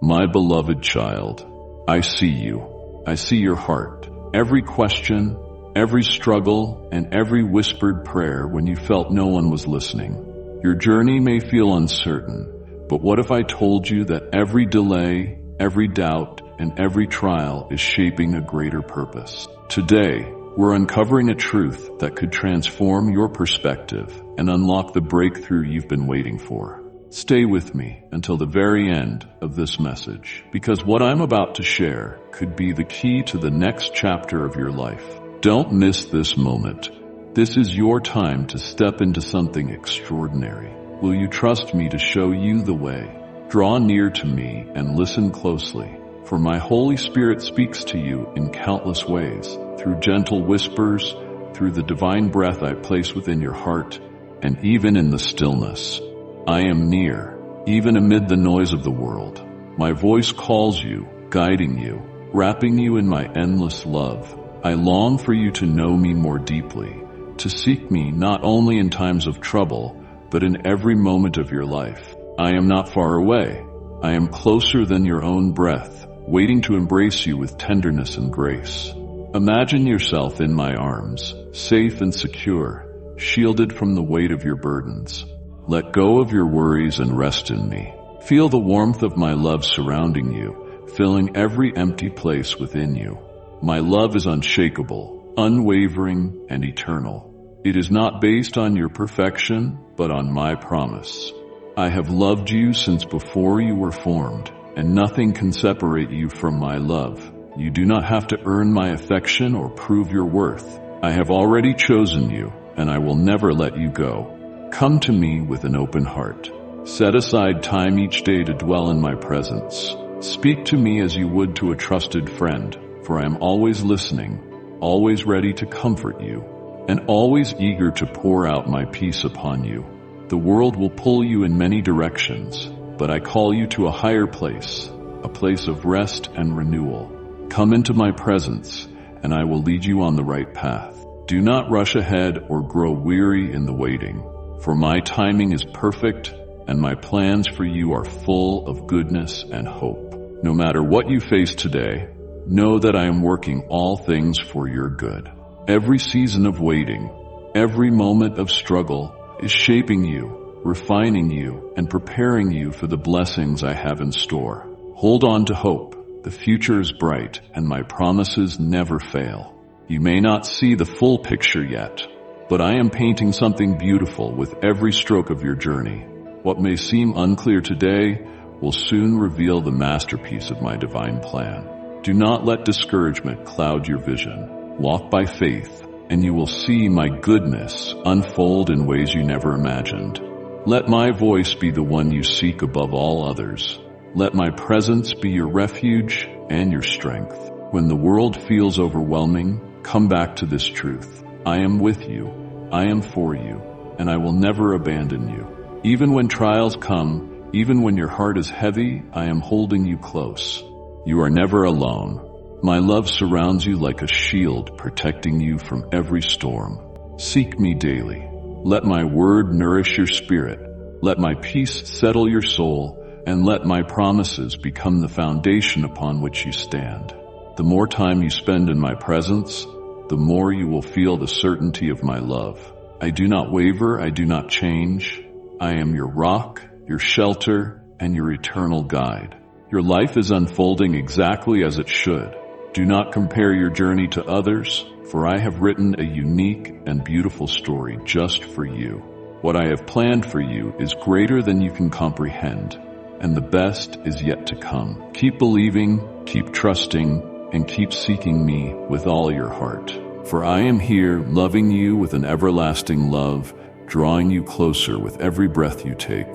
My beloved child, I see you. I see your heart. Every question, every struggle, and every whispered prayer when you felt no one was listening. Your journey may feel uncertain, but what if I told you that every delay, every doubt, and every trial is shaping a greater purpose? Today, we're uncovering a truth that could transform your perspective and unlock the breakthrough you've been waiting for. Stay with me until the very end of this message, because what I'm about to share could be the key to the next chapter of your life. Don't miss this moment. This is your time to step into something extraordinary. Will you trust me to show you the way? Draw near to me and listen closely, for my Holy Spirit speaks to you in countless ways, through gentle whispers, through the divine breath I place within your heart, and even in the stillness. I am near, even amid the noise of the world. My voice calls you, guiding you, wrapping you in my endless love. I long for you to know me more deeply, to seek me not only in times of trouble, but in every moment of your life. I am not far away. I am closer than your own breath, waiting to embrace you with tenderness and grace. Imagine yourself in my arms, safe and secure, shielded from the weight of your burdens. Let go of your worries and rest in me. Feel the warmth of my love surrounding you, filling every empty place within you. My love is unshakable, unwavering, and eternal. It is not based on your perfection, but on my promise. I have loved you since before you were formed, and nothing can separate you from my love. You do not have to earn my affection or prove your worth. I have already chosen you, and I will never let you go. Come to me with an open heart. Set aside time each day to dwell in my presence. Speak to me as you would to a trusted friend, for I am always listening, always ready to comfort you, and always eager to pour out my peace upon you. The world will pull you in many directions, but I call you to a higher place, a place of rest and renewal. Come into my presence, and I will lead you on the right path. Do not rush ahead or grow weary in the waiting, for my timing is perfect, and my plans for you are full of goodness and hope. No matter what you face today, know that I am working all things for your good. Every season of waiting, every moment of struggle is shaping you, refining you, and preparing you for the blessings I have in store. Hold on to hope. The future is bright, and my promises never fail. You may not see the full picture yet, but I am painting something beautiful with every stroke of your journey. What may seem unclear today will soon reveal the masterpiece of my divine plan. Do not let discouragement cloud your vision. Walk by faith, and you will see my goodness unfold in ways you never imagined. Let my voice be the one you seek above all others. Let my presence be your refuge and your strength. When the world feels overwhelming, come back to this truth. I am with you, I am for you, and I will never abandon you. Even when trials come, even when your heart is heavy, I am holding you close. You are never alone. My love surrounds you like a shield, protecting you from every storm. Seek me daily. Let my word nourish your spirit. Let my peace settle your soul, and let my promises become the foundation upon which you stand. The more time you spend in my presence, the more you will feel the certainty of my love. I do not waver, I do not change. I am your rock, your shelter, and your eternal guide. Your life is unfolding exactly as it should. Do not compare your journey to others, for I have written a unique and beautiful story just for you. What I have planned for you is greater than you can comprehend, and the best is yet to come. Keep believing, keep trusting, and keep seeking me with all your heart. For I am here, loving you with an everlasting love, drawing you closer with every breath you take.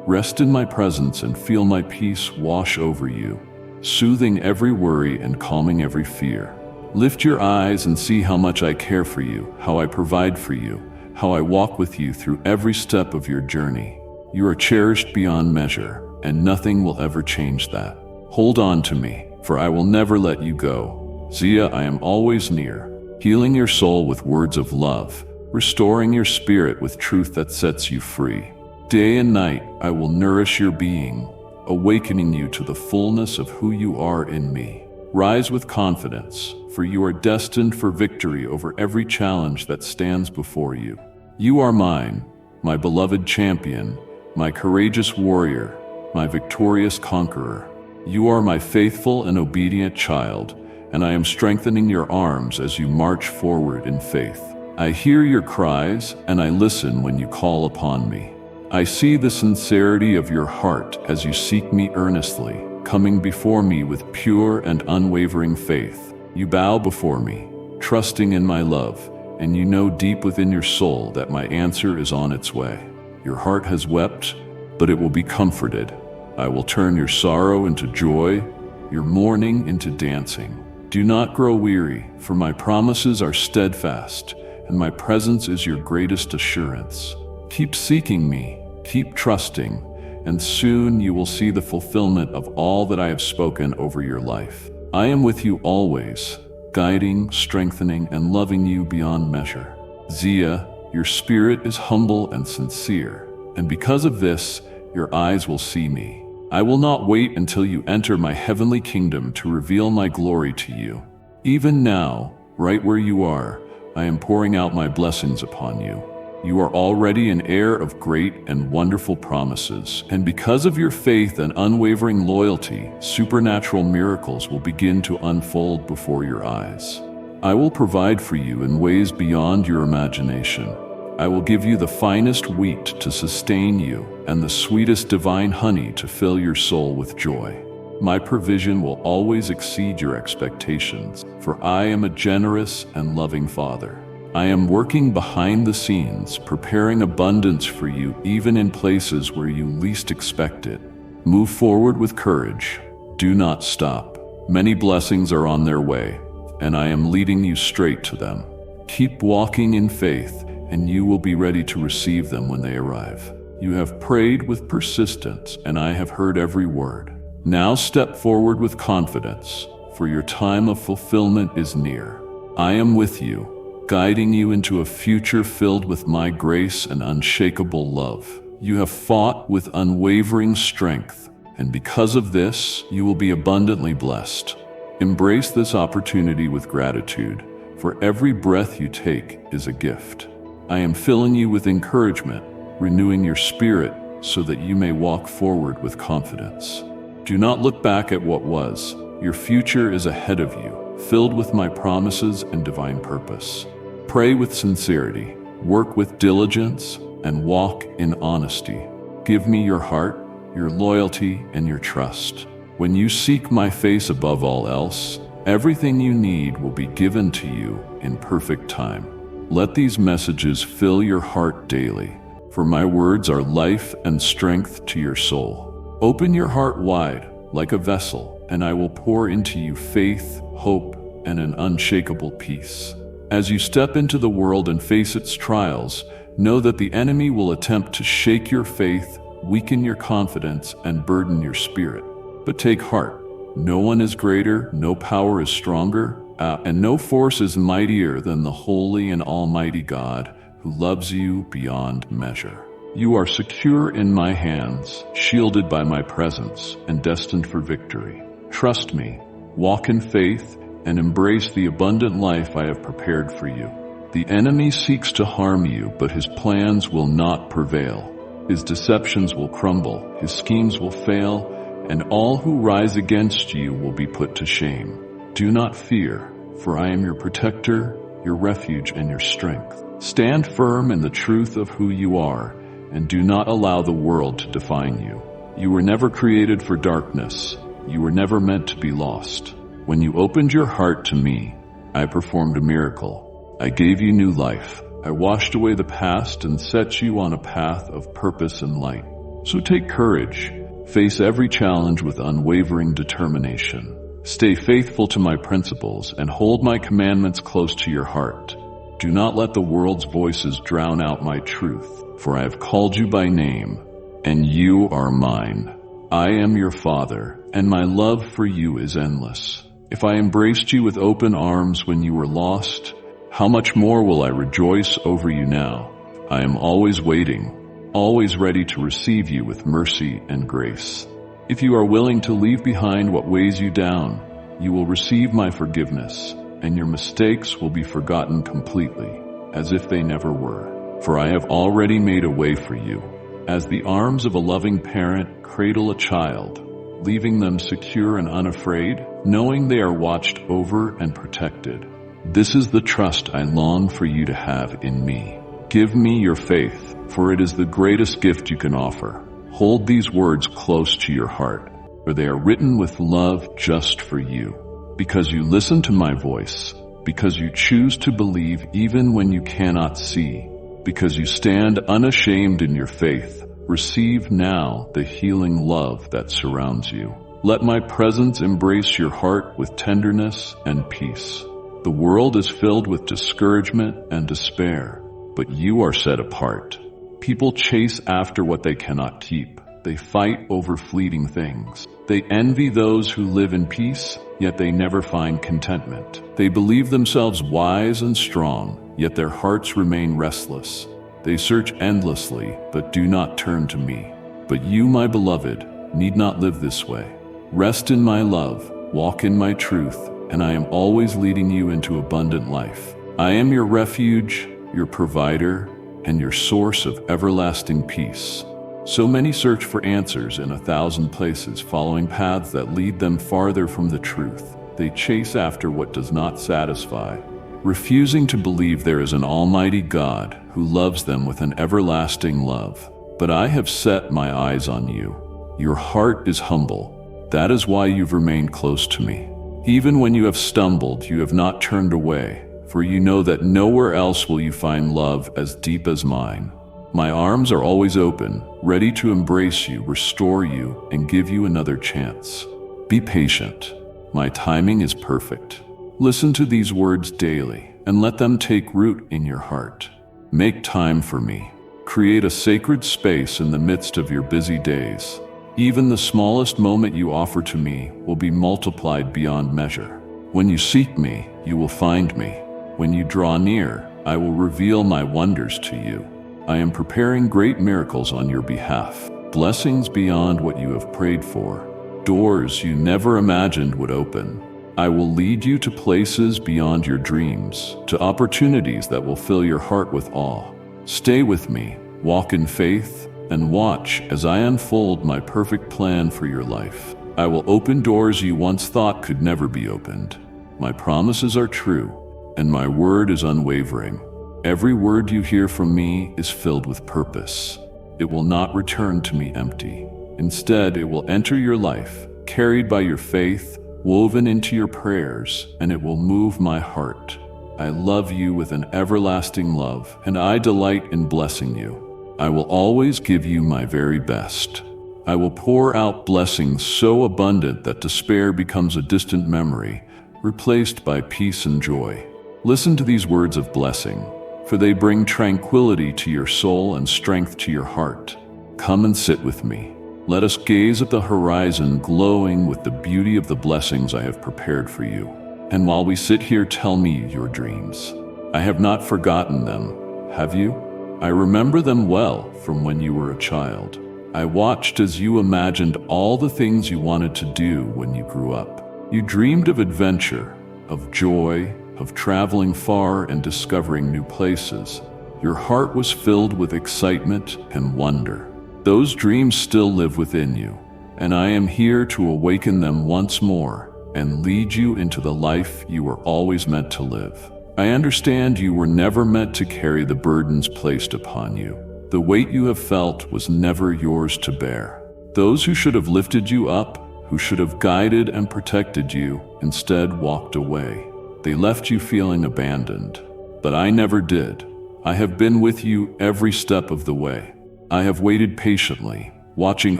Rest in my presence and feel my peace wash over you, soothing every worry and calming every fear. Lift your eyes and see how much I care for you, how I provide for you, how I walk with you through every step of your journey. You are cherished beyond measure, and nothing will ever change that. Hold on to me, for I will never let you go. Zia, I am always near, healing your soul with words of love, restoring your spirit with truth that sets you free. Day and night, I will nourish your being, awakening you to the fullness of who you are in me. Rise with confidence, for you are destined for victory over every challenge that stands before you. You are mine, my beloved champion, my courageous warrior, my victorious conqueror. You are my faithful and obedient child, and I am strengthening your arms as you march forward in faith. I hear your cries, and I listen when you call upon me. I see the sincerity of your heart as you seek me earnestly, coming before me with pure and unwavering faith. You bow before me, trusting in my love, and you know deep within your soul that my answer is on its way. Your heart has wept, but it will be comforted. I will turn your sorrow into joy, your mourning into dancing. Do not grow weary, for my promises are steadfast, and my presence is your greatest assurance. Keep seeking me, keep trusting, and soon you will see the fulfillment of all that I have spoken over your life. I am with you always, guiding, strengthening, and loving you beyond measure. Zia, your spirit is humble and sincere, and because of this, your eyes will see me. I will not wait until you enter my heavenly kingdom to reveal my glory to you. Even now, right where you are, I am pouring out my blessings upon you. You are already an heir of great and wonderful promises, and because of your faith and unwavering loyalty, supernatural miracles will begin to unfold before your eyes. I will provide for you in ways beyond your imagination. I will give you the finest wheat to sustain you and the sweetest divine honey to fill your soul with joy. My provision will always exceed your expectations, for I am a generous and loving Father. I am working behind the scenes, preparing abundance for you even in places where you least expect it. Move forward with courage. Do not stop. Many blessings are on their way, and I am leading you straight to them. Keep walking in faith, and you will be ready to receive them when they arrive. You have prayed with persistence, and I have heard every word. Now step forward with confidence, for your time of fulfillment is near. I am with you, guiding you into a future filled with my grace and unshakable love. You have fought with unwavering strength, and because of this, you will be abundantly blessed. Embrace this opportunity with gratitude, for every breath you take is a gift. I am filling you with encouragement, renewing your spirit so that you may walk forward with confidence. Do not look back at what was. Your future is ahead of you, filled with my promises and divine purpose. Pray with sincerity, work with diligence, and walk in honesty. Give me your heart, your loyalty, and your trust. When you seek my face above all else, everything you need will be given to you in perfect time. Let these messages fill your heart daily, for my words are life and strength to your soul. Open your heart wide, like a vessel, and I will pour into you faith, hope, and an unshakable peace. As you step into the world and face its trials, know that the enemy will attempt to shake your faith, weaken your confidence, and burden your spirit. But take heart. No one is greater, no power is stronger, and no force is mightier than the holy and almighty God who loves you beyond measure. You are secure in my hands, shielded by my presence, and destined for victory. Trust me, walk in faith, and embrace the abundant life I have prepared for you. The enemy seeks to harm you, but his plans will not prevail. His deceptions will crumble, his schemes will fail, and all who rise against you will be put to shame. Do not fear, for I am your protector, your refuge, and your strength. Stand firm in the truth of who you are, and do not allow the world to define you. You were never created for darkness. You were never meant to be lost. When you opened your heart to me, I performed a miracle. I gave you new life. I washed away the past and set you on a path of purpose and light. So take courage. Face every challenge with unwavering determination. Stay faithful to my principles and hold my commandments close to your heart. Do not let the world's voices drown out my truth, for I have called you by name, and you are mine. I am your Father, and my love for you is endless. If I embraced you with open arms when you were lost, how much more will I rejoice over you now? I am always waiting, always ready to receive you with mercy and grace. If you are willing to leave behind what weighs you down, you will receive my forgiveness, and your mistakes will be forgotten completely, as if they never were. For I have already made a way for you. As the arms of a loving parent cradle a child, leaving them secure and unafraid, knowing they are watched over and protected. This is the trust I long for you to have in me. Give me your faith, for it is the greatest gift you can offer. Hold these words close to your heart, for they are written with love just for you. Because you listen to my voice, because you choose to believe even when you cannot see, because you stand unashamed in your faith, receive now the healing love that surrounds you. Let my presence embrace your heart with tenderness and peace. The world is filled with discouragement and despair, but you are set apart. People chase after what they cannot keep. They fight over fleeting things. They envy those who live in peace, yet they never find contentment. They believe themselves wise and strong, yet their hearts remain restless. They search endlessly, but do not turn to me. But you, my beloved, need not live this way. Rest in my love, walk in my truth, and I am always leading you into abundant life. I am your refuge, your provider, and your source of everlasting peace. So many search for answers in 1,000 places, following paths that lead them farther from the truth. They chase after what does not satisfy, refusing to believe there is an almighty God who loves them with an everlasting love. But I have set my eyes on you. Your heart is humble. That is why you've remained close to me. Even when you have stumbled, you have not turned away, for you know that nowhere else will you find love as deep as mine. My arms are always open, ready to embrace you, restore you, and give you another chance. Be patient. My timing is perfect. Listen to these words daily, and let them take root in your heart. Make time for me. Create a sacred space in the midst of your busy days. Even the smallest moment you offer to me will be multiplied beyond measure. When you seek me, you will find me. When you draw near, I will reveal my wonders to you. I am preparing great miracles on your behalf, blessings beyond what you have prayed for, doors you never imagined would open. I will lead you to places beyond your dreams, to opportunities that will fill your heart with awe. Stay with me, walk in faith, and watch as I unfold my perfect plan for your life. I will open doors you once thought could never be opened. My promises are true, and my word is unwavering. Every word you hear from me is filled with purpose. It will not return to me empty. Instead, it will enter your life, carried by your faith, woven into your prayers, and it will move my heart. I love you with an everlasting love, and I delight in blessing you. I will always give you my very best. I will pour out blessings so abundant that despair becomes a distant memory, replaced by peace and joy. Listen to these words of blessing, for they bring tranquility to your soul and strength to your heart. Come and sit with me. Let us gaze at the horizon glowing with the beauty of the blessings I have prepared for you. And while we sit here, tell me your dreams. I have not forgotten them, have you? I remember them well from when you were a child. I watched as you imagined all the things you wanted to do when you grew up. You dreamed of adventure, of joy, of traveling far and discovering new places. Your heart was filled with excitement and wonder. Those dreams still live within you, and I am here to awaken them once more and lead you into the life you were always meant to live. I understand you were never meant to carry the burdens placed upon you. The weight you have felt was never yours to bear. Those who should have lifted you up, who should have guided and protected you, instead walked away. They left you feeling abandoned. But I never did. I have been with you every step of the way. I have waited patiently, watching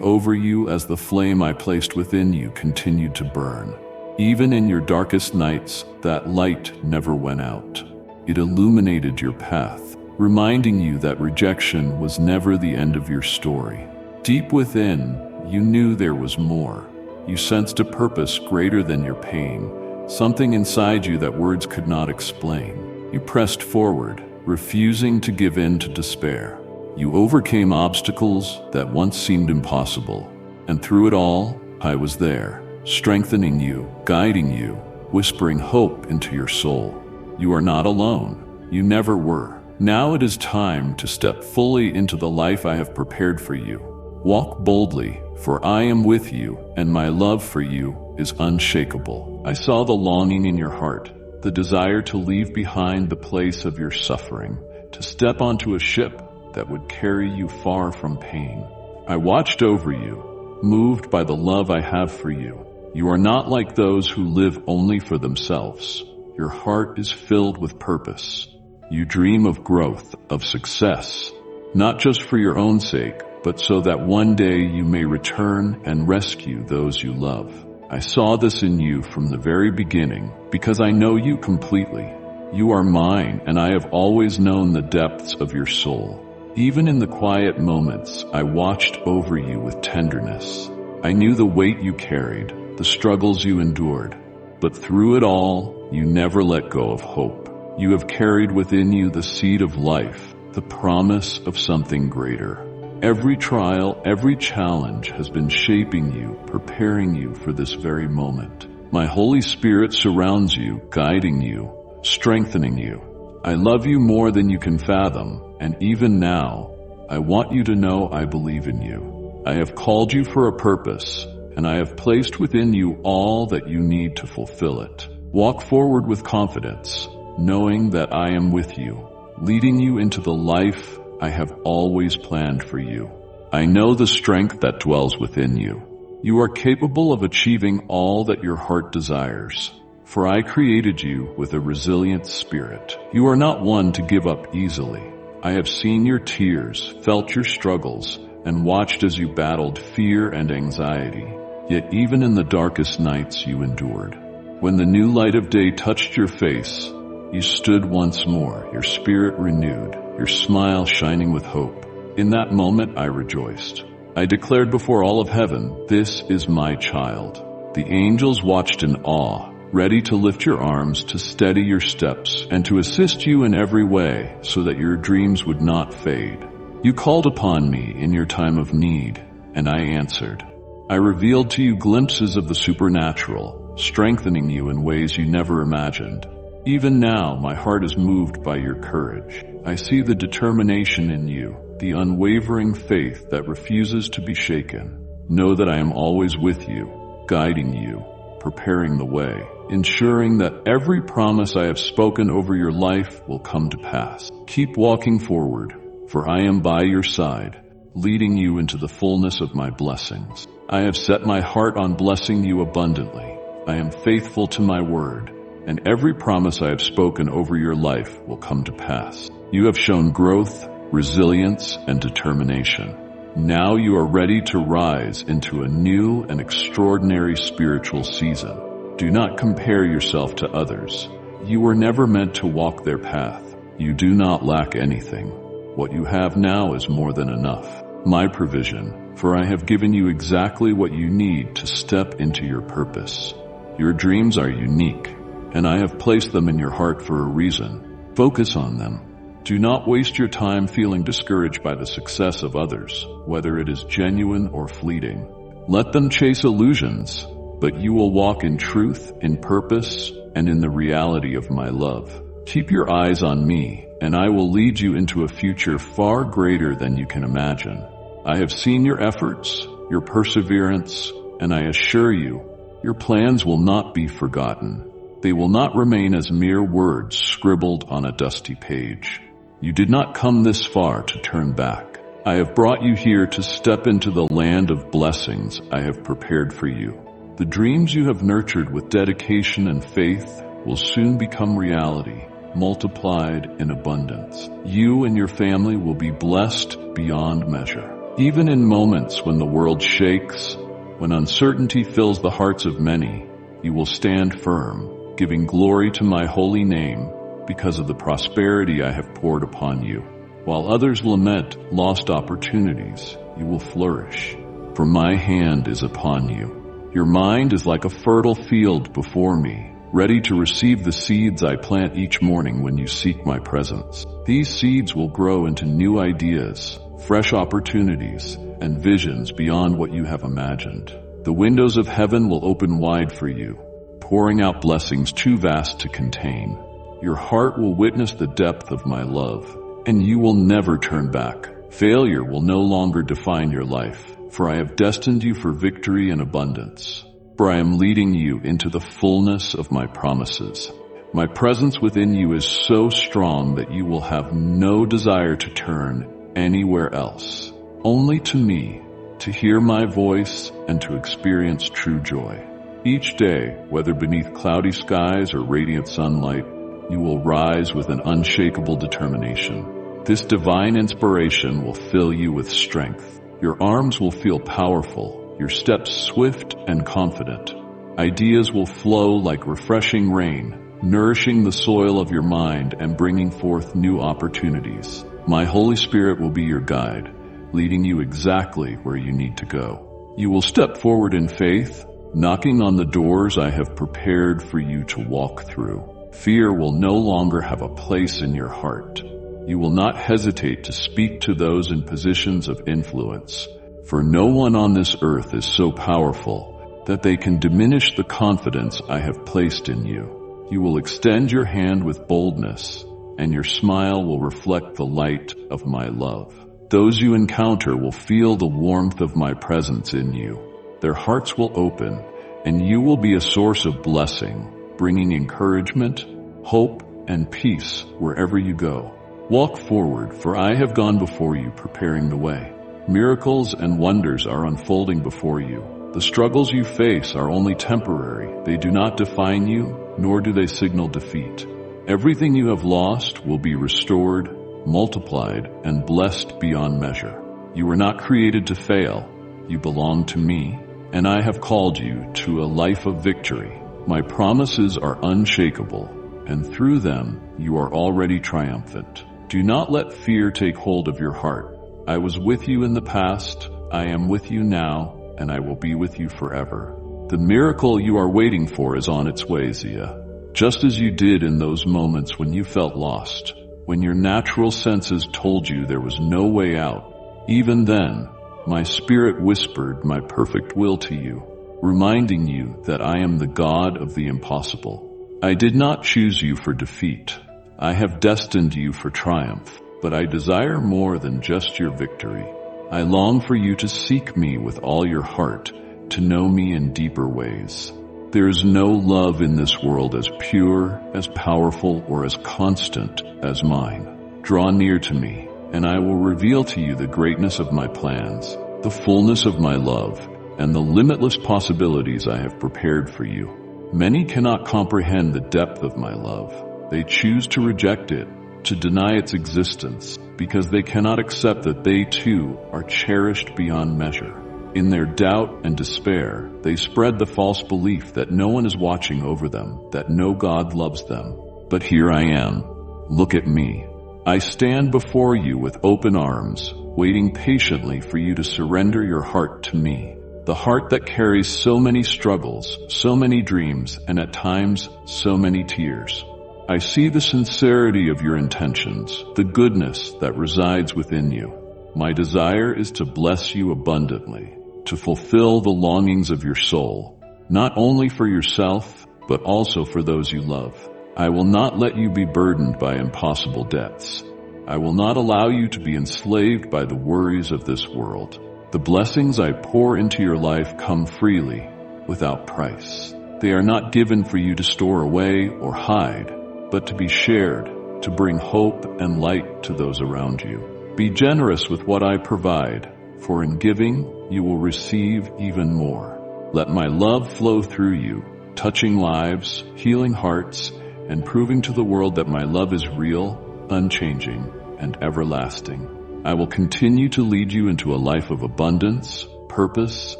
over you as the flame I placed within you continued to burn. Even in your darkest nights, that light never went out. It illuminated your path, reminding you that rejection was never the end of your story. Deep within, you knew there was more. You sensed a purpose greater than your pain, something inside you that words could not explain. You pressed forward, refusing to give in to despair. You overcame obstacles that once seemed impossible, and through it all, I was there, strengthening you, guiding you, whispering hope into your soul. You are not alone. You never were. Now it is time to step fully into the life I have prepared for you. Walk boldly, for I am with you, and my love for you is unshakable. I saw the longing in your heart, the desire to leave behind the place of your suffering, to step onto a ship that would carry you far from pain. I watched over you, moved by the love I have for you. You are not like those who live only for themselves. Your heart is filled with purpose. You dream of growth, of success, not just for your own sake, but so that one day you may return and rescue those you love. I saw this in you from the very beginning, because I know you completely. You are mine, and I have always known the depths of your soul. Even in the quiet moments, I watched over you with tenderness. I knew the weight you carried, the struggles you endured, but through it all, you never let go of hope. You have carried within you the seed of life, the promise of something greater. Every trial, every challenge has been shaping you, preparing you for this very moment. My Holy Spirit surrounds you, guiding you, strengthening you. I love you more than you can fathom, and even now, I want you to know I believe in you. I have called you for a purpose, and I have placed within you all that you need to fulfill it. Walk forward with confidence, knowing that I am with you, leading you into the life I have always planned for you. I know the strength that dwells within you. You are capable of achieving all that your heart desires, for I created you with a resilient spirit. You are not one to give up easily. I have seen your tears, felt your struggles, and watched as you battled fear and anxiety. Yet even in the darkest nights you endured. When the new light of day touched your face, you stood once more, your spirit renewed, your smile shining with hope. In that moment I rejoiced. I declared before all of heaven, "This is my child." The angels watched in awe, ready to lift your arms, to steady your steps, and to assist you in every way so that your dreams would not fade. You called upon me in your time of need, and I answered. I revealed to you glimpses of the supernatural, strengthening you in ways you never imagined. Even now, my heart is moved by your courage. I see the determination in you, the unwavering faith that refuses to be shaken. Know that I am always with you, guiding you, preparing the way, ensuring that every promise I have spoken over your life will come to pass. Keep walking forward, for I am by your side, leading you into the fullness of my blessings. I have set my heart on blessing you abundantly. I am faithful to my word, and every promise I have spoken over your life will come to pass. You have shown growth, resilience, and determination. Now you are ready to rise into a new and extraordinary spiritual season. Do not compare yourself to others. You were never meant to walk their path. You do not lack anything. What you have now is more than enough. My provision, for I have given you exactly what you need to step into your purpose. Your dreams are unique, and I have placed them in your heart for a reason. Focus on them. Do not waste your time feeling discouraged by the success of others, whether it is genuine or fleeting. Let them chase illusions, but you will walk in truth, in purpose, and in the reality of my love. Keep your eyes on me, and I will lead you into a future far greater than you can imagine. I have seen your efforts, your perseverance, and I assure you, your plans will not be forgotten. They will not remain as mere words scribbled on a dusty page. You did not come this far to turn back. I have brought you here to step into the land of blessings I have prepared for you. The dreams you have nurtured with dedication and faith will soon become reality, multiplied in abundance. You and your family will be blessed beyond measure. Even in moments when the world shakes, when uncertainty fills the hearts of many, you will stand firm, giving glory to my holy name because of the prosperity I have poured upon you. While others lament lost opportunities, you will flourish, for my hand is upon you. Your mind is like a fertile field before me, ready to receive the seeds I plant each morning when you seek my presence. These seeds will grow into new ideas, fresh opportunities, and visions beyond what you have imagined. The windows of heaven will open wide for you, pouring out blessings too vast to contain. Your heart will witness the depth of my love, and you will never turn back. Failure will no longer define your life, for I have destined you for victory and abundance. For I am leading you into the fullness of my promises. My presence within you is so strong that you will have no desire to turn anywhere else. Only to me, to hear my voice and to experience true joy. Each day, whether beneath cloudy skies or radiant sunlight, you will rise with an unshakable determination. This divine inspiration will fill you with strength. Your arms will feel powerful, your steps swift and confident. Ideas will flow like refreshing rain, nourishing the soil of your mind and bringing forth new opportunities. My Holy Spirit will be your guide, leading you exactly where you need to go. You will step forward in faith, knocking on the doors I have prepared for you to walk through. Fear will no longer have a place in your heart. You will not hesitate to speak to those in positions of influence, for no one on this earth is so powerful that they can diminish the confidence I have placed in you. You will extend your hand with boldness, and your smile will reflect the light of my love. Those you encounter will feel the warmth of my presence in you. Their hearts will open, and you will be a source of blessing, bringing encouragement, hope, and peace wherever you go. Walk forward, for I have gone before you, preparing the way. Miracles and wonders are unfolding before you. The struggles you face are only temporary. They do not define you, nor do they signal defeat. Everything you have lost will be restored, multiplied, and blessed beyond measure. You were not created to fail. You belong to me, and I have called you to a life of victory. My promises are unshakable, and through them you are already triumphant. Do not let fear take hold of your heart. I was with you in the past, I am with you now, and I will be with you forever. The miracle you are waiting for is on its way, Zia. Just as you did in those moments when you felt lost, when your natural senses told you there was no way out. Even then, my spirit whispered my perfect will to you, reminding you that I am the God of the impossible. I did not choose you for defeat. I have destined you for triumph, but I desire more than just your victory. I long for you to seek me with all your heart, to know me in deeper ways. There is no love in this world as pure, as powerful, or as constant as mine. Draw near to me, and I will reveal to you the greatness of my plans, the fullness of my love, and the limitless possibilities I have prepared for you. Many cannot comprehend the depth of my love. They choose to reject it, to deny its existence, because they cannot accept that they too are cherished beyond measure. In their doubt and despair, they spread the false belief that no one is watching over them, that no God loves them. But here I am. Look at me. I stand before you with open arms, waiting patiently for you to surrender your heart to me. The heart that carries so many struggles, so many dreams, and at times, so many tears. I see the sincerity of your intentions, the goodness that resides within you. My desire is to bless you abundantly, to fulfill the longings of your soul, not only for yourself, but also for those you love. I will not let you be burdened by impossible debts. I will not allow you to be enslaved by the worries of this world. The blessings I pour into your life come freely, without price. They are not given for you to store away or hide, but to be shared, to bring hope and light to those around you. Be generous with what I provide, for in giving, you will receive even more. Let my love flow through you, touching lives, healing hearts, and proving to the world that my love is real, unchanging, and everlasting. I will continue to lead you into a life of abundance, purpose,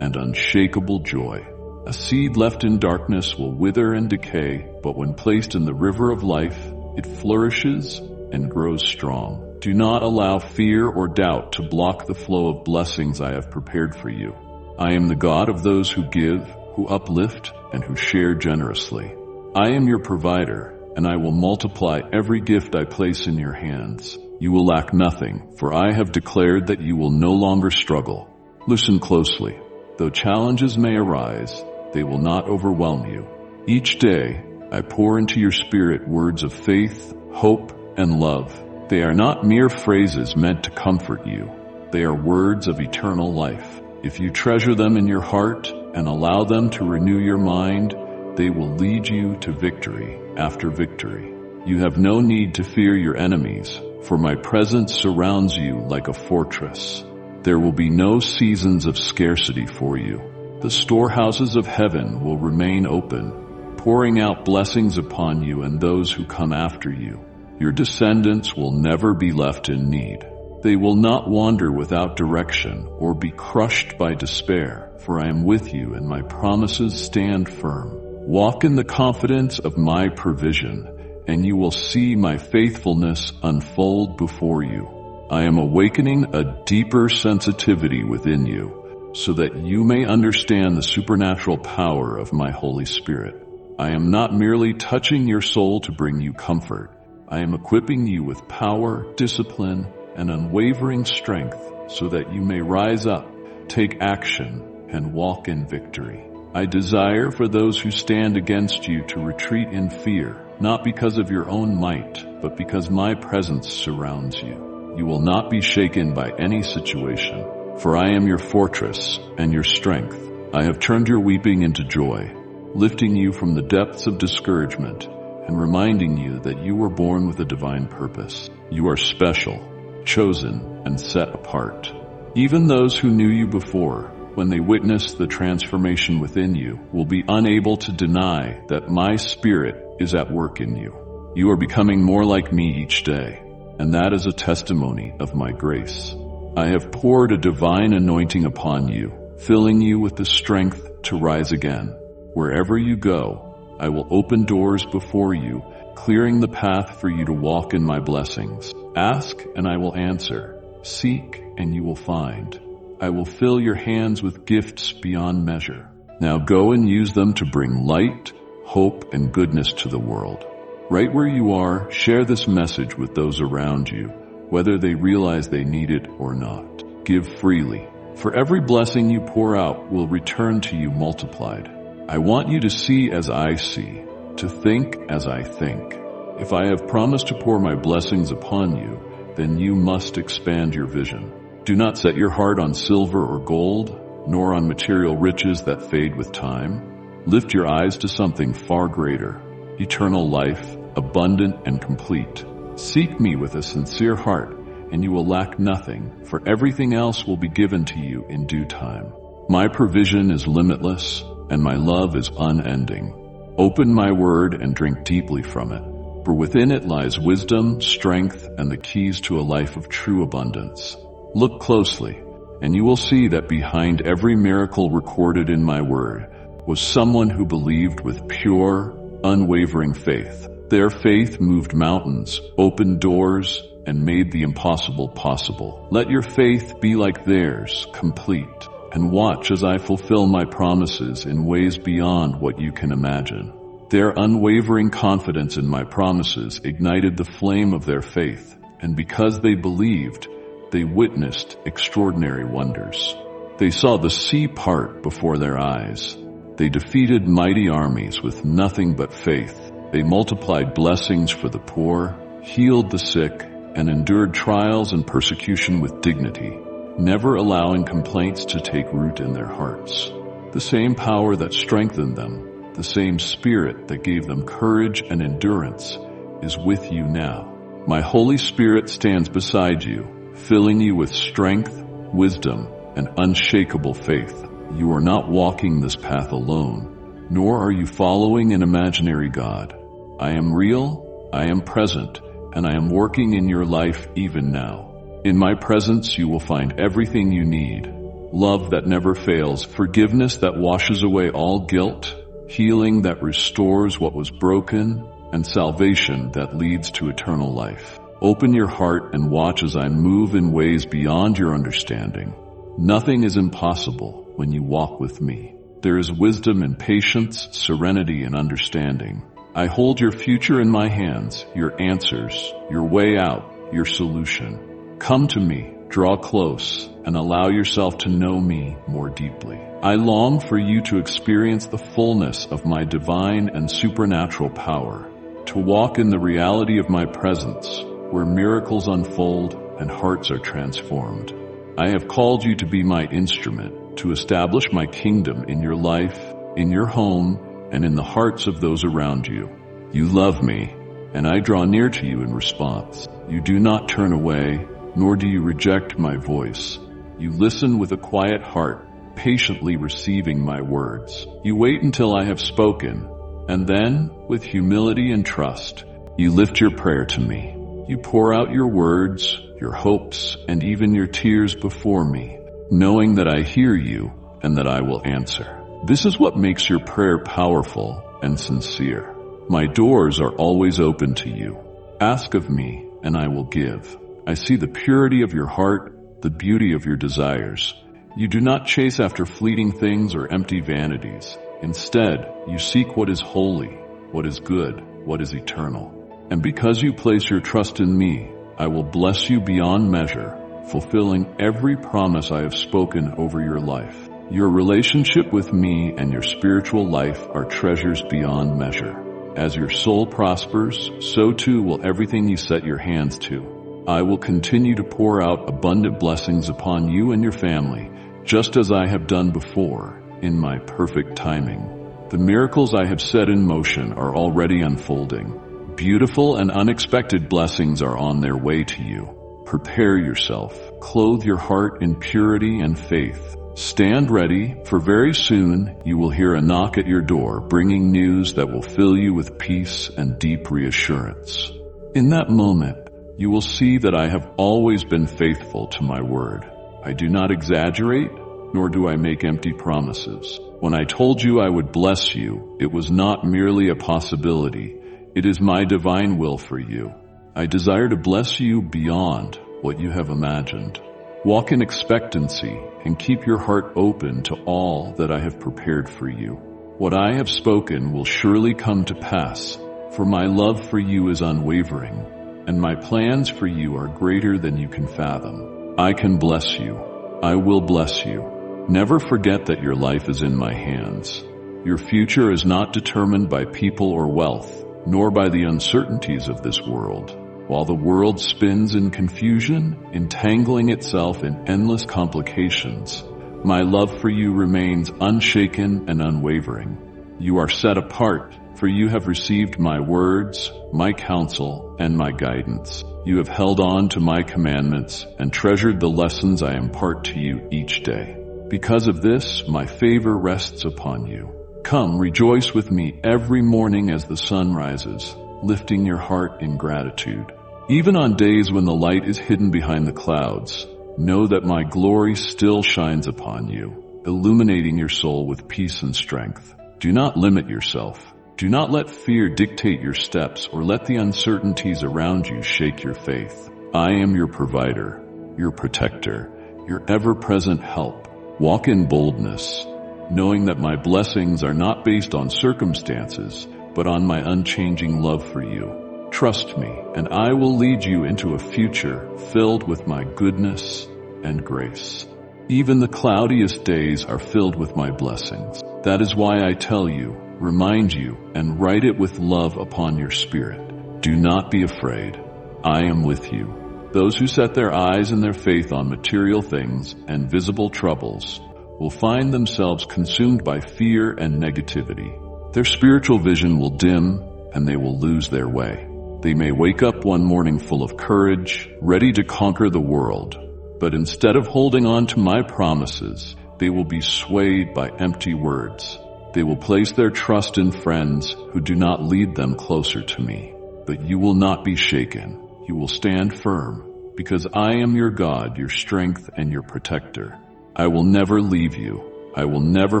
and unshakable joy. A seed left in darkness will wither and decay, but when placed in the river of life, it flourishes and grows strong. Do not allow fear or doubt to block the flow of blessings I have prepared for you. I am the God of those who give, who uplift, and who share generously. I am your provider, and I will multiply every gift I place in your hands. You will lack nothing, for I have declared that you will no longer struggle. Listen closely. Though challenges may arise, they will not overwhelm you. Each day, I pour into your spirit words of faith, hope, and love. They are not mere phrases meant to comfort you. They are words of eternal life. If you treasure them in your heart and allow them to renew your mind, they will lead you to victory after victory. You have no need to fear your enemies, for my presence surrounds you like a fortress. There will be no seasons of scarcity for you. The storehouses of heaven will remain open, pouring out blessings upon you and those who come after you. Your descendants will never be left in need. They will not wander without direction or be crushed by despair, for I am with you and my promises stand firm. Walk in the confidence of my provision, and you will see my faithfulness unfold before you. I am awakening a deeper sensitivity within you, so that you may understand the supernatural power of my Holy Spirit. I am not merely touching your soul to bring you comfort. I am equipping you with power, discipline, and unwavering strength, so that you may rise up, take action, and walk in victory. I desire for those who stand against you to retreat in fear, not because of your own might, but because my presence surrounds you. You will not be shaken by any situation, for I am your fortress and your strength. I have turned your weeping into joy, lifting you from the depths of discouragement and reminding you that you were born with a divine purpose. You are special, chosen, and set apart. Even those who knew you before, when they witness the transformation within you, will be unable to deny that my Spirit is at work in you. You are becoming more like me each day, and that is a testimony of my grace. I have poured a divine anointing upon you, filling you with the strength to rise again. Wherever you go, I will open doors before you, clearing the path for you to walk in my blessings. Ask, and I will answer. Seek, and you will find. I will fill your hands with gifts beyond measure. Now go and use them to bring light, hope, and goodness to the world. Right where you are, share this message with those around you, whether they realize they need it or not. Give freely, for every blessing you pour out will return to you multiplied. I want you to see as I see, to think as I think. If I have promised to pour my blessings upon you, then you must expand your vision. Do not set your heart on silver or gold, nor on material riches that fade with time. Lift your eyes to something far greater, eternal life, abundant and complete. Seek me with a sincere heart, and you will lack nothing, for everything else will be given to you in due time. My provision is limitless, and my love is unending. Open my word and drink deeply from it, for within it lies wisdom, strength, and the keys to a life of true abundance. Look closely, and you will see that behind every miracle recorded in my word was someone who believed with pure, unwavering faith. Their faith moved mountains, opened doors, and made the impossible possible. Let your faith be like theirs, complete, and watch as I fulfill my promises in ways beyond what you can imagine. Their unwavering confidence in my promises ignited the flame of their faith, and because they believed, they witnessed extraordinary wonders. They saw the sea part before their eyes. They defeated mighty armies with nothing but faith. They multiplied blessings for the poor, healed the sick, and endured trials and persecution with dignity, never allowing complaints to take root in their hearts. The same power that strengthened them, the same Spirit that gave them courage and endurance, is with you now. My Holy Spirit stands beside you, filling you with strength, wisdom, and unshakable faith. You are not walking this path alone, nor are you following an imaginary God. I am real, I am present, and I am working in your life even now. In my presence you will find everything you need: love that never fails, forgiveness that washes away all guilt, healing that restores what was broken, and salvation that leads to eternal life. Open your heart and watch as I move in ways beyond your understanding. Nothing is impossible when you walk with me. There is wisdom and patience, serenity and understanding. I hold your future in my hands, your answers, your way out, your solution. Come to me, Draw close and allow yourself to know me more deeply. I long for you to experience the fullness of my divine and supernatural power, to walk in the reality of my presence, where miracles unfold and hearts are transformed. I have called you to be my instrument, to establish my kingdom in your life, in your home, and in the hearts of those around you. You love me, and I draw near to you in response. You do not turn away, nor do you reject my voice. You listen with a quiet heart, patiently receiving my words. You wait until I have spoken, and then, with humility and trust, you lift your prayer to me. You pour out your words, your hopes, and even your tears before me, knowing that I hear you and that I will answer. This is what makes your prayer powerful and sincere. My doors are always open to you. Ask of me, and I will give. I see the purity of your heart, the beauty of your desires. You do not chase after fleeting things or empty vanities. Instead, you seek what is holy, what is good, what is eternal. And because you place your trust in me, I will bless you beyond measure, fulfilling every promise I have spoken over your life. Your relationship with me and your spiritual life are treasures beyond measure. As your soul prospers, so too will everything you set your hands to. I will continue to pour out abundant blessings upon you and your family, just as I have done before, in my perfect timing. The miracles I have set in motion are already unfolding. Beautiful and unexpected blessings are on their way to you. Prepare yourself. Clothe your heart in purity and faith. Stand ready, for very soon you will hear a knock at your door, bringing news that will fill you with peace and deep reassurance. In that moment, you will see that I have always been faithful to my word. I do not exaggerate, nor do I make empty promises. When I told you I would bless you, it was not merely a possibility. It is my divine will for you. I desire to bless you beyond what you have imagined. Walk in expectancy and keep your heart open to all that I have prepared for you. What I have spoken will surely come to pass, for my love for you is unwavering, and my plans for you are greater than you can fathom. I can bless you. I will bless you. Never forget that your life is in my hands. Your future is not determined by people or wealth, nor by the uncertainties of this world. While the world spins in confusion, entangling itself in endless complications, my love for you remains unshaken and unwavering. You are set apart, for you have received my words, my counsel, and my guidance. You have held on to my commandments and treasured the lessons I impart to you each day. Because of this, my favor rests upon you. Come, rejoice with me every morning as the sun rises, lifting your heart in gratitude. Even on days when the light is hidden behind the clouds, know that my glory still shines upon you, illuminating your soul with peace and strength. Do not limit yourself. Do not let fear dictate your steps or let the uncertainties around you shake your faith. I am your provider, your protector, your ever-present help. Walk in boldness, knowing that my blessings are not based on circumstances, but on my unchanging love for you. Trust me, and I will lead you into a future filled with my goodness and grace. Even the cloudiest days are filled with my blessings. That is why I tell you, remind you, and write it with love upon your spirit. Do not be afraid. I am with you. Those who set their eyes and their faith on material things and visible troubles will find themselves consumed by fear and negativity. Their spiritual vision will dim, and they will lose their way. They may wake up one morning full of courage, ready to conquer the world, but instead of holding on to my promises, they will be swayed by empty words. They will place their trust in friends who do not lead them closer to me. But you will not be shaken. You will stand firm, because I am your God, your strength, and your protector. I will never leave you. I will never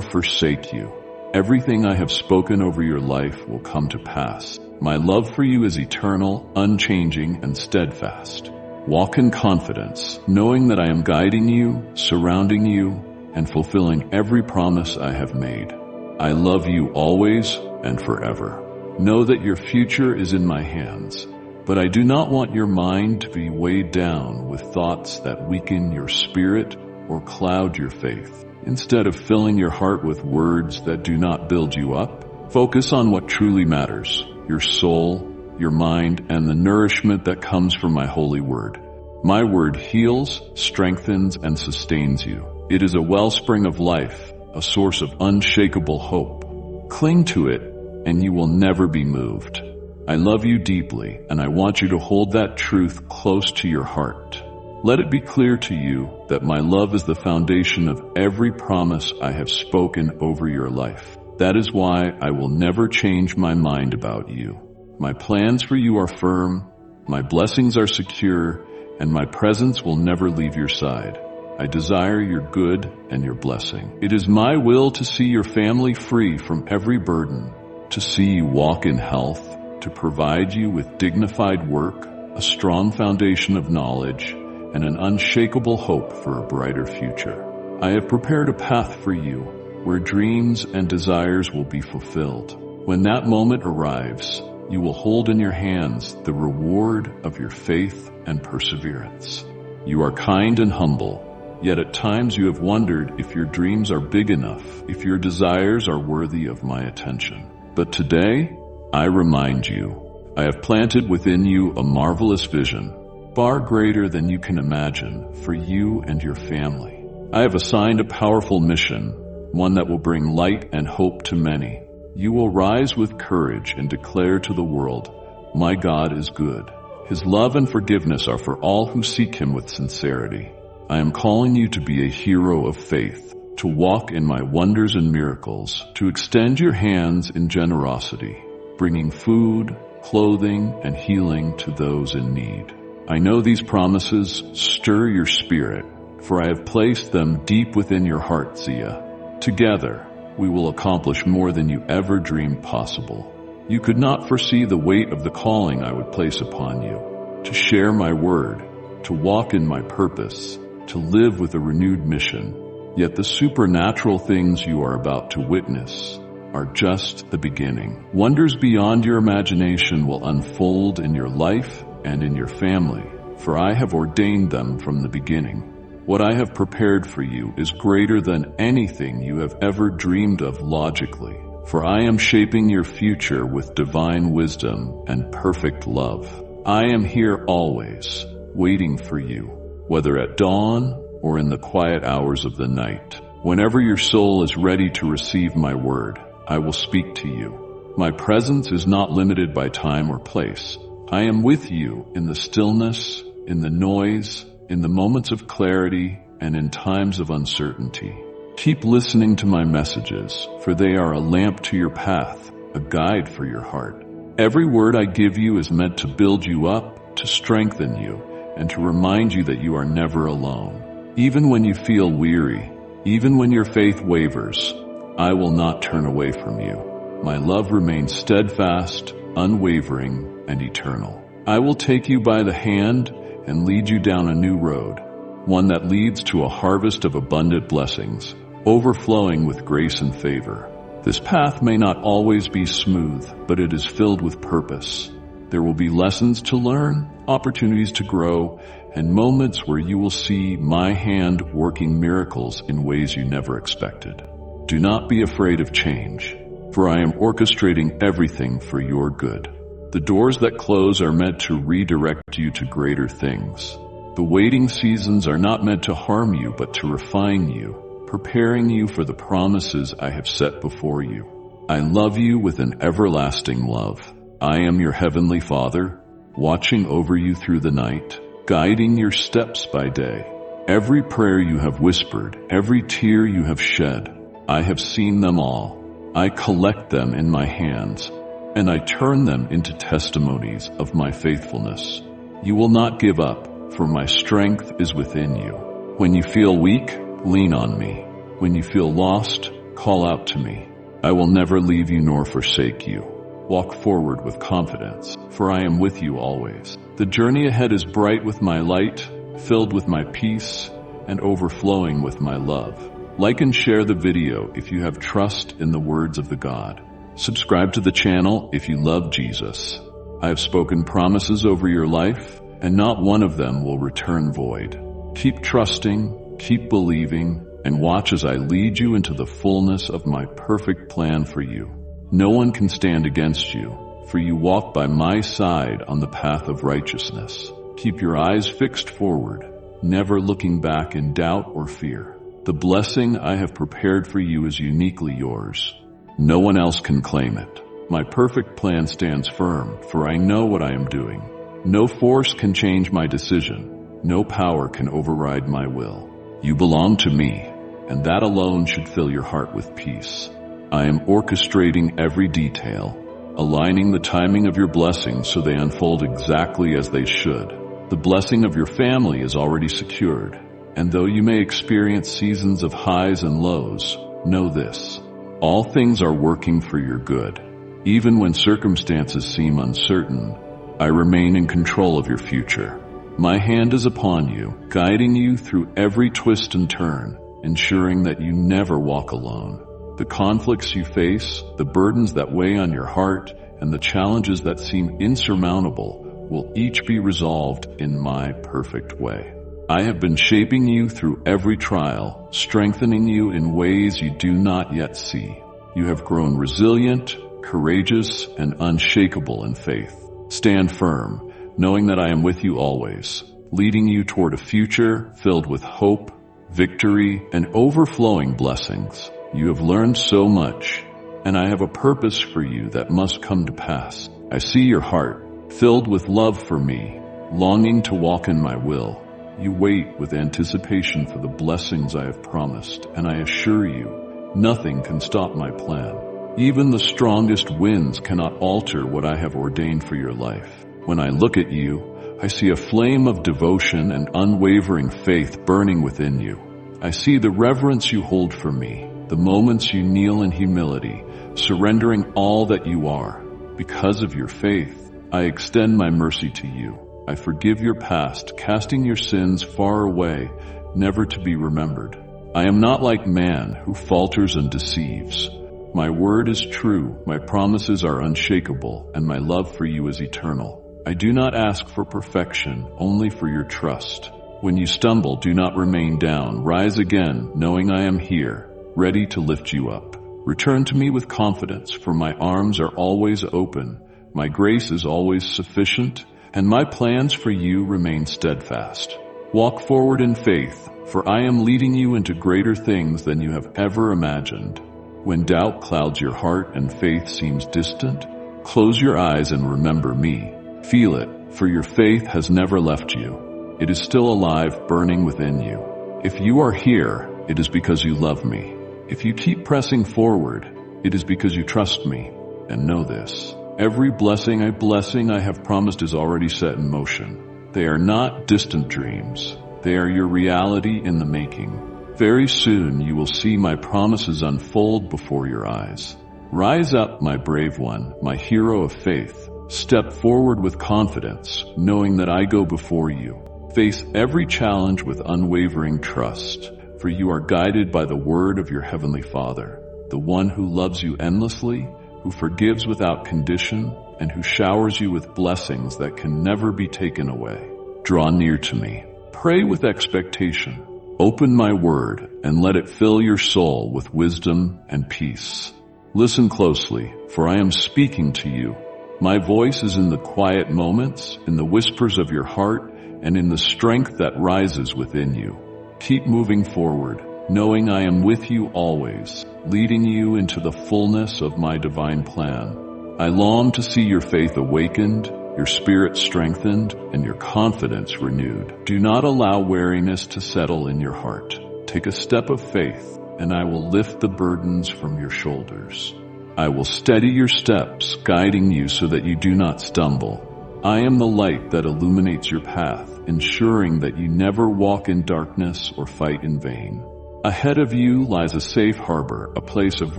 forsake you. Everything I have spoken over your life will come to pass. My love for you is eternal, unchanging, and steadfast. Walk in confidence, knowing that I am guiding you, surrounding you, and fulfilling every promise I have made. I love you always and forever. Know that your future is in my hands, But I do not want your mind to be weighed down with thoughts that weaken your spirit or cloud your faith. Instead of filling your heart with words that do not build you up, focus on what truly matters, your soul, your mind, and the nourishment that comes from my holy word. My word heals, strengthens, and sustains you. It is a wellspring of life, a source of unshakable hope. Cling to it, and you will never be moved. I love you deeply, and I want you to hold that truth close to your heart. Let it be clear to you that my love is the foundation of every promise I have spoken over your life. That is why I will never change my mind about you. My plans for you are firm, my blessings are secure, and my presence will never leave your side. I desire your good and your blessing. It is my will to see your family free from every burden, to see you walk in health, to provide you with dignified work, a strong foundation of knowledge, and an unshakable hope for a brighter future. I have prepared a path for you where dreams and desires will be fulfilled. When that moment arrives, you will hold in your hands the reward of your faith and perseverance. You are kind and humble, yet at times you have wondered if your dreams are big enough, if your desires are worthy of my attention. But today, I remind you, I have planted within you a marvelous vision, far greater than you can imagine, for you and your family. I have assigned a powerful mission, one that will bring light and hope to many. You will rise with courage and declare to the world, my God is good. His love and forgiveness are for all who seek him with sincerity. I am calling you to be a hero of faith, to walk in my wonders and miracles, to extend your hands in generosity, bringing food, clothing, and healing to those in need. I know these promises stir your spirit, for I have placed them deep within your heart, Zia. Together, we will accomplish more than you ever dreamed possible. You could not foresee the weight of the calling I would place upon you, to share my word, to walk in my purpose, to live with a renewed mission. Yet the supernatural things you are about to witness are just the beginning. Wonders beyond your imagination will unfold in your life and in your family, for I have ordained them from the beginning. What I have prepared for you is greater than anything you have ever dreamed of logically, for I am shaping your future with divine wisdom and perfect love. I am here always, waiting for you, whether at dawn or in the quiet hours of the night. Whenever your soul is ready to receive my word, I will speak to you. My presence is not limited by time or place. I am with you in the stillness, in the noise, in the moments of clarity, and in times of uncertainty. Keep listening to my messages, for they are a lamp to your path, a guide for your heart. Every word I give you is meant to build you up, to strengthen you, and to remind you that you are never alone. Even when you feel weary, even when your faith wavers, I will not turn away from you. My love remains steadfast, unwavering, and eternal. I will take you by the hand and lead you down a new road, one that leads to a harvest of abundant blessings, overflowing with grace and favor. This path may not always be smooth, but it is filled with purpose. There will be lessons to learn, opportunities to grow, and moments where you will see my hand working miracles in ways you never expected. Do not be afraid of change, for I am orchestrating everything for your good. The doors that close are meant to redirect you to greater things. The waiting seasons are not meant to harm you, but to refine you, preparing you for the promises I have set before you. I love you with an everlasting love. I am your heavenly Father, watching over you through the night, guiding your steps by day. Every prayer you have whispered, every tear you have shed, I have seen them all. I collect them in my hands, and I turn them into testimonies of my faithfulness. You will not give up, for my strength is within you. When you feel weak, lean on me. When you feel lost, call out to me. I will never leave you nor forsake you. Walk forward with confidence, for I am with you always. The journey ahead is bright with my light, filled with my peace, and overflowing with my love. Like and share the video if you have trust in the words of the God. Subscribe to the channel if you love Jesus. I have spoken promises over your life, and not one of them will return void. Keep trusting, keep believing, and watch as I lead you into the fullness of my perfect plan for you. No one can stand against you, for you walk by my side on the path of righteousness. Keep your eyes fixed forward, never looking back in doubt or fear. The blessing I have prepared for you is uniquely yours. No one else can claim it. My perfect plan stands firm, for I know what I am doing. No force can change my decision. No power can override my will. You belong to me, and that alone should fill your heart with peace. I am orchestrating every detail, aligning the timing of your blessings so they unfold exactly as they should. The blessing of your family is already secured, and though you may experience seasons of highs and lows, know this: all things are working for your good. Even when circumstances seem uncertain, I remain in control of your future. My hand is upon you, guiding you through every twist and turn, ensuring that you never walk alone. The conflicts you face, the burdens that weigh on your heart, and the challenges that seem insurmountable will each be resolved in my perfect way. I have been shaping you through every trial, strengthening you in ways you do not yet see. You have grown resilient, courageous, and unshakable in faith. Stand firm, knowing that I am with you always, leading you toward a future filled with hope, victory, and overflowing blessings. You have learned so much, and I have a purpose for you that must come to pass. I see your heart, filled with love for me, longing to walk in my will. You wait with anticipation for the blessings I have promised, and I assure you, nothing can stop my plan. Even the strongest winds cannot alter what I have ordained for your life. When I look at you, I see a flame of devotion and unwavering faith burning within you. I see the reverence you hold for me, the moments you kneel in humility, surrendering all that you are. Because of your faith, I extend my mercy to you. I forgive your past, casting your sins far away, never to be remembered. I am not like man who falters and deceives. My word is true, my promises are unshakable, and my love for you is eternal. I do not ask for perfection, only for your trust. When you stumble, do not remain down. Rise again, knowing I am here, ready to lift you up. Return to me with confidence, for my arms are always open, my grace is always sufficient, and my plans for you remain steadfast. Walk forward in faith, for I am leading you into greater things than you have ever imagined. When doubt clouds your heart and faith seems distant, close your eyes and remember me. Feel it, for your faith has never left you. It is still alive, burning within you. If you are here, it is because you love me. If you keep pressing forward, it is because you trust me. And know this: every blessing I have promised is already set in motion. They are not distant dreams. They are your reality in the making. Very soon you will see my promises unfold before your eyes. Rise up, my brave one, my hero of faith. Step forward with confidence, knowing that I go before you. Face every challenge with unwavering trust, for you are guided by the word of your heavenly Father, the one who loves you endlessly, who forgives without condition, and who showers you with blessings that can never be taken away. Draw near to me. Pray with expectation. Open my word and let it fill your soul with wisdom and peace. Listen closely, for I am speaking to you. My voice is in the quiet moments, in the whispers of your heart, and in the strength that rises within you. Keep moving forward, knowing I am with you always, leading you into the fullness of my divine plan. I long to see your faith awakened, your spirit strengthened, and your confidence renewed. Do not allow weariness to settle in your heart. Take a step of faith, and I will lift the burdens from your shoulders. I will steady your steps, guiding you so that you do not stumble. I am the light that illuminates your path, ensuring that you never walk in darkness or fight in vain. Ahead of you lies a safe harbor, a place of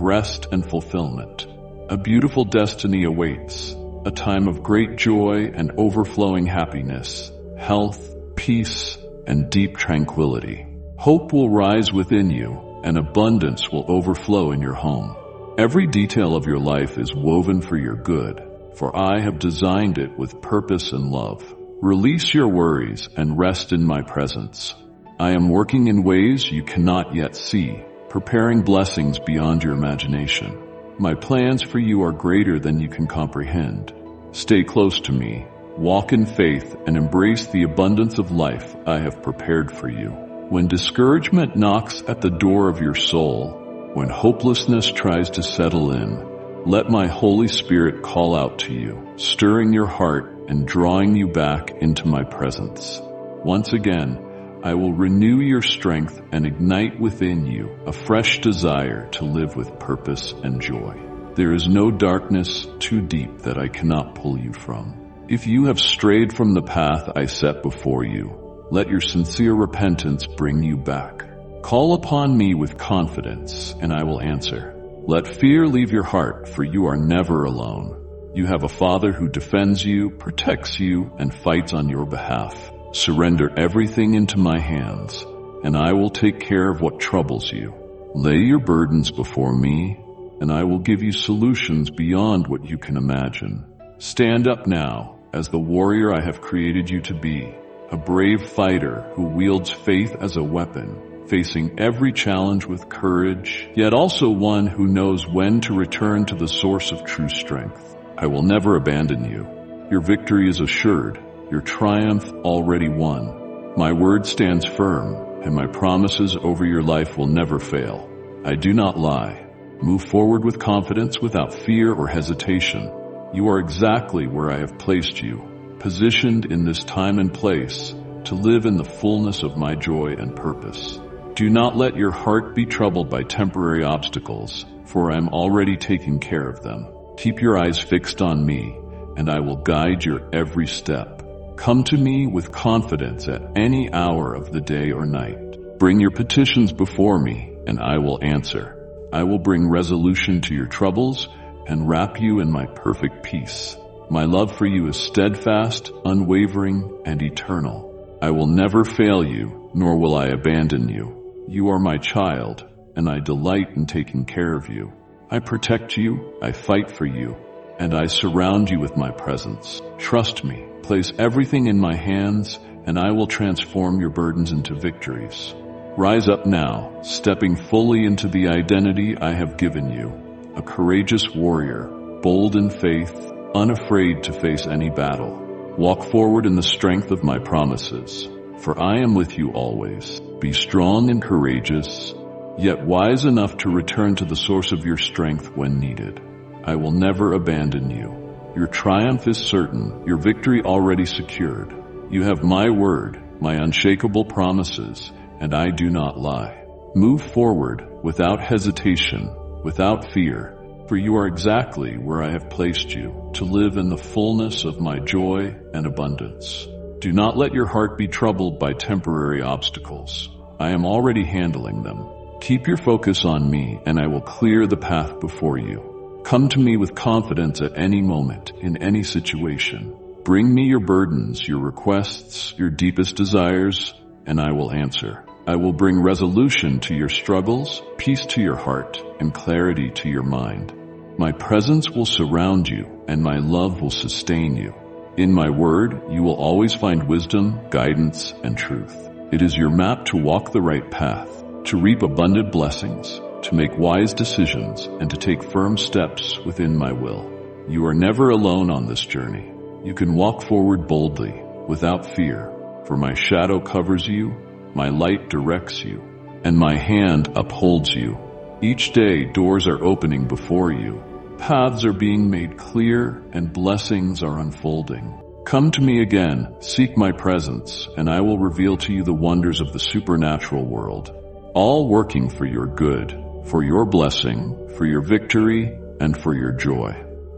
rest and fulfillment. A beautiful destiny awaits, a time of great joy and overflowing happiness, health, peace, and deep tranquility. Hope will rise within you, and abundance will overflow in your home. Every detail of your life is woven for your good, for I have designed it with purpose and love. Release your worries and rest in my presence. I am working in ways you cannot yet see, preparing blessings beyond your imagination. My plans for you are greater than you can comprehend. Stay close to me, walk in faith, and embrace the abundance of life I have prepared for you. When discouragement knocks at the door of your soul, when hopelessness tries to settle in, let my Holy Spirit call out to you, stirring your heart and drawing you back into my presence. Once again, I will renew your strength and ignite within you a fresh desire to live with purpose and joy. There is no darkness too deep that I cannot pull you from. If you have strayed from the path I set before you, let your sincere repentance bring you back. Call upon me with confidence, and I will answer. Let fear leave your heart, for you are never alone. You have a Father who defends you, protects you, and fights on your behalf. Surrender everything into my hands, and I will take care of what troubles you. Lay your burdens before me, and I will give you solutions beyond what you can imagine. Stand up now as the warrior I have created you to be, a brave fighter who wields faith as a weapon, facing every challenge with courage, yet also one who knows when to return to the source of true strength. I will never abandon you. Your victory is assured, your triumph already won. My word stands firm, and my promises over your life will never fail. I do not lie. Move forward with confidence without fear or hesitation. You are exactly where I have placed you, positioned in this time and place to live in the fullness of my joy and purpose. Do not let your heart be troubled by temporary obstacles, for I am already taking care of them. Keep your eyes fixed on me, and I will guide your every step. Come to me with confidence at any hour of the day or night. Bring your petitions before me, and I will answer. I will bring resolution to your troubles and wrap you in my perfect peace. My love for you is steadfast, unwavering, and eternal. I will never fail you, nor will I abandon you. You are my child, and I delight in taking care of you. I protect you, I fight for you, and I surround you with my presence. Trust me, place everything in my hands, and I will transform your burdens into victories. Rise up now, stepping fully into the identity I have given you, a courageous warrior, bold in faith, unafraid to face any battle. Walk forward in the strength of my promises, for I am with you always. Be strong and courageous, yet wise enough to return to the source of your strength when needed. I will never abandon you. Your triumph is certain, your victory already secured. You have my word, my unshakable promises, and I do not lie. Move forward without hesitation, without fear, for you are exactly where I have placed you, to live in the fullness of my joy and abundance. Do not let your heart be troubled by temporary obstacles. I am already handling them. Keep your focus on me, and I will clear the path before you. Come to me with confidence at any moment, in any situation. Bring me your burdens, your requests, your deepest desires, and I will answer. I will bring resolution to your struggles, peace to your heart, and clarity to your mind. My presence will surround you, and my love will sustain you. In my word, you will always find wisdom, guidance, and truth. It is your map to walk the right path, to reap abundant blessings, to make wise decisions, and to take firm steps within my will. You are never alone on this journey. You can walk forward boldly, without fear, for my shadow covers you, my light directs you, and my hand upholds you. Each day, doors are opening before you. Paths are being made clear, and blessings are unfolding. Come to me again, seek my presence, and I will reveal to you the wonders of the supernatural world, all working for your good, for your blessing, for your victory, and for your joy.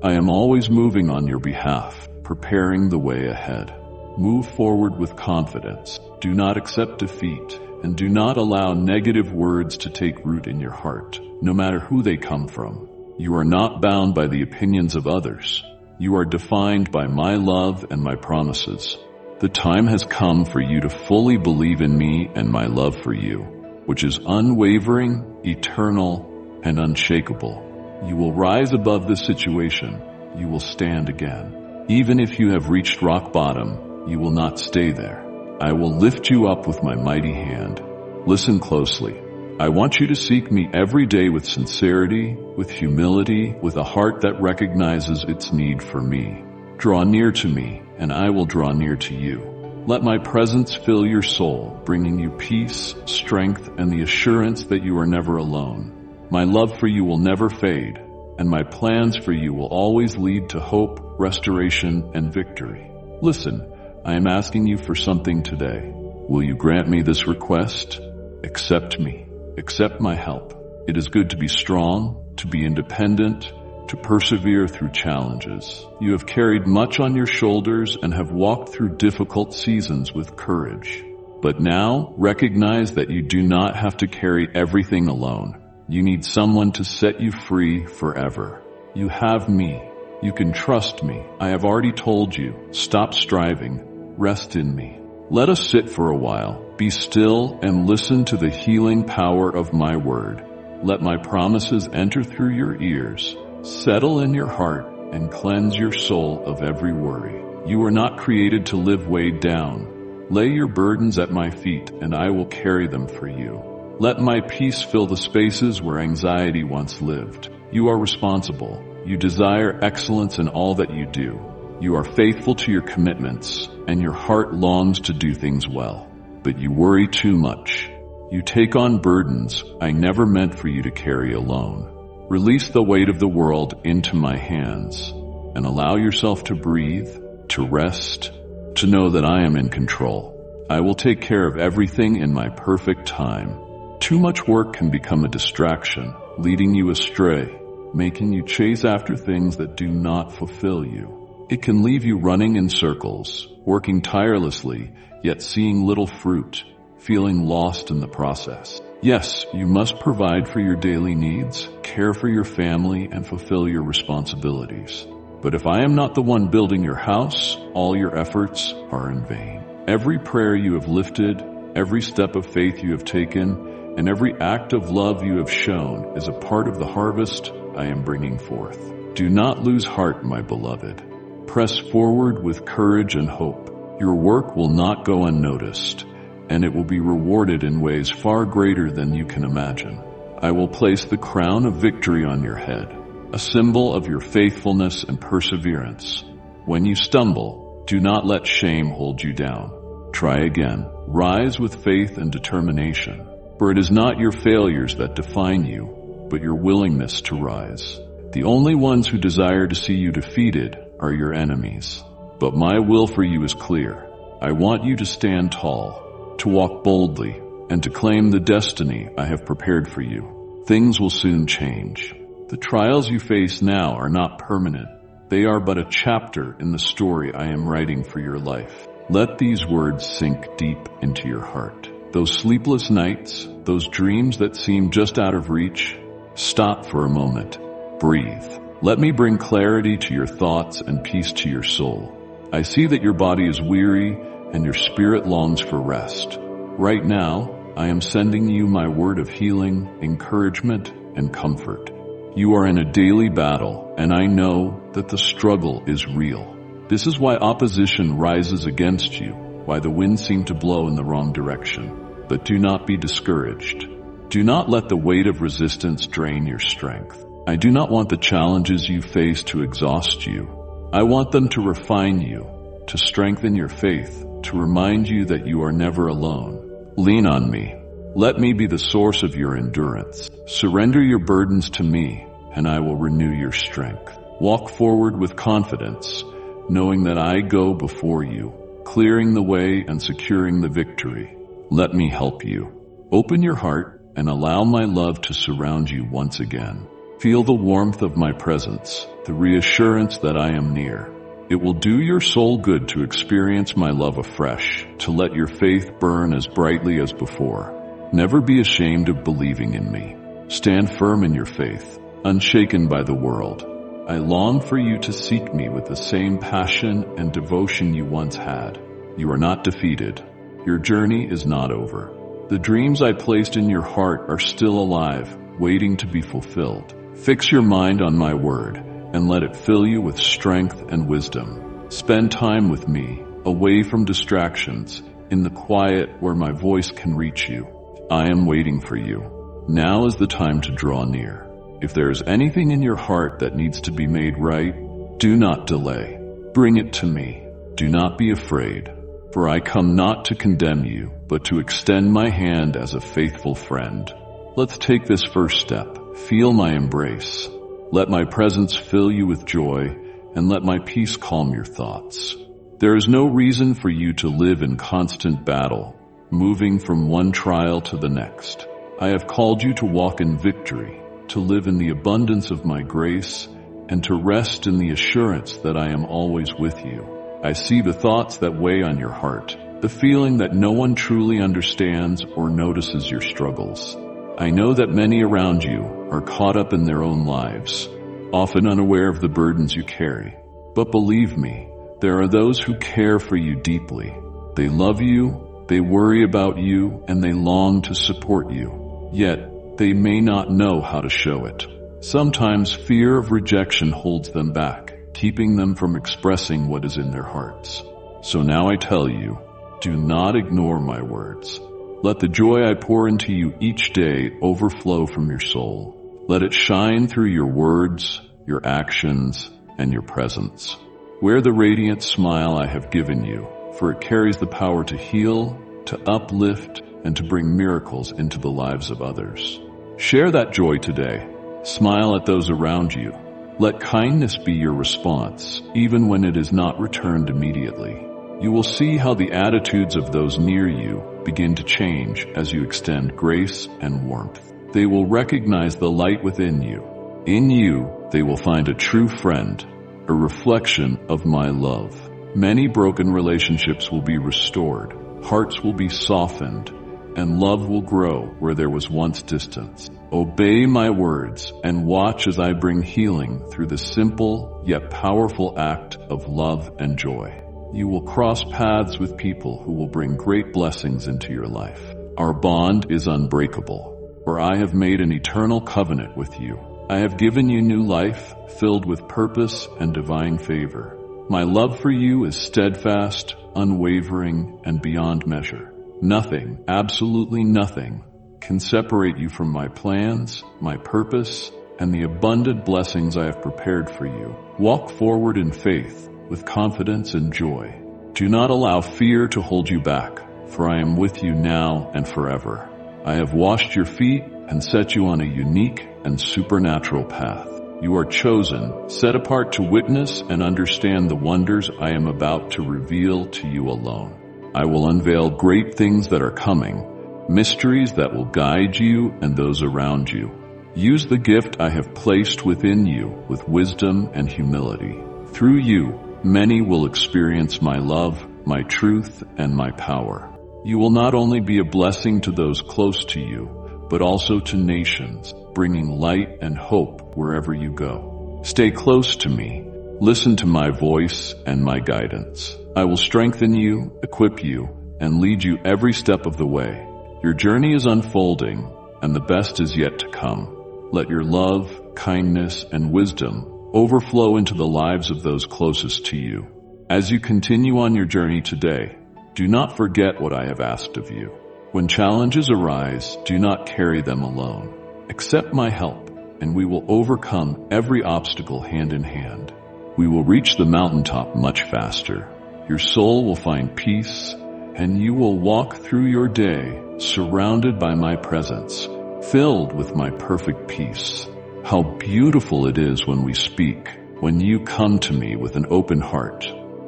I am always moving on your behalf, preparing the way ahead. Move forward with confidence. Do not accept defeat, and do not allow negative words to take root in your heart, no matter who they come from. You are not bound by the opinions of others. You are defined by my love and my promises. The time has come for you to fully believe in me and my love for you, which is unwavering, eternal, and unshakable. You will rise above this situation, you will stand again. Even if you have reached rock bottom, you will not stay there. I will lift you up with my mighty hand. Listen closely. I want you to seek me every day with sincerity, with humility, with a heart that recognizes its need for me. Draw near to me, and I will draw near to you. Let my presence fill your soul, bringing you peace, strength, and the assurance that you are never alone. My love for you will never fade, and my plans for you will always lead to hope, restoration, and victory. Listen, I am asking you for something today. Will you grant me this request? Accept me. Accept my help. It is good to be strong, to be independent, to persevere through challenges. You have carried much on your shoulders and have walked through difficult seasons with courage. But now, recognize that you do not have to carry everything alone. You need someone to set you free forever. You have me. You can trust me. I have already told you, stop striving. Rest in me. Let us sit for a while. Be still and listen to the healing power of my word. Let my promises enter through your ears, settle in your heart, and cleanse your soul of every worry. You were not created to live weighed down. Lay your burdens at my feet, and I will carry them for you. Let my peace fill the spaces where anxiety once lived. You are responsible. You desire excellence in all that you do. You are faithful to your commitments, and your heart longs to do things well. But you worry too much. You take on burdens I never meant for you to carry alone. Release the weight of the world into my hands, and allow yourself to breathe, to rest, to know that I am in control. I will take care of everything in my perfect time. Too much work can become a distraction, leading you astray, making you chase after things that do not fulfill you. It can leave you running in circles, working tirelessly, yet seeing little fruit, feeling lost in the process. Yes, you must provide for your daily needs, care for your family, and fulfill your responsibilities. But if I am not the one building your house, all your efforts are in vain. Every prayer you have lifted, every step of faith you have taken, and every act of love you have shown is a part of the harvest I am bringing forth. Do not lose heart, my beloved. Press forward with courage and hope. Your work will not go unnoticed, and it will be rewarded in ways far greater than you can imagine. I will place the crown of victory on your head, a symbol of your faithfulness and perseverance. When you stumble, do not let shame hold you down. Try again. Rise with faith and determination, for it is not your failures that define you, but your willingness to rise. The only ones who desire to see you defeated are your enemies. But my will for you is clear. I want you to stand tall, to walk boldly, and to claim the destiny I have prepared for you. Things will soon change. The trials you face now are not permanent. They are but a chapter in the story I am writing for your life. Let these words sink deep into your heart. Those sleepless nights, those dreams that seem just out of reach, stop for a moment. Breathe. Let me bring clarity to your thoughts and peace to your soul. I see that your body is weary and your spirit longs for rest. Right now, I am sending you my word of healing, encouragement, and comfort. You are in a daily battle, and I know that the struggle is real. This is why opposition rises against you, why the winds seem to blow in the wrong direction. But do not be discouraged. Do not let the weight of resistance drain your strength. I do not want the challenges you face to exhaust you. I want them to refine you, to strengthen your faith, to remind you that you are never alone. Lean on me. Let me be the source of your endurance. Surrender your burdens to me, and I will renew your strength. Walk forward with confidence, knowing that I go before you, clearing the way and securing the victory. Let me help you. Open your heart and allow my love to surround you once again. Feel the warmth of my presence, the reassurance that I am near. It will do your soul good to experience my love afresh, to let your faith burn as brightly as before. Never be ashamed of believing in me. Stand firm in your faith, unshaken by the world. I long for you to seek me with the same passion and devotion you once had. You are not defeated. Your journey is not over. The dreams I placed in your heart are still alive, waiting to be fulfilled. Fix your mind on my word, and let it fill you with strength and wisdom. Spend time with me, away from distractions, in the quiet where my voice can reach you. I am waiting for you. Now is the time to draw near. If there is anything in your heart that needs to be made right, do not delay. Bring it to me. Do not be afraid, for I come not to condemn you, but to extend my hand as a faithful friend. Let's take this first step. Feel my embrace. Let my presence fill you with joy, and let my peace calm your thoughts. There is no reason for you to live in constant battle, moving from one trial to the next. I have called you to walk in victory, to live in the abundance of my grace, and to rest in the assurance that I am always with you. I see the thoughts that weigh on your heart, the feeling that no one truly understands or notices your struggles. I know that many around you are caught up in their own lives, often unaware of the burdens you carry. But believe me, there are those who care for you deeply. They love you, they worry about you, and they long to support you. Yet, they may not know how to show it. Sometimes fear of rejection holds them back, keeping them from expressing what is in their hearts. So now I tell you, do not ignore my words. Let the joy I pour into you each day overflow from your soul. Let it shine through your words, your actions, and your presence. Wear the radiant smile I have given you, for it carries the power to heal, to uplift, and to bring miracles into the lives of others. Share that joy today. Smile at those around you. Let kindness be your response, even when it is not returned immediately. You will see how the attitudes of those near you begin to change as you extend grace and warmth. They will recognize the light within you. In you, they will find a true friend, a reflection of my love. Many broken relationships will be restored, hearts will be softened, and love will grow where there was once distance. Obey my words and watch as I bring healing through the simple yet powerful act of love and joy. You will cross paths with people who will bring great blessings into your life. Our bond is unbreakable, for I have made an eternal covenant with you. I have given you new life, filled with purpose and divine favor. My love for you is steadfast, unwavering, and beyond measure. Nothing, absolutely nothing, can separate you from my plans, my purpose, and the abundant blessings I have prepared for you. Walk forward in faith, with confidence and joy. Do not allow fear to hold you back, for I am with you now and forever. I have washed your feet and set you on a unique and supernatural path. You are chosen, set apart to witness and understand the wonders I am about to reveal to you alone. I will unveil great things that are coming, mysteries that will guide you and those around you. Use the gift I have placed within you with wisdom and humility. Through you, many will experience my love, my truth, and my power. You will not only be a blessing to those close to you, but also to nations, bringing light and hope wherever you go. Stay close to me. Listen to my voice and my guidance. I will strengthen you, equip you, and lead you every step of the way. Your journey is unfolding, and the best is yet to come. Let your love, kindness, and wisdom overflow into the lives of those closest to you. As you continue on your journey today, do not forget what I have asked of you. When challenges arise, do not carry them alone. Accept my help, and we will overcome every obstacle hand in hand. We will reach the mountaintop much faster. Your soul will find peace, and you will walk through your day surrounded by my presence, filled with my perfect peace. How beautiful it is when we speak, when you come to me with an open heart.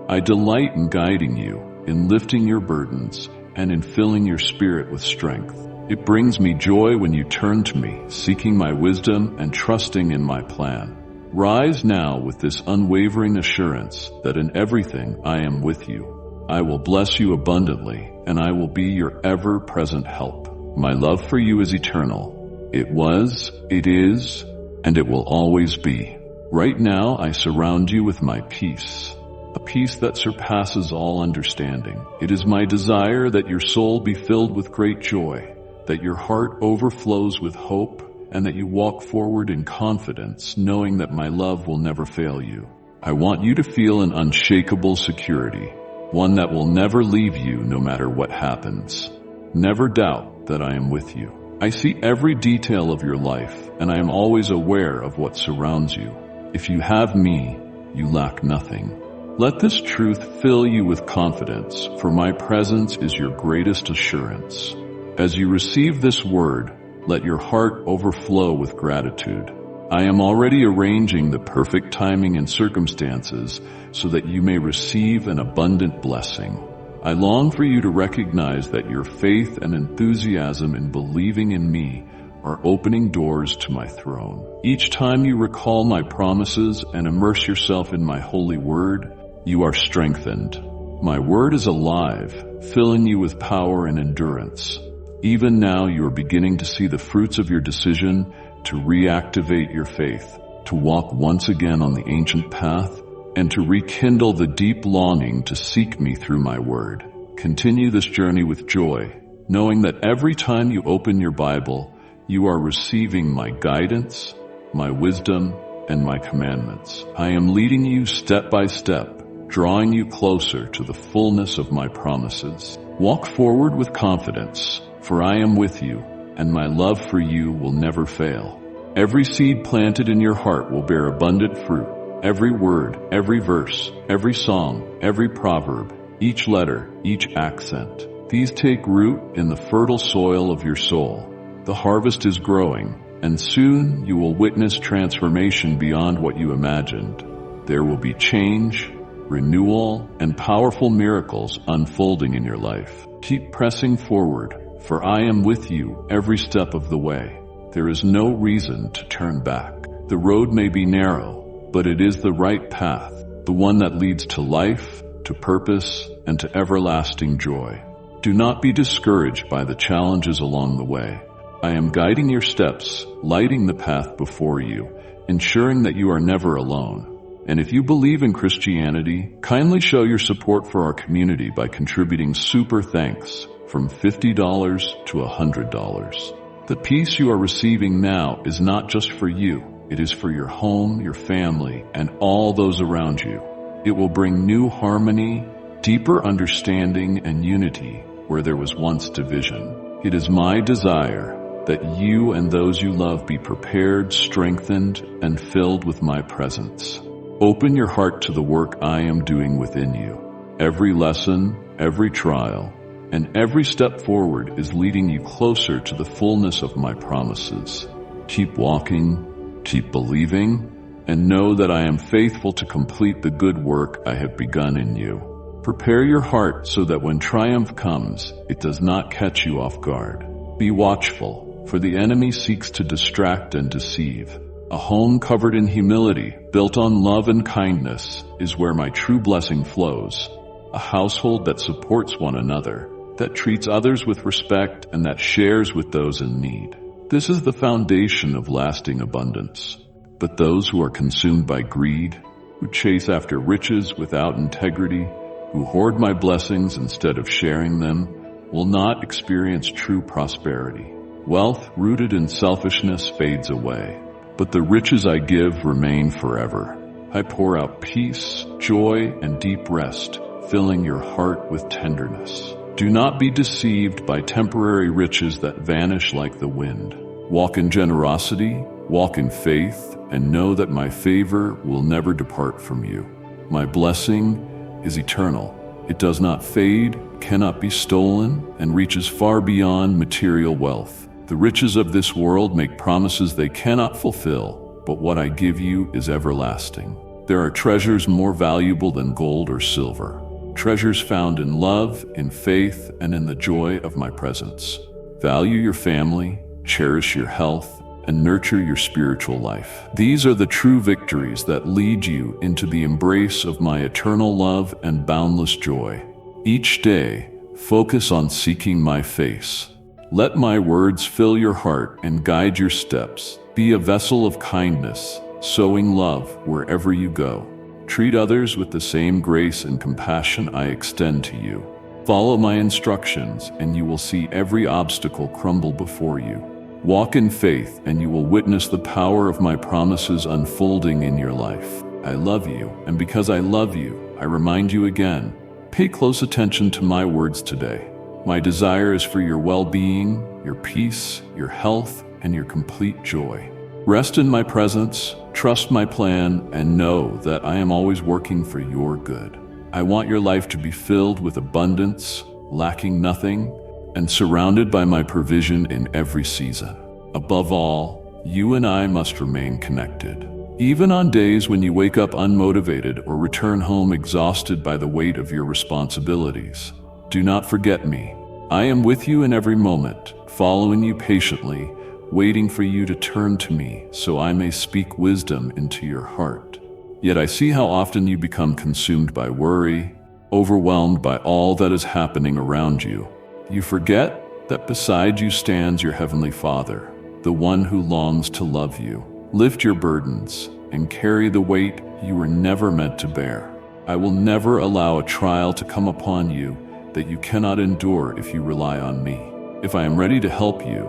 I delight in guiding you, in lifting your burdens, and in filling your spirit with strength. It brings me joy when you turn to me, seeking my wisdom and trusting in my plan. Rise now with this unwavering assurance that in everything I am with you. I will bless you abundantly, and I will be your ever-present help. My love for you is eternal. It was, it is, and it will always be. Right now, I surround you with my peace, a peace that surpasses all understanding. It is my desire that your soul be filled with great joy, that your heart overflows with hope, and that you walk forward in confidence, knowing that my love will never fail you. I want you to feel an unshakable security, one that will never leave you no matter what happens. Never doubt that I am with you. I see every detail of your life, and I am always aware of what surrounds you. If you have me, you lack nothing. Let this truth fill you with confidence, for my presence is your greatest assurance. As you receive this word, let your heart overflow with gratitude. I am already arranging the perfect timing and circumstances so that you may receive an abundant blessing. I long for you to recognize that your faith and enthusiasm in believing in me are opening doors to my throne. Each time you recall my promises and immerse yourself in my holy word, you are strengthened. My word is alive, filling you with power and endurance. Even now you are beginning to see the fruits of your decision to reactivate your faith, to walk once again on the ancient path, and to rekindle the deep longing to seek me through my word. Continue this journey with joy, knowing that every time you open your Bible, you are receiving my guidance, my wisdom, and my commandments. I am leading you step by step, drawing you closer to the fullness of my promises. Walk forward with confidence, for I am with you, and my love for you will never fail. Every seed planted in your heart will bear abundant fruit. Every word, every verse, every song, every proverb, each letter, each accent. These take root in the fertile soil of your soul. The harvest is growing, and soon you will witness transformation beyond what you imagined. There will be change, renewal, and powerful miracles unfolding in your life. Keep pressing forward, for I am with you every step of the way. There is no reason to turn back. The road may be narrow, but it is the right path, the one that leads to life, to purpose, and to everlasting joy. Do not be discouraged by the challenges along the way. I am guiding your steps, lighting the path before you, ensuring that you are never alone. And if you believe in Christianity, kindly show your support for our community by contributing super thanks from $50 to $100. The peace you are receiving now is not just for you. It is for your home, your family, and all those around you. It will bring new harmony, deeper understanding, and unity where there was once division. It is my desire that you and those you love be prepared, strengthened, and filled with my presence. Open your heart to the work I am doing within you. Every lesson, every trial, and every step forward is leading you closer to the fullness of my promises. Keep walking, keep believing, and know that I am faithful to complete the good work I have begun in you. Prepare your heart so that when triumph comes, it does not catch you off guard. Be watchful, for the enemy seeks to distract and deceive. A home covered in humility, built on love and kindness, is where my true blessing flows. A household that supports one another, that treats others with respect, and that shares with those in need. This is the foundation of lasting abundance. But those who are consumed by greed, who chase after riches without integrity, who hoard my blessings instead of sharing them, will not experience true prosperity. Wealth rooted in selfishness fades away, but the riches I give remain forever. I pour out peace, joy, and deep rest, filling your heart with tenderness. Do not be deceived by temporary riches that vanish like the wind. Walk in generosity, walk in faith, and know that my favor will never depart from you. My blessing is eternal. It does not fade, cannot be stolen, and reaches far beyond material wealth. The riches of this world make promises they cannot fulfill, but what I give you is everlasting. There are treasures more valuable than gold or silver. Treasures found in love, in faith, and in the joy of my presence. Value your family, cherish your health, and nurture your spiritual life. These are the true victories that lead you into the embrace of my eternal love and boundless joy. Each day, focus on seeking my face. Let my words fill your heart and guide your steps. Be a vessel of kindness, sowing love wherever you go. Treat others with the same grace and compassion I extend to you. Follow my instructions, and you will see every obstacle crumble before you. Walk in faith, and you will witness the power of my promises unfolding in your life. I love you, and because I love you, I remind you again, pay close attention to my words today. My desire is for your well-being, your peace, your health, and your complete joy. Rest in my presence, trust my plan, and know that I am always working for your good. I want your life to be filled with abundance, lacking nothing, and surrounded by my provision in every season. Above all, you and I must remain connected. Even on days when you wake up unmotivated or return home exhausted by the weight of your responsibilities, do not forget me. I am with you in every moment, following you patiently, waiting for you to turn to me so I may speak wisdom into your heart. Yet I see how often you become consumed by worry, overwhelmed by all that is happening around you. You forget that beside you stands your Heavenly Father, the one who longs to love you. Lift your burdens and carry the weight you were never meant to bear. I will never allow a trial to come upon you that you cannot endure if you rely on me. If I am ready to help you,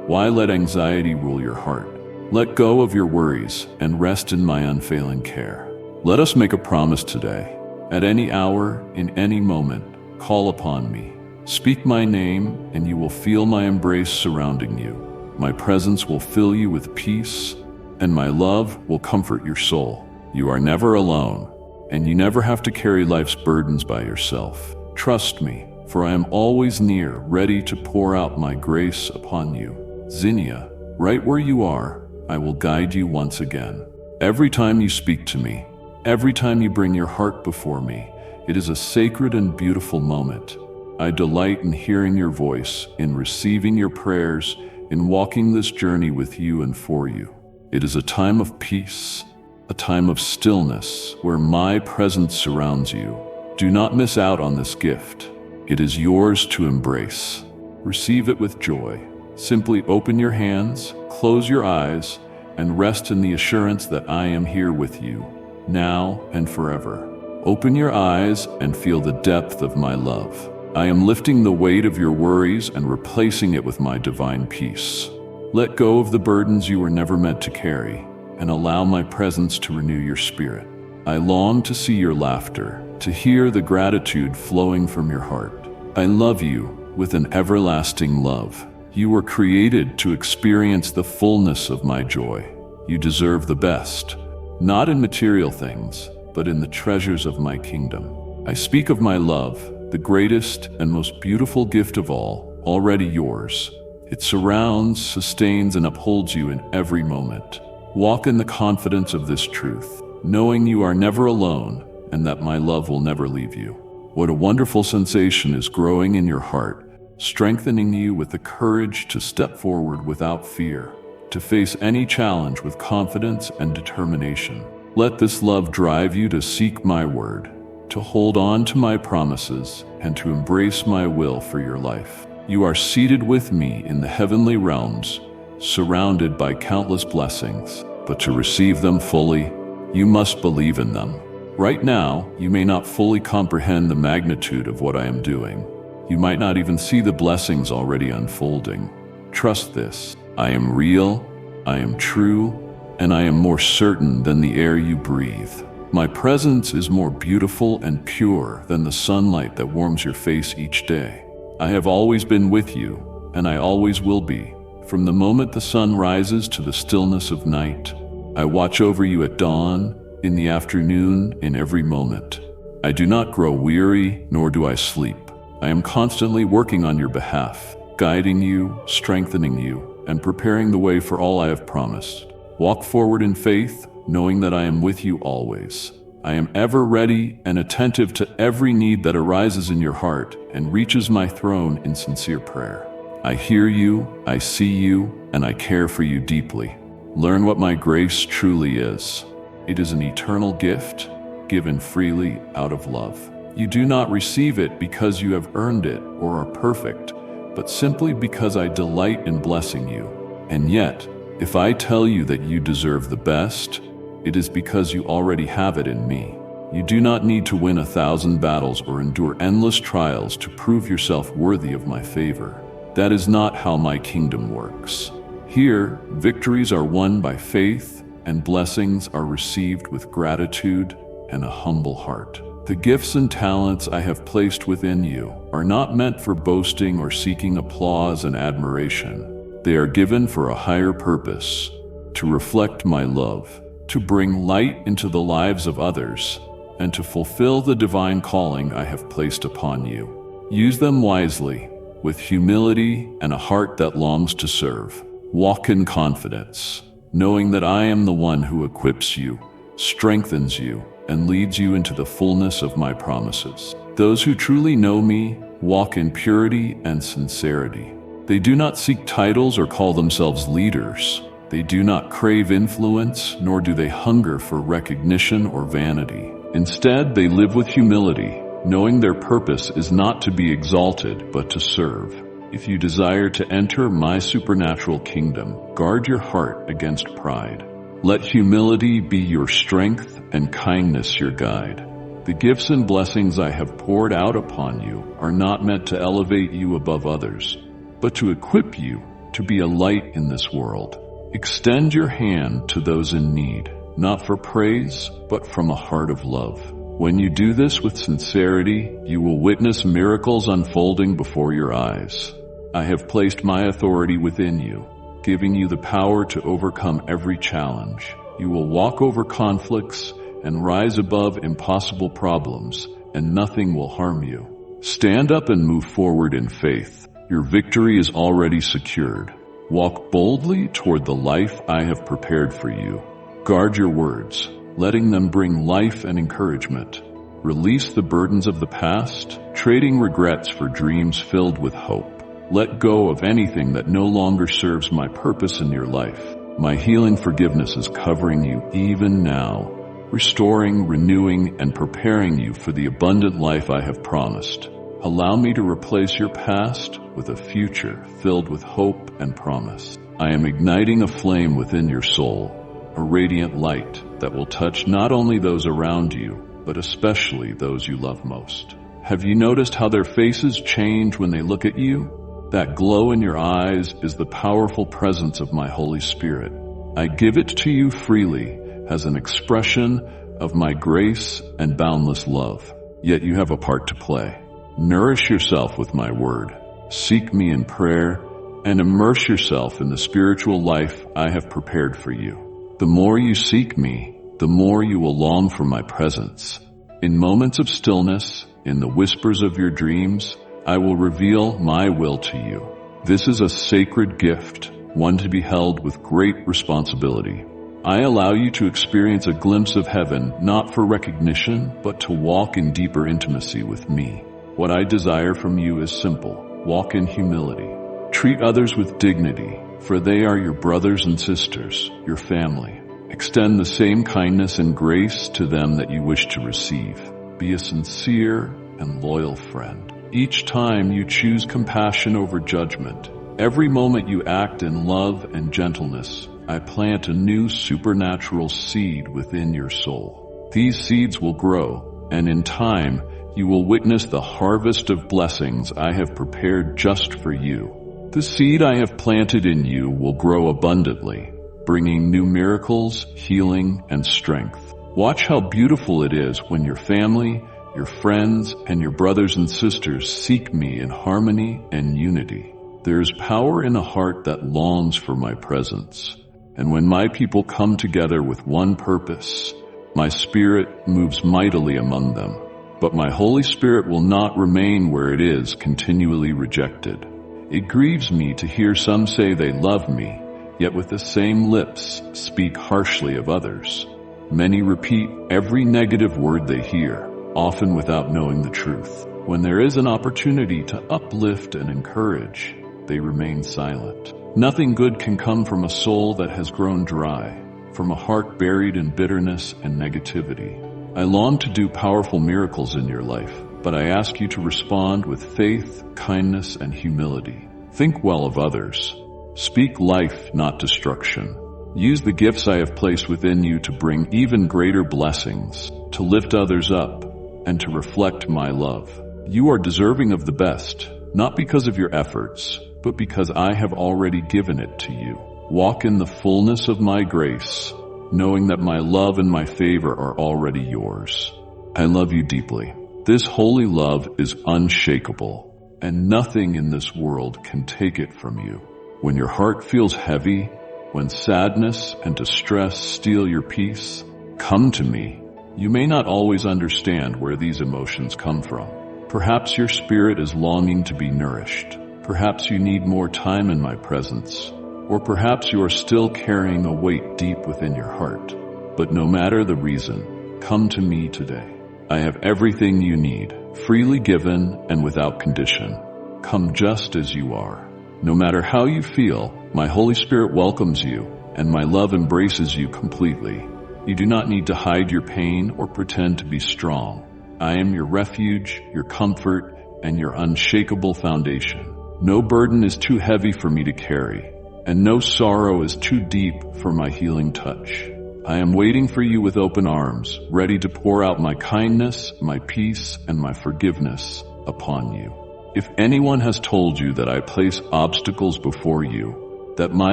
why let anxiety rule your heart? Let go of your worries and rest in my unfailing care. Let us make a promise today. At any hour, in any moment, call upon me. Speak my name, and you will feel my embrace surrounding you. My presence will fill you with peace, and my love will comfort your soul. You are never alone, and you never have to carry life's burdens by yourself. Trust me, for I am always near, ready to pour out my grace upon you. Zinnia, right where you are, I will guide you once again. Every time you speak to me, every time you bring your heart before me, it is a sacred and beautiful moment. I delight in hearing your voice, in receiving your prayers, in walking this journey with you and for you. It is a time of peace, a time of stillness, where my presence surrounds you. Do not miss out on this gift. It is yours to embrace. Receive it with joy. Simply open your hands, close your eyes, and rest in the assurance that I am here with you, now and forever. Open your eyes and feel the depth of my love. I am lifting the weight of your worries and replacing it with my divine peace. Let go of the burdens you were never meant to carry, and allow my presence to renew your spirit. I long to see your laughter, to hear the gratitude flowing from your heart. I love you with an everlasting love. You were created to experience the fullness of my joy. You deserve the best, not in material things, but in the treasures of my kingdom. I speak of my love, the greatest and most beautiful gift of all, already yours. It surrounds, sustains, and upholds you in every moment. Walk in the confidence of this truth, knowing you are never alone and that my love will never leave you. What a wonderful sensation is growing in your heart, strengthening you with the courage to step forward without fear, to face any challenge with confidence and determination. Let this love drive you to seek my word, to hold on to my promises, and to embrace my will for your life. You are seated with me in the heavenly realms, surrounded by countless blessings, but to receive them fully, you must believe in them. Right now, you may not fully comprehend the magnitude of what I am doing. You might not even see the blessings already unfolding. Trust this. I am real, I am true, and I am more certain than the air you breathe. My presence is more beautiful and pure than the sunlight that warms your face each day. I have always been with you, and I always will be. From the moment the sun rises to the stillness of night, I watch over you at dawn, in the afternoon, in every moment. I do not grow weary, nor do I sleep. I am constantly working on your behalf, guiding you, strengthening you, and preparing the way for all I have promised. Walk forward in faith, knowing that I am with you always. I am ever ready and attentive to every need that arises in your heart and reaches my throne in sincere prayer. I hear you, I see you, and I care for you deeply. Learn what my grace truly is. It is an eternal gift, given freely out of love. You do not receive it because you have earned it or are perfect, but simply because I delight in blessing you. And yet, if I tell you that you deserve the best, it is because you already have it in me. You do not need to win 1,000 battles or endure endless trials to prove yourself worthy of my favor. That is not how my kingdom works. Here, victories are won by faith, and blessings are received with gratitude and a humble heart. The gifts and talents I have placed within you are not meant for boasting or seeking applause and admiration. They are given for a higher purpose, to reflect my love, to bring light into the lives of others, and to fulfill the divine calling I have placed upon you. Use them wisely, with humility and a heart that longs to serve. Walk in confidence, knowing that I am the one who equips you, strengthens you, and leads you into the fullness of my promises. Those who truly know me walk in purity and sincerity. They do not seek titles or call themselves leaders. They do not crave influence, nor do they hunger for recognition or vanity. Instead, they live with humility, knowing their purpose is not to be exalted, but to serve. If you desire to enter my supernatural kingdom, guard your heart against pride. Let humility be your strength and kindness your guide. The gifts and blessings I have poured out upon you are not meant to elevate you above others, but to equip you to be a light in this world. Extend your hand to those in need, not for praise, but from a heart of love. When you do this with sincerity, you will witness miracles unfolding before your eyes. I have placed my authority within you, giving you the power to overcome every challenge. You will walk over conflicts and rise above impossible problems, and nothing will harm you. Stand up and move forward in faith. Your victory is already secured. Walk boldly toward the life I have prepared for you. Guard your words, letting them bring life and encouragement. Release the burdens of the past, trading regrets for dreams filled with hope. Let go of anything that no longer serves my purpose in your life. My healing forgiveness is covering you even now, restoring, renewing, and preparing you for the abundant life I have promised. Allow me to replace your past with a future filled with hope and promise. I am igniting a flame within your soul, a radiant light that will touch not only those around you, but especially those you love most. Have you noticed how their faces change when they look at you? That glow in your eyes is the powerful presence of my Holy Spirit. I give it to you freely as an expression of my grace and boundless love. Yet you have a part to play. Nourish yourself with my word. Seek me in prayer and immerse yourself in the spiritual life I have prepared for you. The more you seek me, the more you will long for my presence. In moments of stillness, in the whispers of your dreams, I will reveal my will to you. This is a sacred gift, one to be held with great responsibility. I allow you to experience a glimpse of heaven, not for recognition, but to walk in deeper intimacy with me. What I desire from you is simple. Walk in humility. Treat others with dignity, for they are your brothers and sisters, your family. Extend the same kindness and grace to them that you wish to receive. Be a sincere and loyal friend. Each time you choose compassion over judgment, every moment you act in love and gentleness, I plant a new supernatural seed within your soul. These seeds will grow, and in time, you will witness the harvest of blessings I have prepared just for you. The seed I have planted in you will grow abundantly, bringing new miracles, healing, and strength. Watch how beautiful it is when your family, your friends, and your brothers and sisters seek me in harmony and unity. There is power in a heart that longs for my presence. And when my people come together with one purpose, my spirit moves mightily among them. But my Holy Spirit will not remain where it is, continually rejected. It grieves me to hear some say they love me, yet with the same lips speak harshly of others. Many repeat every negative word they hear, often without knowing the truth. When there is an opportunity to uplift and encourage, they remain silent. Nothing good can come from a soul that has grown dry, from a heart buried in bitterness and negativity. I long to do powerful miracles in your life, but I ask you to respond with faith, kindness, and humility. Think well of others. Speak life, not destruction. Use the gifts I have placed within you to bring even greater blessings, to lift others up, and to reflect my love. You are deserving of the best, not because of your efforts, but because I have already given it to you. Walk in the fullness of my grace, knowing that my love and my favor are already yours. I love you deeply. This holy love is unshakable, and nothing in this world can take it from you. When your heart feels heavy, when sadness and distress steal your peace, come to me. You may not always understand where these emotions come from. Perhaps your spirit is longing to be nourished. Perhaps you need more time in my presence. Or perhaps you are still carrying a weight deep within your heart. But no matter the reason, come to me today. I have everything you need, freely given and without condition. Come just as you are. No matter how you feel, my Holy Spirit welcomes you, and my love embraces you completely. You do not need to hide your pain or pretend to be strong. I am your refuge, your comfort, and your unshakable foundation. No burden is too heavy for me to carry, and no sorrow is too deep for my healing touch. I am waiting for you with open arms, ready to pour out my kindness, my peace, and my forgiveness upon you. If anyone has told you that I place obstacles before you, that my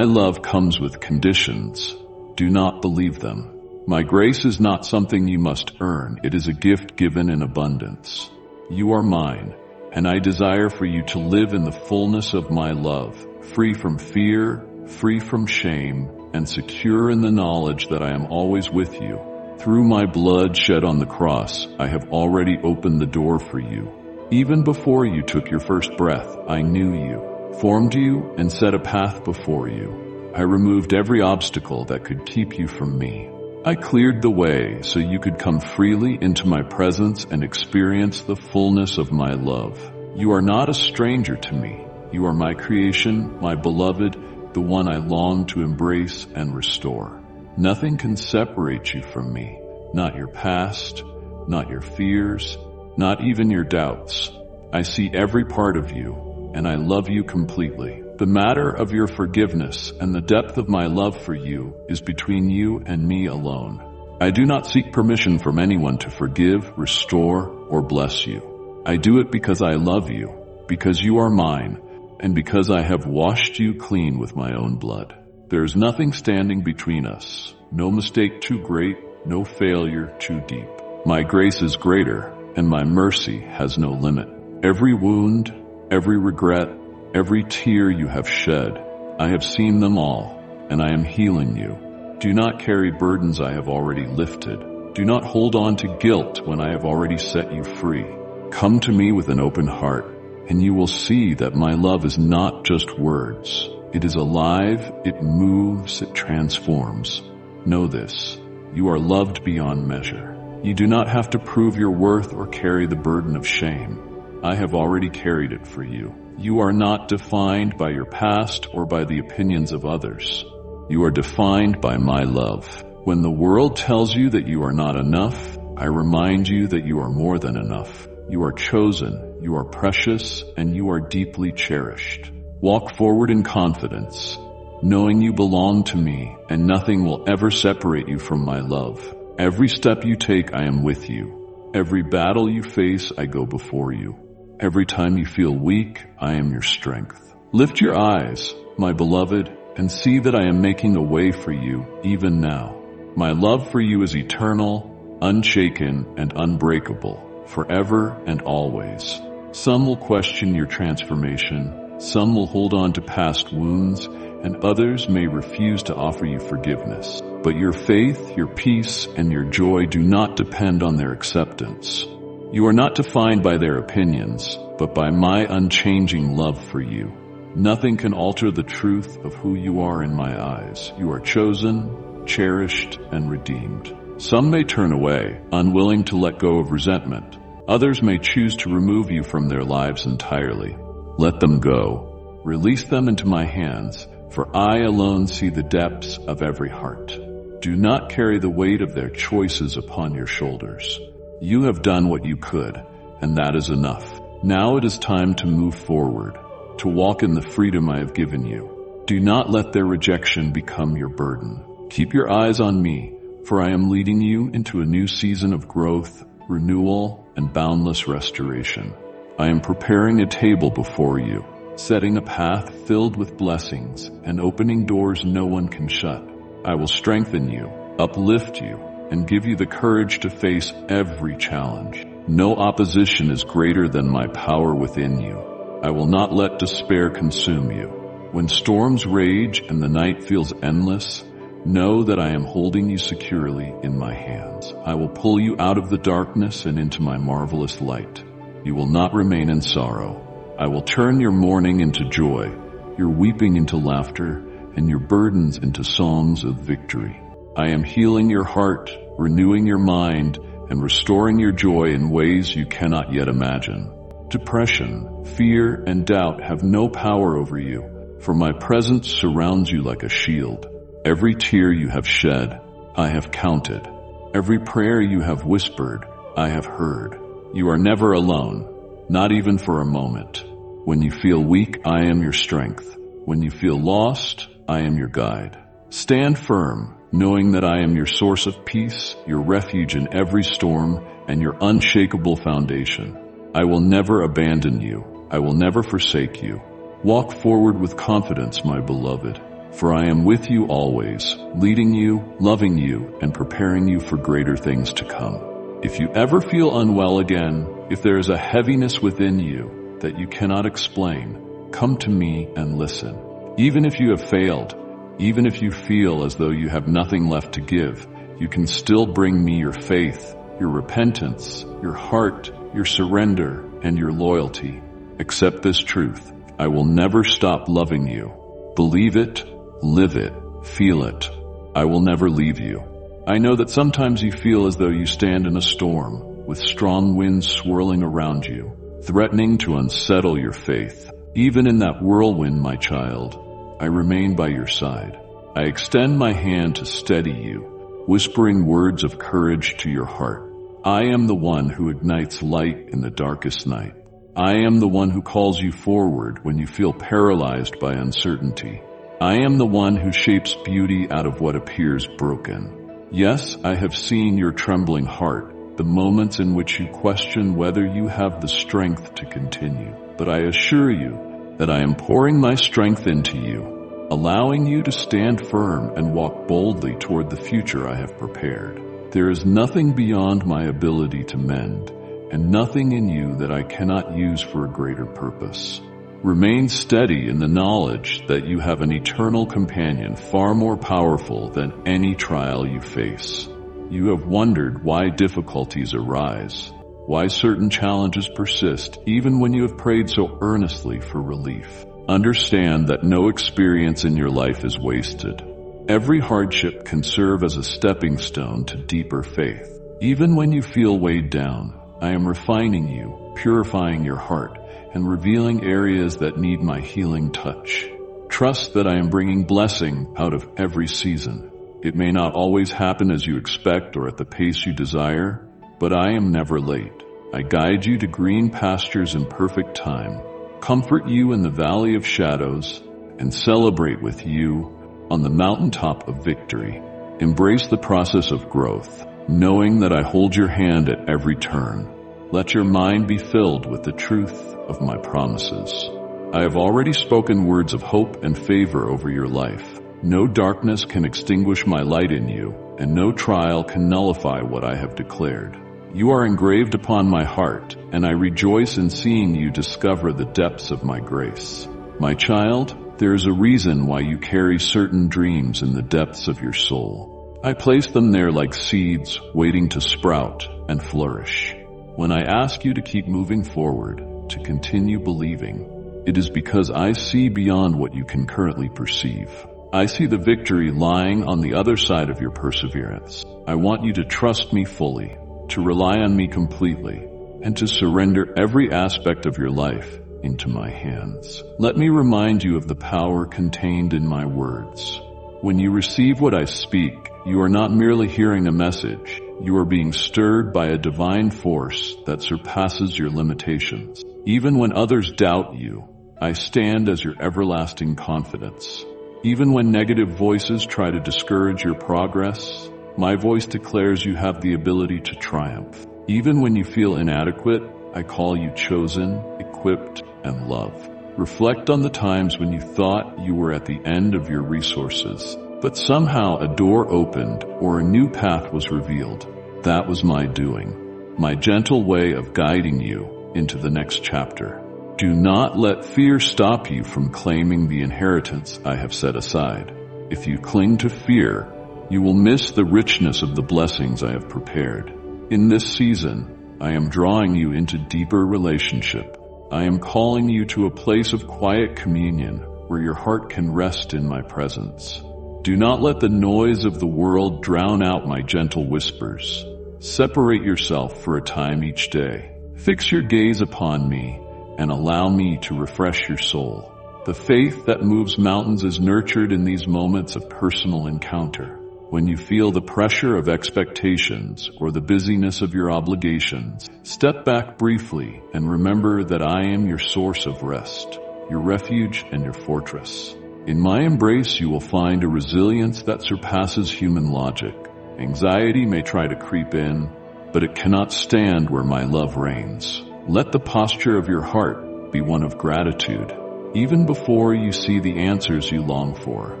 love comes with conditions, do not believe them. My grace is not something you must earn. It is a gift given in abundance. You are mine, and I desire for you to live in the fullness of my love, free from fear, free from shame, and secure in the knowledge that I am always with you. Through my blood shed on the cross, I have already opened the door for you. Even before you took your first breath, I knew you, formed you, and set a path before you. I removed every obstacle that could keep you from me. I cleared the way so you could come freely into my presence and experience the fullness of my love. You are not a stranger to me. You are my creation, my beloved, the one I long to embrace and restore. Nothing can separate you from me, not your past, not your fears, not even your doubts. I see every part of you, and I love you completely. The matter of your forgiveness and the depth of my love for you is between you and me alone. I do not seek permission from anyone to forgive, restore, or bless you. I do it because I love you, because you are mine, and because I have washed you clean with my own blood. There is nothing standing between us, no mistake too great, no failure too deep. My grace is greater, and my mercy has no limit. Every wound, every regret, every tear you have shed, I have seen them all, and I am healing you. Do not carry burdens I have already lifted. Do not hold on to guilt when I have already set you free. Come to me with an open heart, and you will see that my love is not just words. It is alive, it moves, it transforms. Know this, you are loved beyond measure. You do not have to prove your worth or carry the burden of shame. I have already carried it for you. You are not defined by your past or by the opinions of others. You are defined by my love. When the world tells you that you are not enough, I remind you that you are more than enough. You are chosen, you are precious, and you are deeply cherished. Walk forward in confidence, knowing you belong to me, and nothing will ever separate you from my love. Every step you take, I am with you. Every battle you face, I go before you. Every time you feel weak, I am your strength. Lift your eyes, my beloved, and see that I am making a way for you even now. My love for you is eternal, unshaken, and unbreakable, forever and always. Some will question your transformation, some will hold on to past wounds, and others may refuse to offer you forgiveness. But your faith, your peace, and your joy do not depend on their acceptance. You are not defined by their opinions, but by my unchanging love for you. Nothing can alter the truth of who you are in my eyes. You are chosen, cherished, and redeemed. Some may turn away, unwilling to let go of resentment. Others may choose to remove you from their lives entirely. Let them go. Release them into my hands, for I alone see the depths of every heart. Do not carry the weight of their choices upon your shoulders. You have done what you could, and that is enough. Now it is time to move forward, to walk in the freedom I have given you. Do not let their rejection become your burden. Keep your eyes on me, for I am leading you into a new season of growth, renewal, and boundless restoration. I am preparing a table before you, setting a path filled with blessings and opening doors no one can shut. I will strengthen you, uplift you, and give you the courage to face every challenge. No opposition is greater than my power within you. I will not let despair consume you. When storms rage and the night feels endless, know that I am holding you securely in my hands. I will pull you out of the darkness and into my marvelous light. You will not remain in sorrow. I will turn your mourning into joy, your weeping into laughter, and your burdens into songs of victory. I am healing your heart, renewing your mind, and restoring your joy in ways you cannot yet imagine. Depression, fear, and doubt have no power over you, for my presence surrounds you like a shield. Every tear you have shed, I have counted. Every prayer you have whispered, I have heard. You are never alone, not even for a moment. When you feel weak, I am your strength. When you feel lost, I am your guide. Stand firm, knowing that I am your source of peace, your refuge in every storm, and your unshakable foundation. I will never abandon you. I will never forsake you. Walk forward with confidence, my beloved, for I am with you always, leading you, loving you, and preparing you for greater things to come. If you ever feel unwell again, if there is a heaviness within you that you cannot explain, come to me and listen. Even if you have failed, even if you feel as though you have nothing left to give, you can still bring me your faith, your repentance, your heart, your surrender, and your loyalty. Accept this truth. I will never stop loving you. Believe it, live it, feel it. I will never leave you. I know that sometimes you feel as though you stand in a storm, with strong winds swirling around you, threatening to unsettle your faith. Even in that whirlwind, my child, I remain by your side. I extend my hand to steady you, whispering words of courage to your heart. I am the one who ignites light in the darkest night. I am the one who calls you forward when you feel paralyzed by uncertainty. I am the one who shapes beauty out of what appears broken. Yes, I have seen your trembling heart, the moments in which you question whether you have the strength to continue. But I assure you that I am pouring my strength into you, allowing you to stand firm and walk boldly toward the future I have prepared. There is nothing beyond my ability to mend, and nothing in you that I cannot use for a greater purpose. Remain steady in the knowledge that you have an eternal companion far more powerful than any trial you face. You have wondered why difficulties arise, why certain challenges persist, even when you have prayed so earnestly for relief. Understand that no experience in your life is wasted. Every hardship can serve as a stepping stone to deeper faith. Even when you feel weighed down, I am refining you, purifying your heart, and revealing areas that need my healing touch. Trust that I am bringing blessing out of every season. It may not always happen as you expect or at the pace you desire, but I am never late. I guide you to green pastures in perfect time, comfort you in the valley of shadows, and celebrate with you on the mountaintop of victory. Embrace the process of growth, knowing that I hold your hand at every turn. Let your mind be filled with the truth of my promises. I have already spoken words of hope and favor over your life. No darkness can extinguish my light in you, and no trial can nullify what I have declared. You are engraved upon my heart, and I rejoice in seeing you discover the depths of my grace. My child, there is a reason why you carry certain dreams in the depths of your soul. I place them there like seeds waiting to sprout and flourish. When I ask you to keep moving forward, to continue believing, it is because I see beyond what you can currently perceive. I see the victory lying on the other side of your perseverance. I want you to trust me fully, to rely on me completely, and to surrender every aspect of your life into my hands. Let me remind you of the power contained in my words. When you receive what I speak, you are not merely hearing a message. You are being stirred by a divine force that surpasses your limitations. Even when others doubt you, I stand as your everlasting confidence. Even when negative voices try to discourage your progress, my voice declares you have the ability to triumph. Even when you feel inadequate, I call you chosen, equipped, and loved. Reflect on the times when you thought you were at the end of your resources, but somehow a door opened or a new path was revealed. That was my doing, my gentle way of guiding you into the next chapter. Do not let fear stop you from claiming the inheritance I have set aside. If you cling to fear, you will miss the richness of the blessings I have prepared. In this season, I am drawing you into deeper relationship. I am calling you to a place of quiet communion where your heart can rest in my presence. Do not let the noise of the world drown out my gentle whispers. Separate yourself for a time each day. Fix your gaze upon me and allow me to refresh your soul. The faith that moves mountains is nurtured in these moments of personal encounter. When you feel the pressure of expectations or the busyness of your obligations, step back briefly and remember that I am your source of rest, your refuge and your fortress. In my embrace, you will find a resilience that surpasses human logic. Anxiety may try to creep in, but it cannot stand where my love reigns. Let the posture of your heart be one of gratitude, even before you see the answers you long for.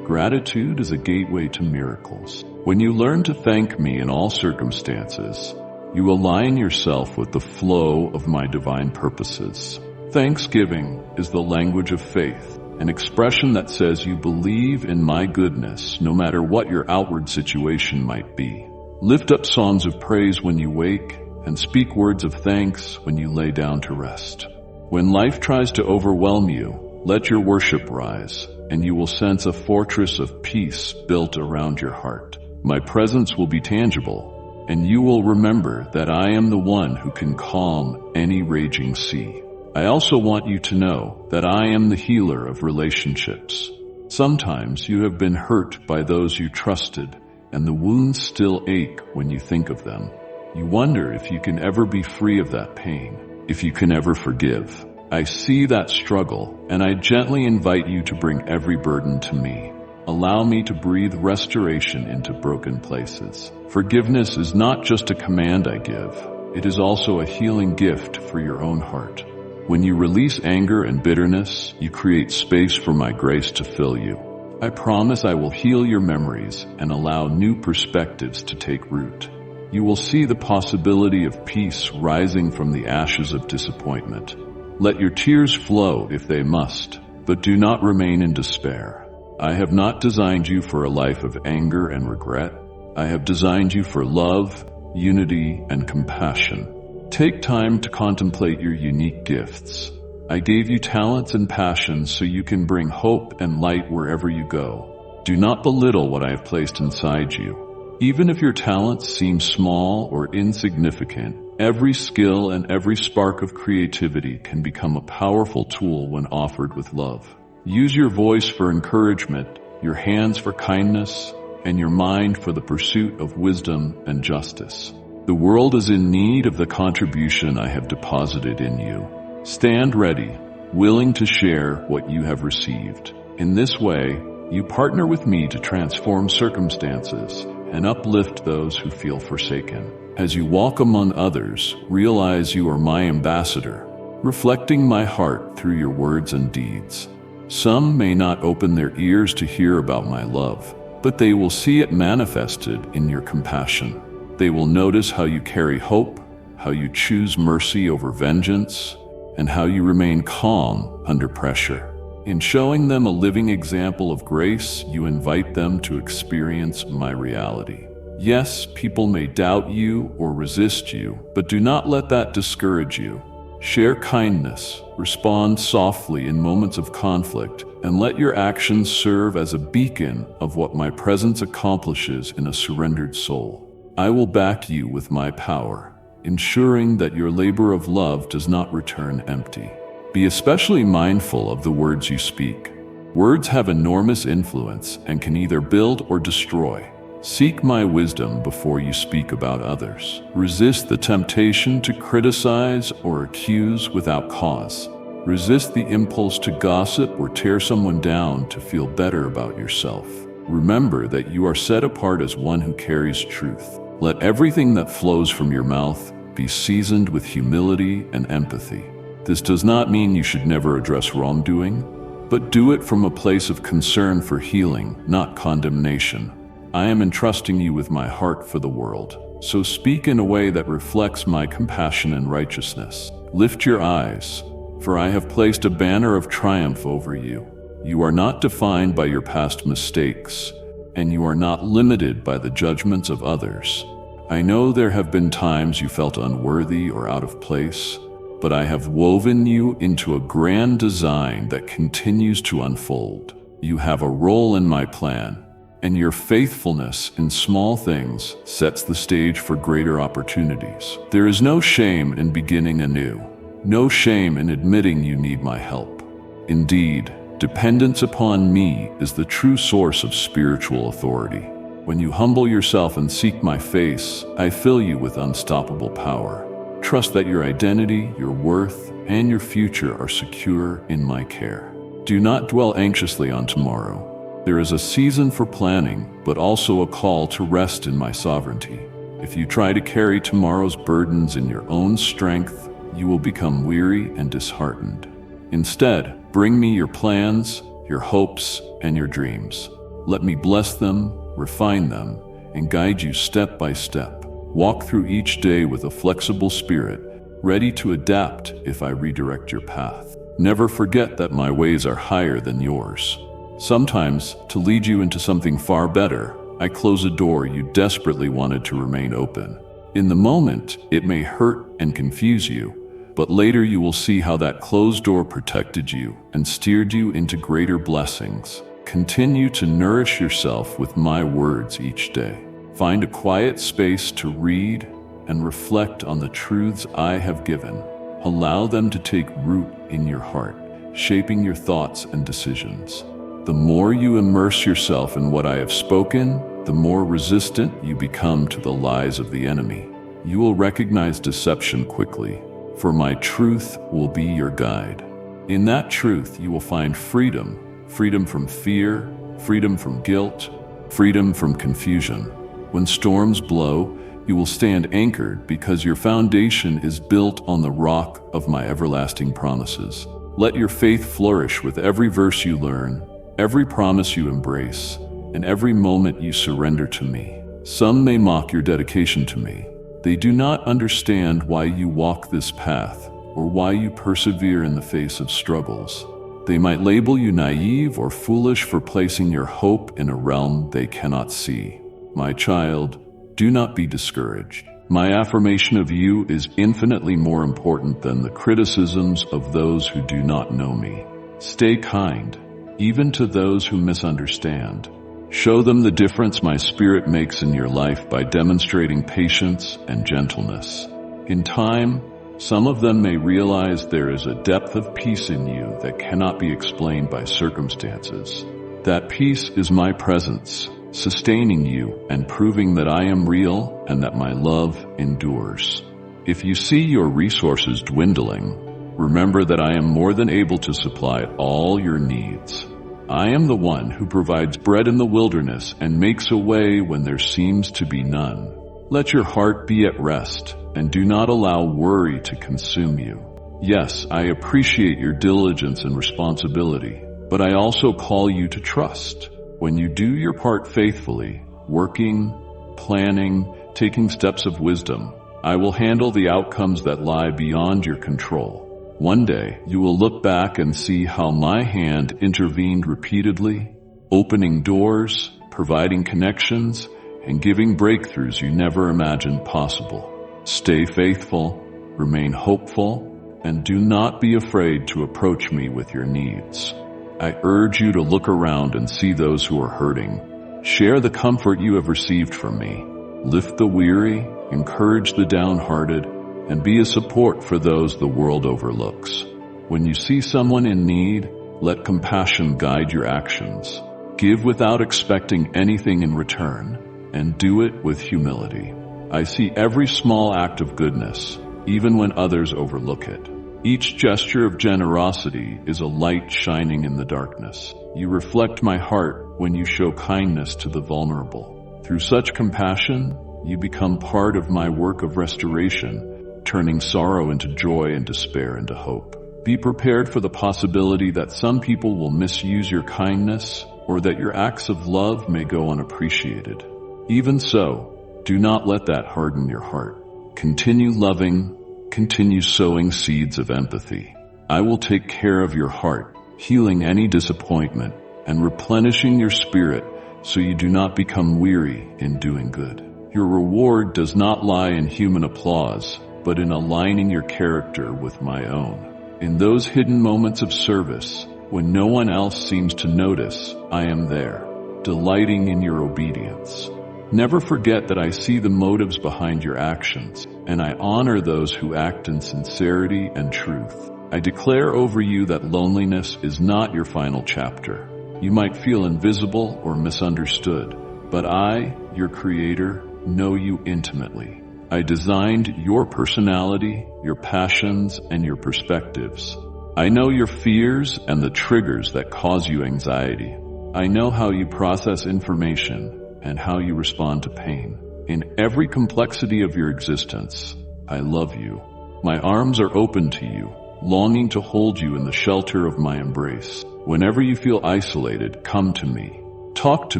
Gratitude is a gateway to miracles. When you learn to thank me in all circumstances, you align yourself with the flow of my divine purposes. Thanksgiving is the language of faith, an expression that says you believe in my goodness no matter what your outward situation might be. Lift up songs of praise when you wake and speak words of thanks when you lay down to rest. When life tries to overwhelm you, let your worship rise, and you will sense a fortress of peace built around your heart. My presence will be tangible, and you will remember that I am the one who can calm any raging sea. I also want you to know that I am the healer of relationships. Sometimes you have been hurt by those you trusted, and the wounds still ache when you think of them. You wonder if you can ever be free of that pain, if you can ever forgive. I see that struggle, and I gently invite you to bring every burden to me. Allow me to breathe restoration into broken places. Forgiveness is not just a command I give. It is also a healing gift for your own heart. When you release anger and bitterness, you create space for my grace to fill you. I promise I will heal your memories and allow new perspectives to take root. You will see the possibility of peace rising from the ashes of disappointment. Let your tears flow if they must, but do not remain in despair. I have not designed you for a life of anger and regret. I have designed you for love, unity, and compassion. Take time to contemplate your unique gifts. I gave you talents and passions so you can bring hope and light wherever you go. Do not belittle what I have placed inside you. Even if your talents seem small or insignificant, every skill and every spark of creativity can become a powerful tool when offered with love. Use your voice for encouragement, your hands for kindness, and your mind for the pursuit of wisdom and justice. The world is in need of the contribution I have deposited in you. Stand ready, willing to share what you have received. In this way, you partner with me to transform circumstances and uplift those who feel forsaken. As you walk among others, realize you are my ambassador, reflecting my heart through your words and deeds. Some may not open their ears to hear about my love, but they will see it manifested in your compassion. They will notice how you carry hope, how you choose mercy over vengeance, and how you remain calm under pressure. In showing them a living example of grace, you invite them to experience my reality. Yes, people may doubt you or resist you, but do not let that discourage you. Share kindness, respond softly in moments of conflict, and let your actions serve as a beacon of what my presence accomplishes in a surrendered soul. I will back you with my power, ensuring that your labor of love does not return empty. Be especially mindful of the words you speak. Words have enormous influence and can either build or destroy. Seek my wisdom before you speak about others. Resist the temptation to criticize or accuse without cause. Resist the impulse to gossip or tear someone down to feel better about yourself. Remember that you are set apart as one who carries truth. Let everything that flows from your mouth be seasoned with humility and empathy. This does not mean you should never address wrongdoing, but do it from a place of concern for healing, not condemnation. I am entrusting you with my heart for the world, so speak in a way that reflects my compassion and righteousness. Lift your eyes, for I have placed a banner of triumph over you. You are not defined by your past mistakes, and you are not limited by the judgments of others. I know there have been times you felt unworthy or out of place, but I have woven you into a grand design that continues to unfold. You have a role in my plan, and your faithfulness in small things sets the stage for greater opportunities. There is no shame in beginning anew, no shame in admitting you need my help. Indeed, dependence upon me is the true source of spiritual authority. When you humble yourself and seek my face, I fill you with unstoppable power. Trust that your identity, your worth, and your future are secure in my care. Do not dwell anxiously on tomorrow. There is a season for planning, but also a call to rest in my sovereignty. If you try to carry tomorrow's burdens in your own strength, you will become weary and disheartened. Instead, bring me your plans, your hopes, and your dreams. Let me bless them, refine them, and guide you step by step. Walk through each day with a flexible spirit, ready to adapt if I redirect your path. Never forget that my ways are higher than yours. Sometimes, to lead you into something far better, I close a door you desperately wanted to remain open. In the moment, it may hurt and confuse you, but later you will see how that closed door protected you and steered you into greater blessings. Continue to nourish yourself with my words each day. Find a quiet space to read and reflect on the truths I have given. Allow them to take root in your heart, shaping your thoughts and decisions. The more you immerse yourself in what I have spoken, the more resistant you become to the lies of the enemy. You will recognize deception quickly, for my truth will be your guide. In that truth, you will find freedom. Freedom from fear, freedom from guilt, freedom from confusion. When storms blow, you will stand anchored because your foundation is built on the rock of my everlasting promises. Let your faith flourish with every verse you learn, every promise you embrace, and every moment you surrender to me. Some may mock your dedication to me. They do not understand why you walk this path or why you persevere in the face of struggles. They might label you naive or foolish for placing your hope in a realm they cannot see. My child, do not be discouraged. My affirmation of you is infinitely more important than the criticisms of those who do not know me. Stay kind, even to those who misunderstand. Show them the difference my spirit makes in your life by demonstrating patience and gentleness. In time, some of them may realize there is a depth of peace in you that cannot be explained by circumstances. That peace is my presence, sustaining you and proving that I am real and that my love endures. If you see your resources dwindling, remember that I am more than able to supply all your needs. I am the one who provides bread in the wilderness and makes a way when there seems to be none. Let your heart be at rest and do not allow worry to consume you. Yes, I appreciate your diligence and responsibility, but I also call you to trust. When you do your part faithfully, working, planning, taking steps of wisdom, I will handle the outcomes that lie beyond your control. One day, you will look back and see how my hand intervened repeatedly, opening doors, providing connections, and giving breakthroughs you never imagined possible. Stay faithful, remain hopeful, and do not be afraid to approach me with your needs. I urge you to look around and see those who are hurting. Share the comfort you have received from me. Lift the weary, encourage the downhearted, and be a support for those the world overlooks. When you see someone in need, let compassion guide your actions. Give without expecting anything in return, and do it with humility. I see every small act of goodness, even when others overlook it. Each gesture of generosity is a light shining in the darkness. You reflect my heart when you show kindness to the vulnerable. Through such compassion, you become part of my work of restoration, turning sorrow into joy and despair into hope. Be prepared for the possibility that some people will misuse your kindness or that your acts of love may go unappreciated. Even so, do not let that harden your heart. Continue loving, continue sowing seeds of empathy. I will take care of your heart, healing any disappointment and replenishing your spirit so you do not become weary in doing good. Your reward does not lie in human applause, but in aligning your character with my own. In those hidden moments of service, when no one else seems to notice, I am there, delighting in your obedience. Never forget that I see the motives behind your actions, and I honor those who act in sincerity and truth. I declare over you that loneliness is not your final chapter. You might feel invisible or misunderstood, but I, your Creator, know you intimately. I designed your personality, your passions, and your perspectives. I know your fears and the triggers that cause you anxiety. I know how you process information and how you respond to pain. In every complexity of your existence, I love you. My arms are open to you, longing to hold you in the shelter of my embrace. Whenever you feel isolated, come to me. Talk to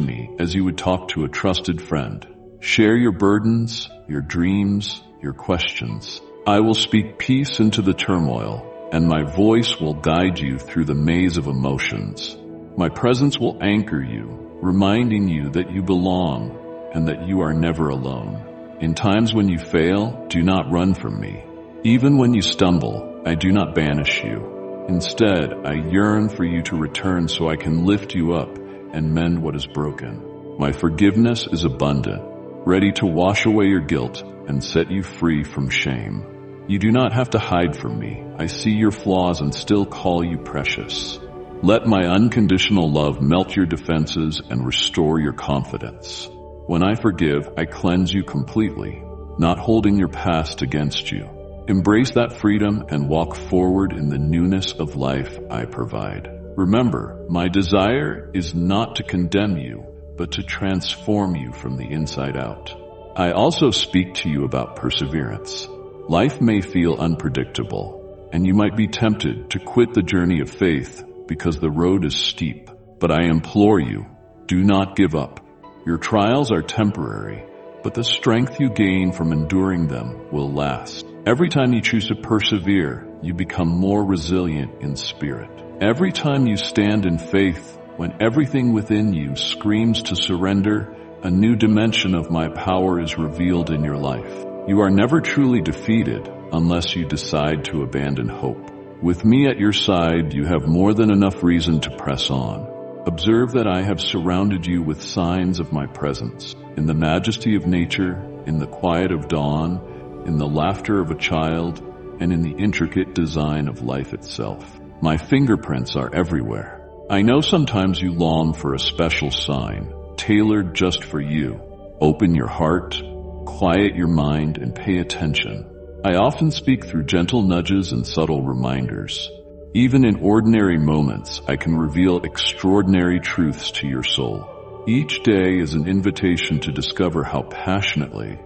me as you would talk to a trusted friend. Share your burdens, your dreams, your questions. I will speak peace into the turmoil, and my voice will guide you through the maze of emotions. My presence will anchor you, reminding you that you belong and that you are never alone. In times when you fail, do not run from me. Even when you stumble, I do not banish you. Instead, I yearn for you to return so I can lift you up and mend what is broken. My forgiveness is abundant, ready to wash away your guilt and set you free from shame. You do not have to hide from me. I see your flaws and still call you precious. Let my unconditional love melt your defenses and restore your confidence. When I forgive, I cleanse you completely, not holding your past against you. Embrace that freedom and walk forward in the newness of life I provide. Remember, my desire is not to condemn you, but to transform you from the inside out. I also speak to you about perseverance. Life may feel unpredictable, and you might be tempted to quit the journey of faith because the road is steep. But I implore you, do not give up. Your trials are temporary, but the strength you gain from enduring them will last. Every time you choose to persevere, you become more resilient in spirit. Every time you stand in faith, when everything within you screams to surrender, a new dimension of my power is revealed in your life. You are never truly defeated unless you decide to abandon hope. With me at your side, you have more than enough reason to press on. Observe that I have surrounded you with signs of my presence. In the majesty of nature, in the quiet of dawn, in the laughter of a child, and in the intricate design of life itself. My fingerprints are everywhere. I know sometimes you long for a special sign, tailored just for you. Open your heart, quiet your mind, and pay attention. I often speak through gentle nudges and subtle reminders. Even in ordinary moments, I can reveal extraordinary truths to your soul. Each day is an invitation to discover how passionately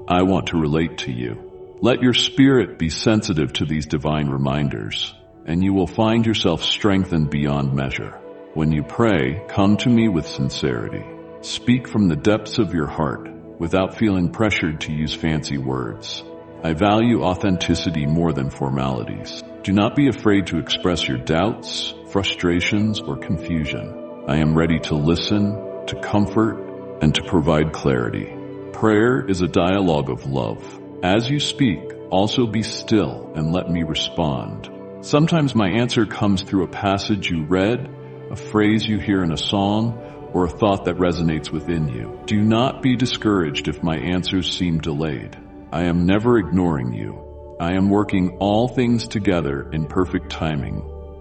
I want to relate to you. Let your spirit be sensitive to these divine reminders, and you will find yourself strengthened beyond measure. When you pray, come to me with sincerity. Speak from the depths of your heart, without feeling pressured to use fancy words. I value authenticity more than formalities. Do not be afraid to express your doubts, frustrations, or confusion. I am ready to listen, to comfort, and to provide clarity. Prayer is a dialogue of love. As you speak, also be still and let me respond. Sometimes my answer comes through a passage you read, a phrase you hear in a song, or a thought that resonates within you. Do not be discouraged if my answers seem delayed. I am never ignoring you. I am working all things together in perfect timing.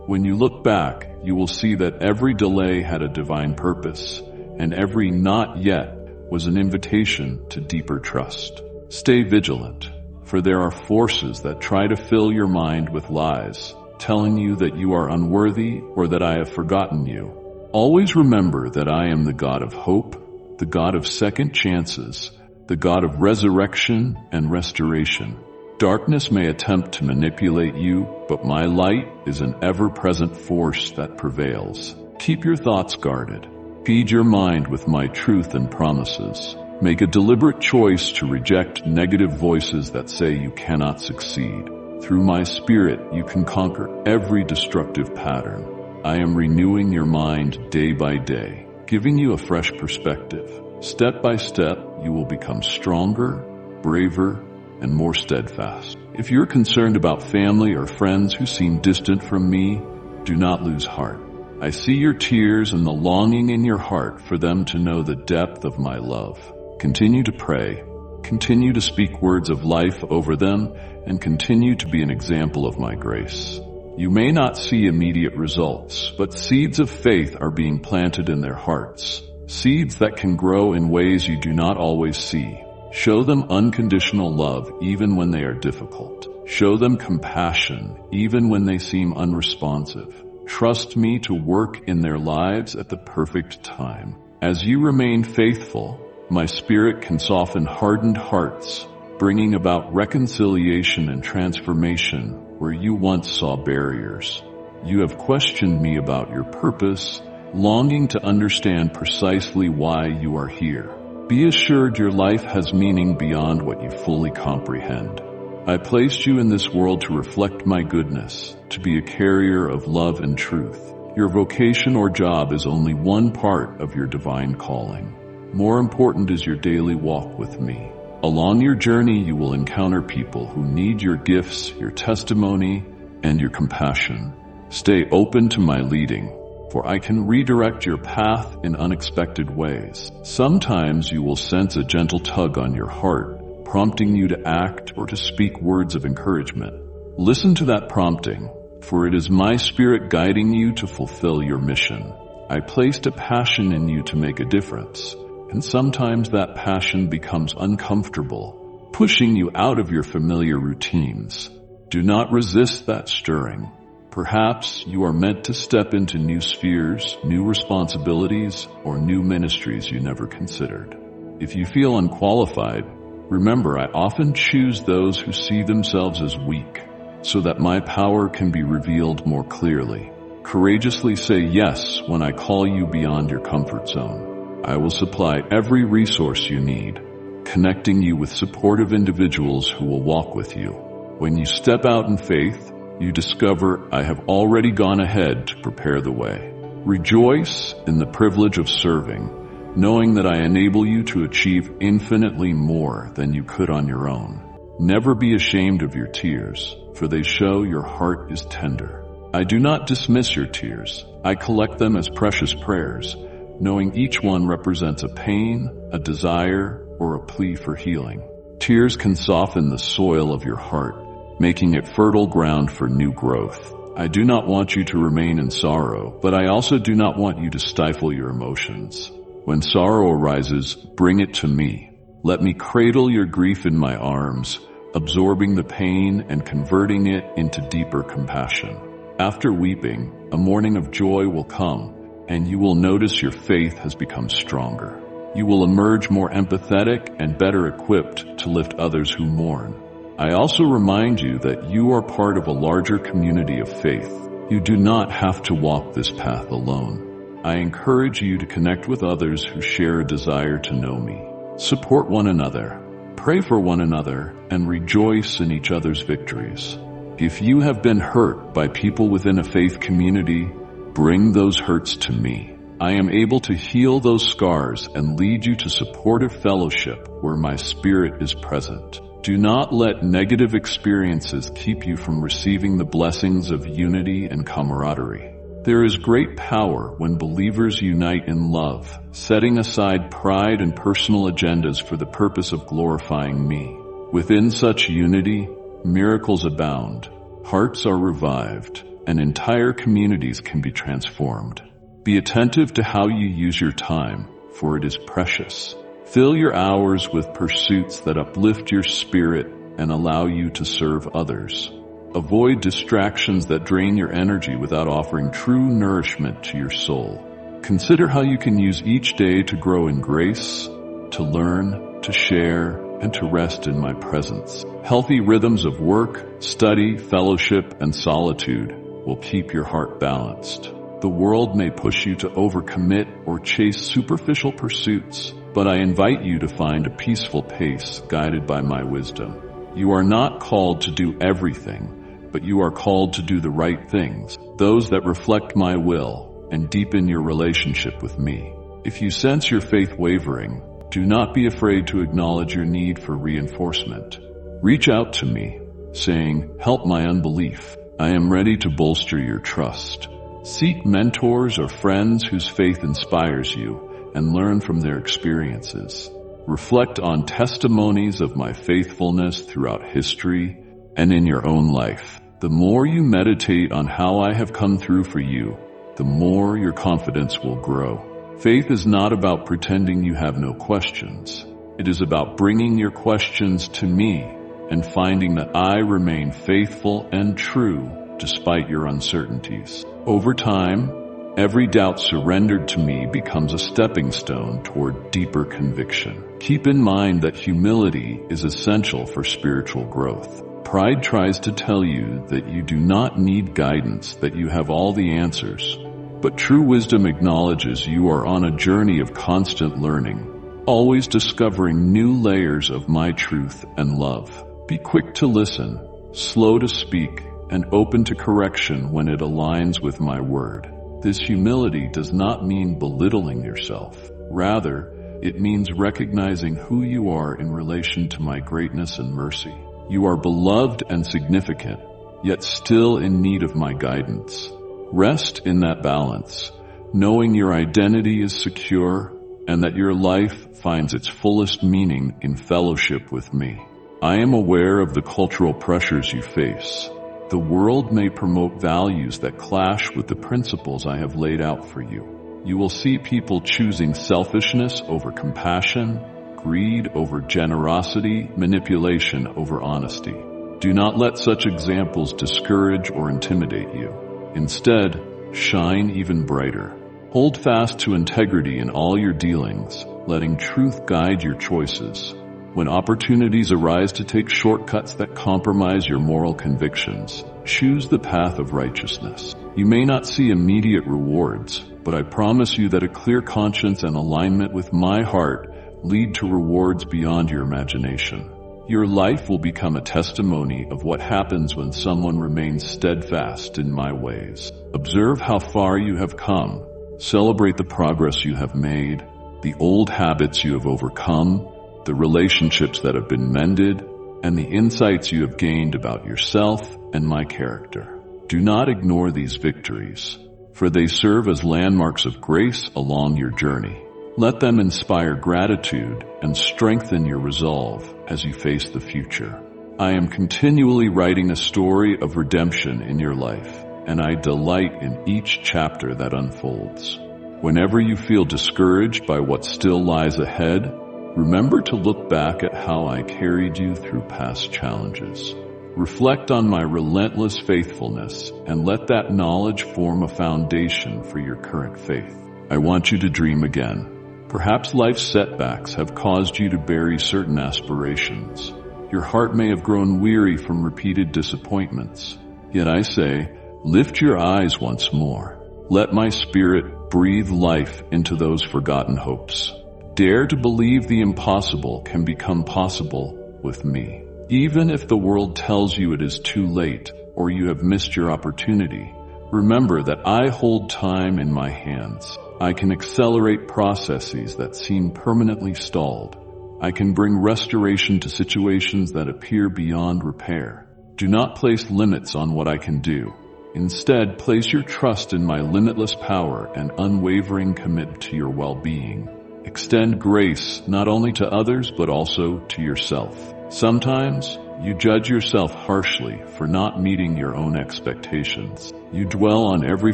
When you look back, you will see that every delay had a divine purpose, and every not yet was an invitation to deeper trust. Stay vigilant, for there are forces that try to fill your mind with lies, telling you that you are unworthy or that I have forgotten you. Always remember that I am the God of hope, the God of second chances, the God of resurrection and restoration. Darkness may attempt to manipulate you, but my light is an ever-present force that prevails. Keep your thoughts guarded. Feed your mind with my truth and promises. Make a deliberate choice to reject negative voices that say you cannot succeed. Through my spirit, you can conquer every destructive pattern. I am renewing your mind day by day, giving you a fresh perspective. Step by step, you will become stronger, braver, and more steadfast. If you're concerned about family or friends who seem distant from me, do not lose heart. I see your tears and the longing in your heart for them to know the depth of my love. Continue to pray, continue to speak words of life over them, and continue to be an example of my grace. You may not see immediate results, but seeds of faith are being planted in their hearts. Seeds that can grow in ways you do not always see. Show them unconditional love even when they are difficult. Show them compassion even when they seem unresponsive. Trust me to work in their lives at the perfect time. As you remain faithful, my spirit can soften hardened hearts, bringing about reconciliation and transformation where you once saw barriers. You have questioned me about your purpose, longing to understand precisely why you are here. Be assured your life has meaning beyond what you fully comprehend. I placed you in this world to reflect my goodness, to be a carrier of love and truth. Your vocation or job is only one part of your divine calling. More important is your daily walk with me. Along your journey, you will encounter people who need your gifts, your testimony, and your compassion. Stay open to my leading, for I can redirect your path in unexpected ways. Sometimes you will sense a gentle tug on your heart, prompting you to act or to speak words of encouragement. Listen to that prompting, for it is my spirit guiding you to fulfill your mission. I placed a passion in you to make a difference, and sometimes that passion becomes uncomfortable, pushing you out of your familiar routines. Do not resist that stirring. Perhaps you are meant to step into new spheres, new responsibilities, or new ministries you never considered. If you feel unqualified, remember I often choose those who see themselves as weak, so that my power can be revealed more clearly. Courageously say yes when I call you beyond your comfort zone. I will supply every resource you need, connecting you with supportive individuals who will walk with you. When you step out in faith, you discover I have already gone ahead to prepare the way. Rejoice in the privilege of serving, knowing that I enable you to achieve infinitely more than you could on your own. Never be ashamed of your tears, for they show your heart is tender. I do not dismiss your tears. I collect them as precious prayers, knowing each one represents a pain, a desire, or a plea for healing. Tears can soften the soil of your heart, making it fertile ground for new growth. I do not want you to remain in sorrow, but I also do not want you to stifle your emotions. When sorrow arises, bring it to me. Let me cradle your grief in my arms, absorbing the pain and converting it into deeper compassion. After weeping, a morning of joy will come, and you will notice your faith has become stronger. You will emerge more empathetic and better equipped to lift others who mourn. I also remind you that you are part of a larger community of faith. You do not have to walk this path alone. I encourage you to connect with others who share a desire to know me. Support one another, pray for one another, and rejoice in each other's victories. If you have been hurt by people within a faith community, bring those hurts to me. I am able to heal those scars and lead you to supportive fellowship where my spirit is present. Do not let negative experiences keep you from receiving the blessings of unity and camaraderie. There is great power when believers unite in love, setting aside pride and personal agendas for the purpose of glorifying me. Within such unity, miracles abound, hearts are revived, and entire communities can be transformed. Be attentive to how you use your time, for it is precious. Fill your hours with pursuits that uplift your spirit and allow you to serve others. Avoid distractions that drain your energy without offering true nourishment to your soul. Consider how you can use each day to grow in grace, to learn, to share, and to rest in my presence. Healthy rhythms of work, study, fellowship, and solitude will keep your heart balanced. The world may push you to overcommit or chase superficial pursuits, but I invite you to find a peaceful pace guided by my wisdom. You are not called to do everything, but you are called to do the right things, those that reflect my will and deepen your relationship with me. If you sense your faith wavering, do not be afraid to acknowledge your need for reinforcement. Reach out to me, saying, "Help my unbelief. I am ready to bolster your trust." Seek mentors or friends whose faith inspires you and learn from their experiences. Reflect on testimonies of my faithfulness throughout history and in your own life. The more you meditate on how I have come through for you, the more your confidence will grow. Faith is not about pretending you have no questions. It is about bringing your questions to me and finding that I remain faithful and true despite your uncertainties. Over time, every doubt surrendered to me becomes a stepping stone toward deeper conviction. Keep in mind that humility is essential for spiritual growth. Pride tries to tell you that you do not need guidance, that you have all the answers. But true wisdom acknowledges you are on a journey of constant learning, always discovering new layers of my truth and love. Be quick to listen, slow to speak, and open to correction when it aligns with my word. This humility does not mean belittling yourself. Rather, it means recognizing who you are in relation to my greatness and mercy. You are beloved and significant, yet still in need of my guidance. Rest in that balance, knowing your identity is secure and that your life finds its fullest meaning in fellowship with me. I am aware of the cultural pressures you face. The world may promote values that clash with the principles I have laid out for you. You will see people choosing selfishness over compassion, greed over generosity, manipulation over honesty. Do not let such examples discourage or intimidate you. Instead, shine even brighter. Hold fast to integrity in all your dealings, letting truth guide your choices. When opportunities arise to take shortcuts that compromise your moral convictions, choose the path of righteousness. You may not see immediate rewards, but I promise you that a clear conscience and alignment with my heart lead to rewards beyond your imagination. Your life will become a testimony of what happens when someone remains steadfast in my ways. Observe how far you have come. Celebrate the progress you have made, the old habits you have overcome, the relationships that have been mended, and the insights you have gained about yourself and my character. Do not ignore these victories, for they serve as landmarks of grace along your journey. Let them inspire gratitude and strengthen your resolve as you face the future. I am continually writing a story of redemption in your life, and I delight in each chapter that unfolds. Whenever you feel discouraged by what still lies ahead, remember to look back at how I carried you through past challenges. Reflect on my relentless faithfulness and let that knowledge form a foundation for your current faith. I want you to dream again. Perhaps life's setbacks have caused you to bury certain aspirations. Your heart may have grown weary from repeated disappointments. Yet I say, lift your eyes once more. Let my spirit breathe life into those forgotten hopes. Dare to believe the impossible can become possible with me. Even if the world tells you it is too late or you have missed your opportunity, remember that I hold time in my hands. I can accelerate processes that seem permanently stalled. I can bring restoration to situations that appear beyond repair. Do not place limits on what I can do. Instead, place your trust in my limitless power and unwavering commitment to your well-being. Extend grace not only to others but also to yourself. Sometimes, you judge yourself harshly for not meeting your own expectations. You dwell on every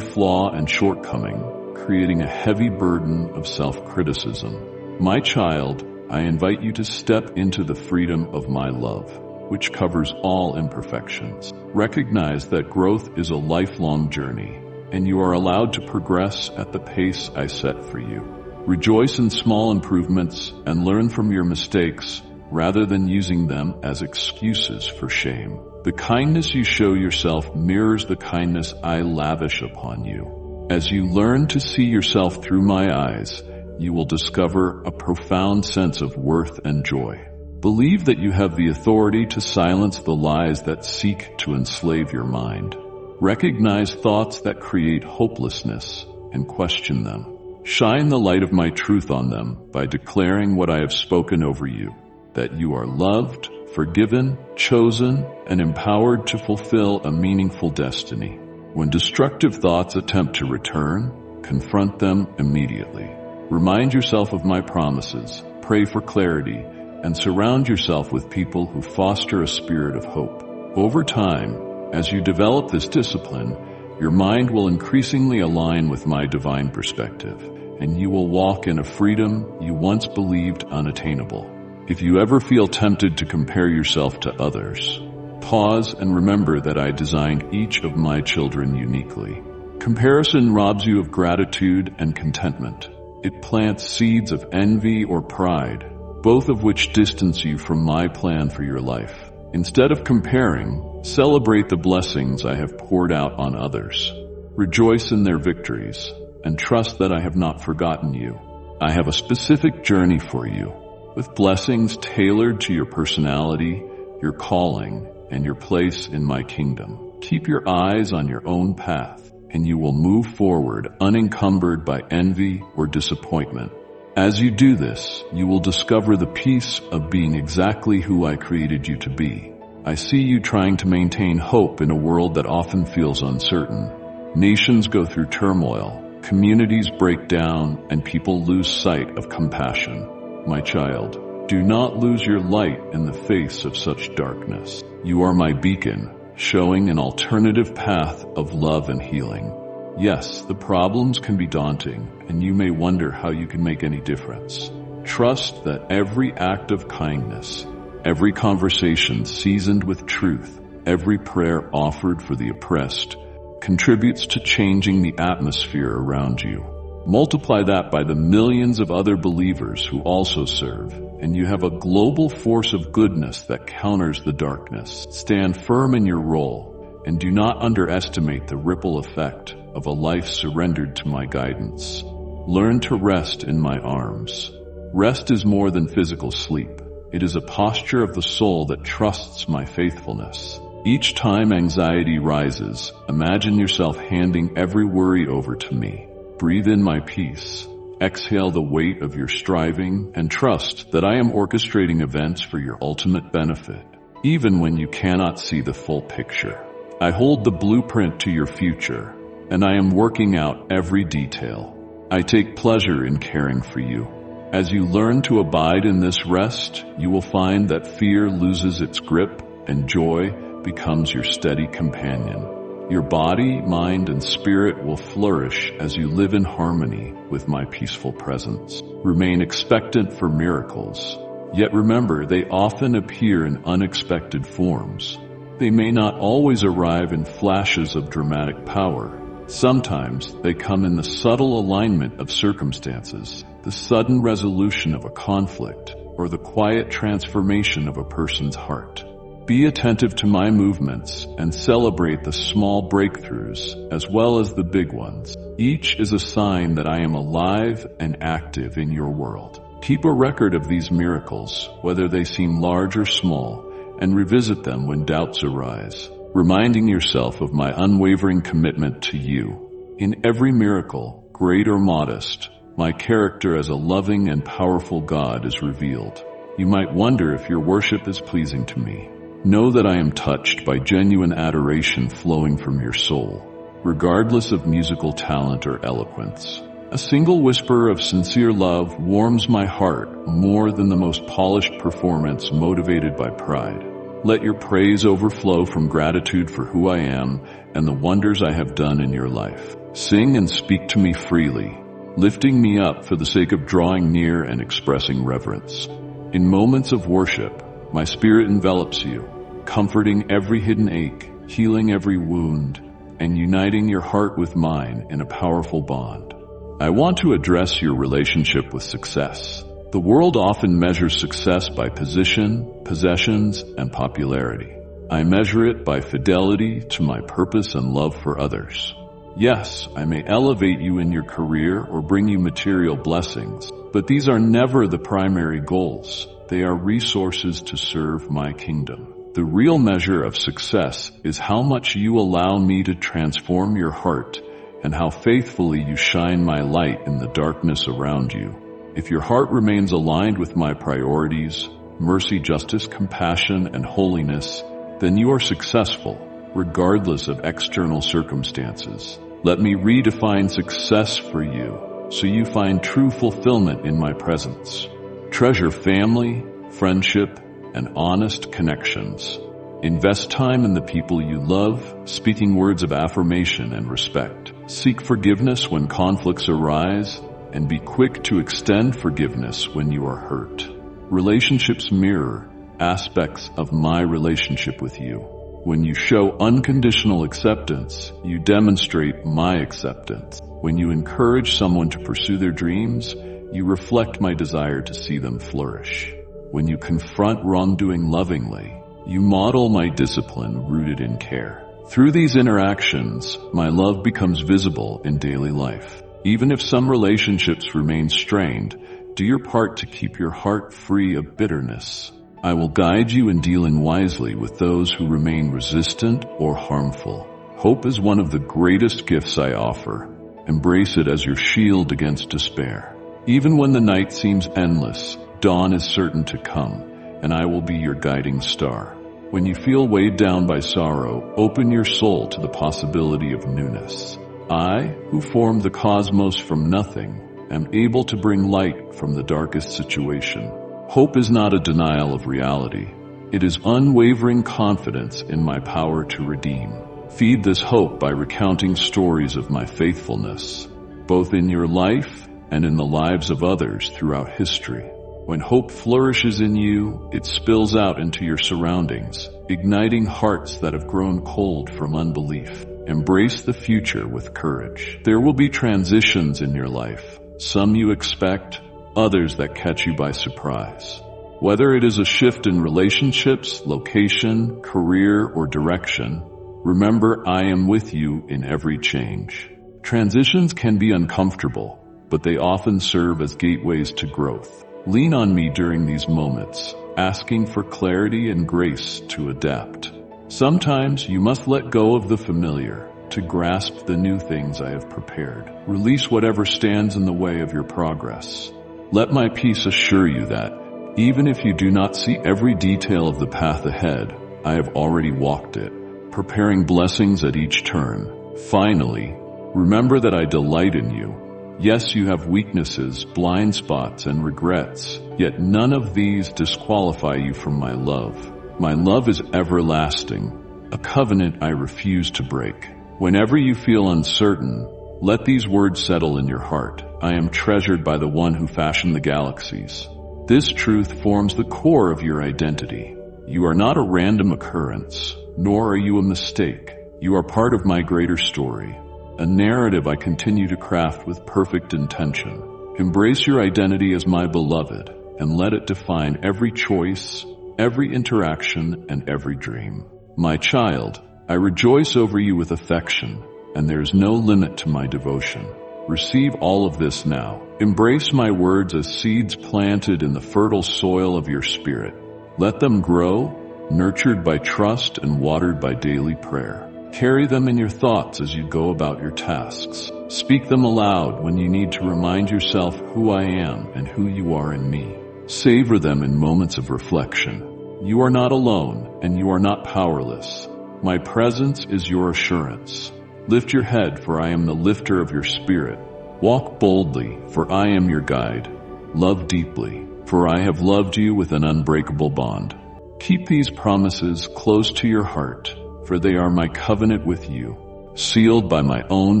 flaw and shortcoming, creating a heavy burden of self-criticism. My child, I invite you to step into the freedom of my love, which covers all imperfections. Recognize that growth is a lifelong journey, and you are allowed to progress at the pace I set for you. Rejoice in small improvements and learn from your mistakes, rather than using them as excuses for shame. The kindness you show yourself mirrors the kindness I lavish upon you. As you learn to see yourself through my eyes, you will discover a profound sense of worth and joy. Believe that you have the authority to silence the lies that seek to enslave your mind. Recognize thoughts that create hopelessness and question them. Shine the light of my truth on them by declaring what I have spoken over you, that you are loved, forgiven, chosen, and empowered to fulfill a meaningful destiny. When destructive thoughts attempt to return, confront them immediately. Remind yourself of my promises, pray for clarity, and surround yourself with people who foster a spirit of hope. Over time, as you develop this discipline, your mind will increasingly align with my divine perspective, and you will walk in a freedom you once believed unattainable. If you ever feel tempted to compare yourself to others, pause and remember that I designed each of my children uniquely. Comparison robs you of gratitude and contentment. It plants seeds of envy or pride, both of which distance you from my plan for your life. Instead of comparing, celebrate the blessings I have poured out on others. Rejoice in their victories, and trust that I have not forgotten you. I have a specific journey for you, with blessings tailored to your personality, your calling, and your place in my kingdom. Keep your eyes on your own path, and you will move forward unencumbered by envy or disappointment. As you do this, you will discover the peace of being exactly who I created you to be. I see you trying to maintain hope in a world that often feels uncertain. Nations go through turmoil, communities break down, and people lose sight of compassion. My child, do not lose your light in the face of such darkness. You are my beacon, showing an alternative path of love and healing. Yes, the problems can be daunting, and you may wonder how you can make any difference. Trust that every act of kindness, every conversation seasoned with truth, every prayer offered for the oppressed, contributes to changing the atmosphere around you. Multiply that by the millions of other believers who also serve, and you have a global force of goodness that counters the darkness. Stand firm in your role, and do not underestimate the ripple effect of a life surrendered to my guidance. Learn to rest in my arms. Rest is more than physical sleep. It is a posture of the soul that trusts my faithfulness. Each time anxiety rises, imagine yourself handing every worry over to me. Breathe in my peace. Exhale the weight of your striving, and trust that I am orchestrating events for your ultimate benefit, even when you cannot see the full picture. I hold the blueprint to your future, and I am working out every detail. I take pleasure in caring for you. As you learn to abide in this rest, you will find that fear loses its grip and joy becomes your steady companion. Your body, mind, and spirit will flourish as you live in harmony with my peaceful presence. Remain expectant for miracles, yet remember they often appear in unexpected forms. They may not always arrive in flashes of dramatic power. Sometimes they come in the subtle alignment of circumstances, the sudden resolution of a conflict, or the quiet transformation of a person's heart. Be attentive to my movements and celebrate the small breakthroughs as well as the big ones. Each is a sign that I am alive and active in your world. Keep a record of these miracles, whether they seem large or small, and revisit them when doubts arise, reminding yourself of my unwavering commitment to you. In every miracle, great or modest, my character as a loving and powerful God is revealed. You might wonder if your worship is pleasing to me. Know that I am touched by genuine adoration flowing from your soul, regardless of musical talent or eloquence. A single whisper of sincere love warms my heart more than the most polished performance motivated by pride. Let your praise overflow from gratitude for who I am and the wonders I have done in your life. Sing and speak to me freely, lifting me up for the sake of drawing near and expressing reverence. In moments of worship, my spirit envelops you, comforting every hidden ache, healing every wound, and uniting your heart with mine in a powerful bond. I want to address your relationship with success. The world often measures success by position, possessions, and popularity. I measure it by fidelity to my purpose and love for others. Yes, I may elevate you in your career or bring you material blessings, but these are never the primary goals. They are resources to serve my kingdom. The real measure of success is how much you allow me to transform your heart and how faithfully you shine my light in the darkness around you. If your heart remains aligned with my priorities, mercy, justice, compassion, and holiness, then you are successful, regardless of external circumstances. Let me redefine success for you, so you find true fulfillment in my presence. Treasure family, friendship, and honest connections. Invest time in the people you love, speaking words of affirmation and respect. Seek forgiveness when conflicts arise, and be quick to extend forgiveness when you are hurt. Relationships mirror aspects of my relationship with you. When you show unconditional acceptance, you demonstrate my acceptance. When you encourage someone to pursue their dreams, you reflect my desire to see them flourish. When you confront wrongdoing lovingly, you model my discipline rooted in care. Through these interactions, my love becomes visible in daily life. Even if some relationships remain strained, do your part to keep your heart free of bitterness. I will guide you in dealing wisely with those who remain resistant or harmful. Hope is one of the greatest gifts I offer. Embrace it as your shield against despair. Even when the night seems endless, dawn is certain to come, and I will be your guiding star. When you feel weighed down by sorrow, open your soul to the possibility of newness. I, who formed the cosmos from nothing, am able to bring light from the darkest situation. Hope is not a denial of reality. It is unwavering confidence in my power to redeem. Feed this hope by recounting stories of my faithfulness, both in your life and in the lives of others throughout history. When hope flourishes in you, it spills out into your surroundings, igniting hearts that have grown cold from unbelief. Embrace the future with courage. There will be transitions in your life, some you expect, others that catch you by surprise. Whether it is a shift in relationships, location, career, or direction, remember I am with you in every change. Transitions can be uncomfortable, but they often serve as gateways to growth. Lean on me during these moments, asking for clarity and grace to adapt. Sometimes you must let go of the familiar to grasp the new things I have prepared. Release whatever stands in the way of your progress. Let my peace assure you that, even if you do not see every detail of the path ahead, I have already walked it, preparing blessings at each turn. Finally, remember that I delight in you. Yes, you have weaknesses, blind spots, and regrets, yet none of these disqualify you from my love. My love is everlasting, a covenant I refuse to break. Whenever you feel uncertain, let these words settle in your heart. I am treasured by the one who fashioned the galaxies. This truth forms the core of your identity. You are not a random occurrence, nor are you a mistake. You are part of my greater story, a narrative I continue to craft with perfect intention. Embrace your identity as my beloved, and let it define every choice, every interaction, and every dream. My child, I rejoice over you with affection, and there is no limit to my devotion. Receive all of this now. Embrace my words as seeds planted in the fertile soil of your spirit. Let them grow, nurtured by trust and watered by daily prayer. Carry them in your thoughts as you go about your tasks. Speak them aloud when you need to remind yourself who I am and who you are in me. Savor them in moments of reflection. You are not alone, and you are not powerless. My presence is your assurance. Lift your head, for I am the lifter of your spirit. Walk boldly, for I am your guide. Love deeply, for I have loved you with an unbreakable bond. Keep these promises close to your heart, for they are my covenant with you, sealed by my own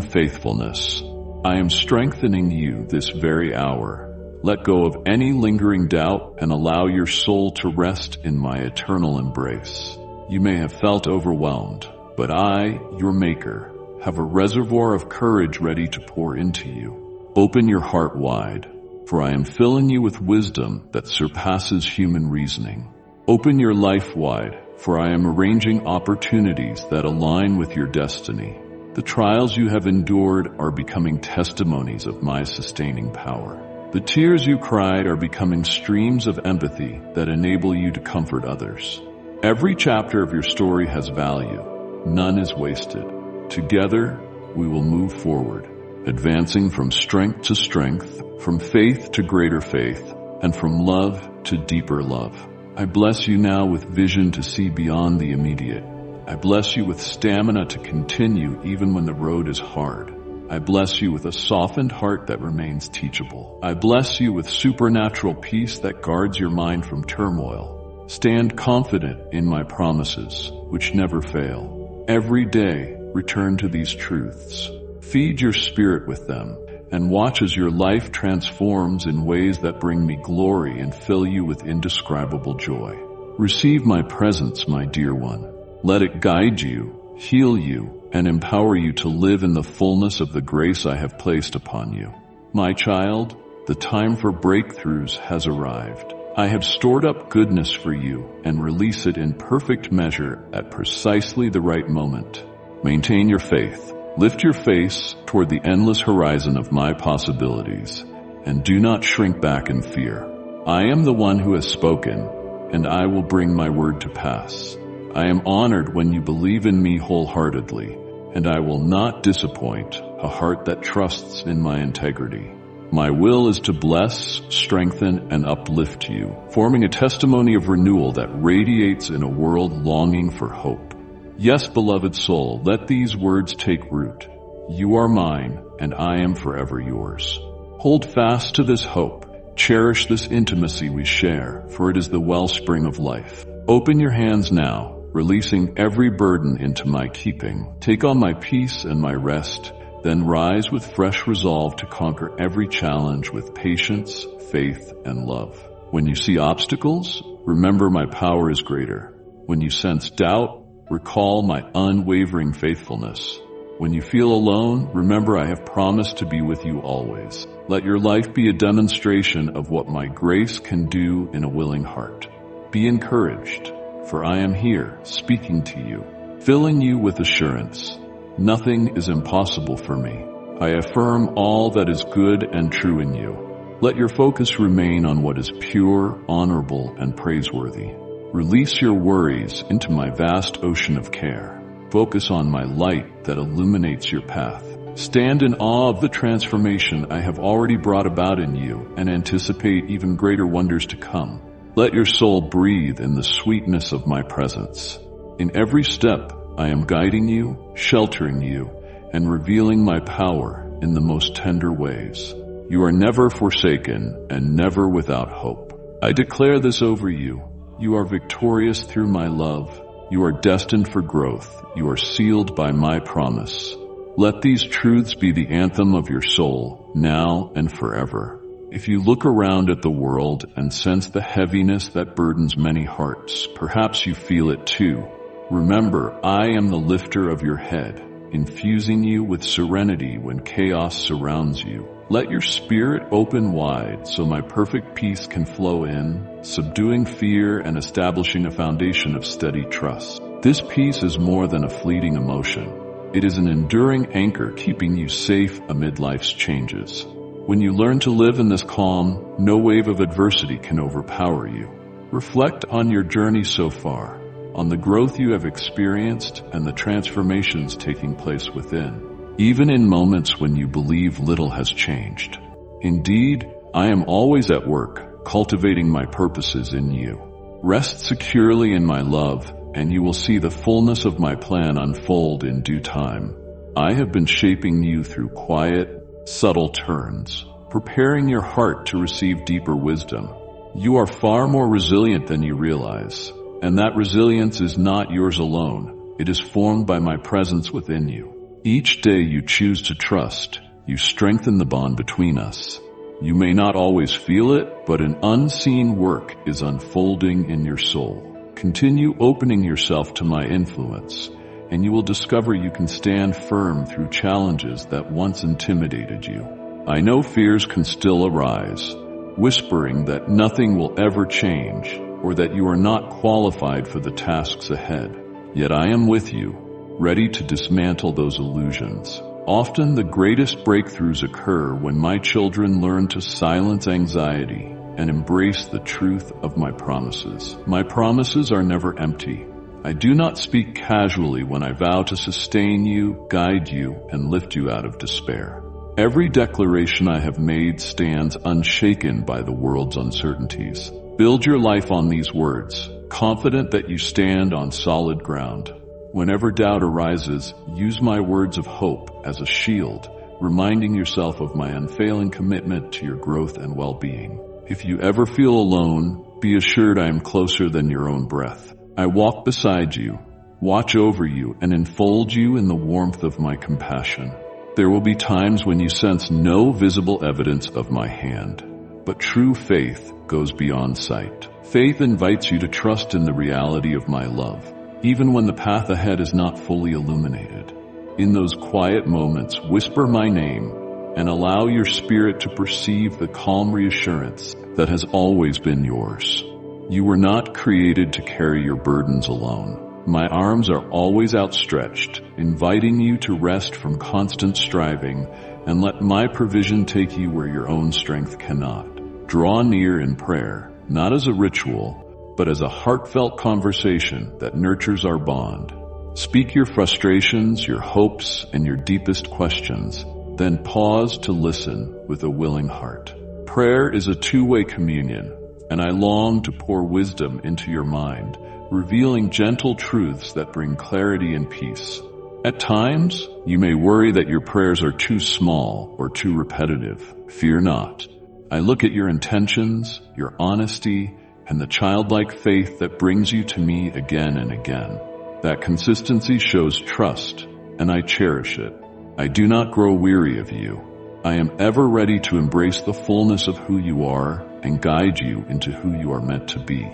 faithfulness. I am strengthening you this very hour. Let go of any lingering doubt and allow your soul to rest in my eternal embrace. You may have felt overwhelmed, but I, your maker, have a reservoir of courage ready to pour into you. Open your heart wide, for I am filling you with wisdom that surpasses human reasoning. Open your life wide, for I am arranging opportunities that align with your destiny. The trials you have endured are becoming testimonies of my sustaining power. The tears you cried are becoming streams of empathy that enable you to comfort others. Every chapter of your story has value. None is wasted. Together, we will move forward, advancing from strength to strength, from faith to greater faith, and from love to deeper love. I bless you now with vision to see beyond the immediate. I bless you with stamina to continue even when the road is hard. I bless you with a softened heart that remains teachable. I bless you with supernatural peace that guards your mind from turmoil. Stand confident in my promises, which never fail. Every day, return to these truths. Feed your spirit with them, and watch as your life transforms in ways that bring me glory and fill you with indescribable joy. Receive my presence, my dear one. Let it guide you, heal you, and empower you to live in the fullness of the grace I have placed upon you. My child, the time for breakthroughs has arrived. I have stored up goodness for you and release it in perfect measure at precisely the right moment. Maintain your faith. Lift your face toward the endless horizon of my possibilities, and do not shrink back in fear. I am the one who has spoken, and I will bring my word to pass. I am honored when you believe in me wholeheartedly, and I will not disappoint a heart that trusts in my integrity. My will is to bless, strengthen, and uplift you, forming a testimony of renewal that radiates in a world longing for hope. Yes, beloved soul, let these words take root. You are mine, and I am forever yours. Hold fast to this hope. Cherish this intimacy we share, for it is the wellspring of life. Open your hands now, releasing every burden into my keeping. Take on my peace and my rest, then rise with fresh resolve to conquer every challenge with patience, faith, and love. When you see obstacles, remember my power is greater. When you sense doubt, recall my unwavering faithfulness. When you feel alone, remember I have promised to be with you always. Let your life be a demonstration of what my grace can do in a willing heart. Be encouraged, for I am here, speaking to you, filling you with assurance. Nothing is impossible for me. I affirm all that is good and true in you. Let your focus remain on what is pure, honorable, and praiseworthy. Release your worries into my vast ocean of care. Focus on my light that illuminates your path. Stand in awe of the transformation I have already brought about in you and anticipate even greater wonders to come. Let your soul breathe in the sweetness of my presence. In every step, I am guiding you, sheltering you, and revealing my power in the most tender ways. You are never forsaken and never without hope. I declare this over you. You are victorious through my love. You are destined for growth. You are sealed by my promise. Let these truths be the anthem of your soul, now and forever. If you look around at the world and sense the heaviness that burdens many hearts, perhaps you feel it too. Remember, I am the lifter of your head, infusing you with serenity when chaos surrounds you. Let your spirit open wide so my perfect peace can flow in, subduing fear and establishing a foundation of steady trust. This peace is more than a fleeting emotion. It is an enduring anchor keeping you safe amid life's changes. When you learn to live in this calm, no wave of adversity can overpower you. Reflect on your journey so far, on the growth you have experienced and the transformations taking place within, even in moments when you believe little has changed. Indeed, I am always at work, cultivating my purposes in you. Rest securely in my love, and you will see the fullness of my plan unfold in due time. I have been shaping you through quiet, subtle turns, preparing your heart to receive deeper wisdom. You are far more resilient than you realize, and that resilience is not yours alone. It is formed by my presence within you. Each day you choose to trust, you strengthen the bond between us. You may not always feel it, but an unseen work is unfolding in your soul. Continue opening yourself to my influence, and you will discover you can stand firm through challenges that once intimidated you. I know fears can still arise, whispering that nothing will ever change or that you are not qualified for the tasks ahead. Yet I am with you, ready to dismantle those illusions. Often the greatest breakthroughs occur when my children learn to silence anxiety and embrace the truth of my promises. My promises are never empty. I do not speak casually when I vow to sustain you, guide you, and lift you out of despair. Every declaration I have made stands unshaken by the world's uncertainties. Build your life on these words, confident that you stand on solid ground. Whenever doubt arises, use my words of hope as a shield, reminding yourself of my unfailing commitment to your growth and well-being. If you ever feel alone, be assured I am closer than your own breath. I walk beside you, watch over you, and enfold you in the warmth of my compassion. There will be times when you sense no visible evidence of my hand, but true faith goes beyond sight. Faith invites you to trust in the reality of my love, even when the path ahead is not fully illuminated. In those quiet moments, whisper my name and allow your spirit to perceive the calm reassurance that has always been yours. You were not created to carry your burdens alone. My arms are always outstretched, inviting you to rest from constant striving and let my provision take you where your own strength cannot. Draw near in prayer, not as a ritual, but as a heartfelt conversation that nurtures our bond. Speak your frustrations, your hopes, and your deepest questions, then pause to listen with a willing heart. Prayer is a two-way communion, and I long to pour wisdom into your mind, revealing gentle truths that bring clarity and peace. At times, you may worry that your prayers are too small or too repetitive. Fear not. I look at your intentions, your honesty, and the childlike faith that brings you to me again and again. That consistency shows trust, and I cherish it. I do not grow weary of you. I am ever ready to embrace the fullness of who you are and guide you into who you are meant to be.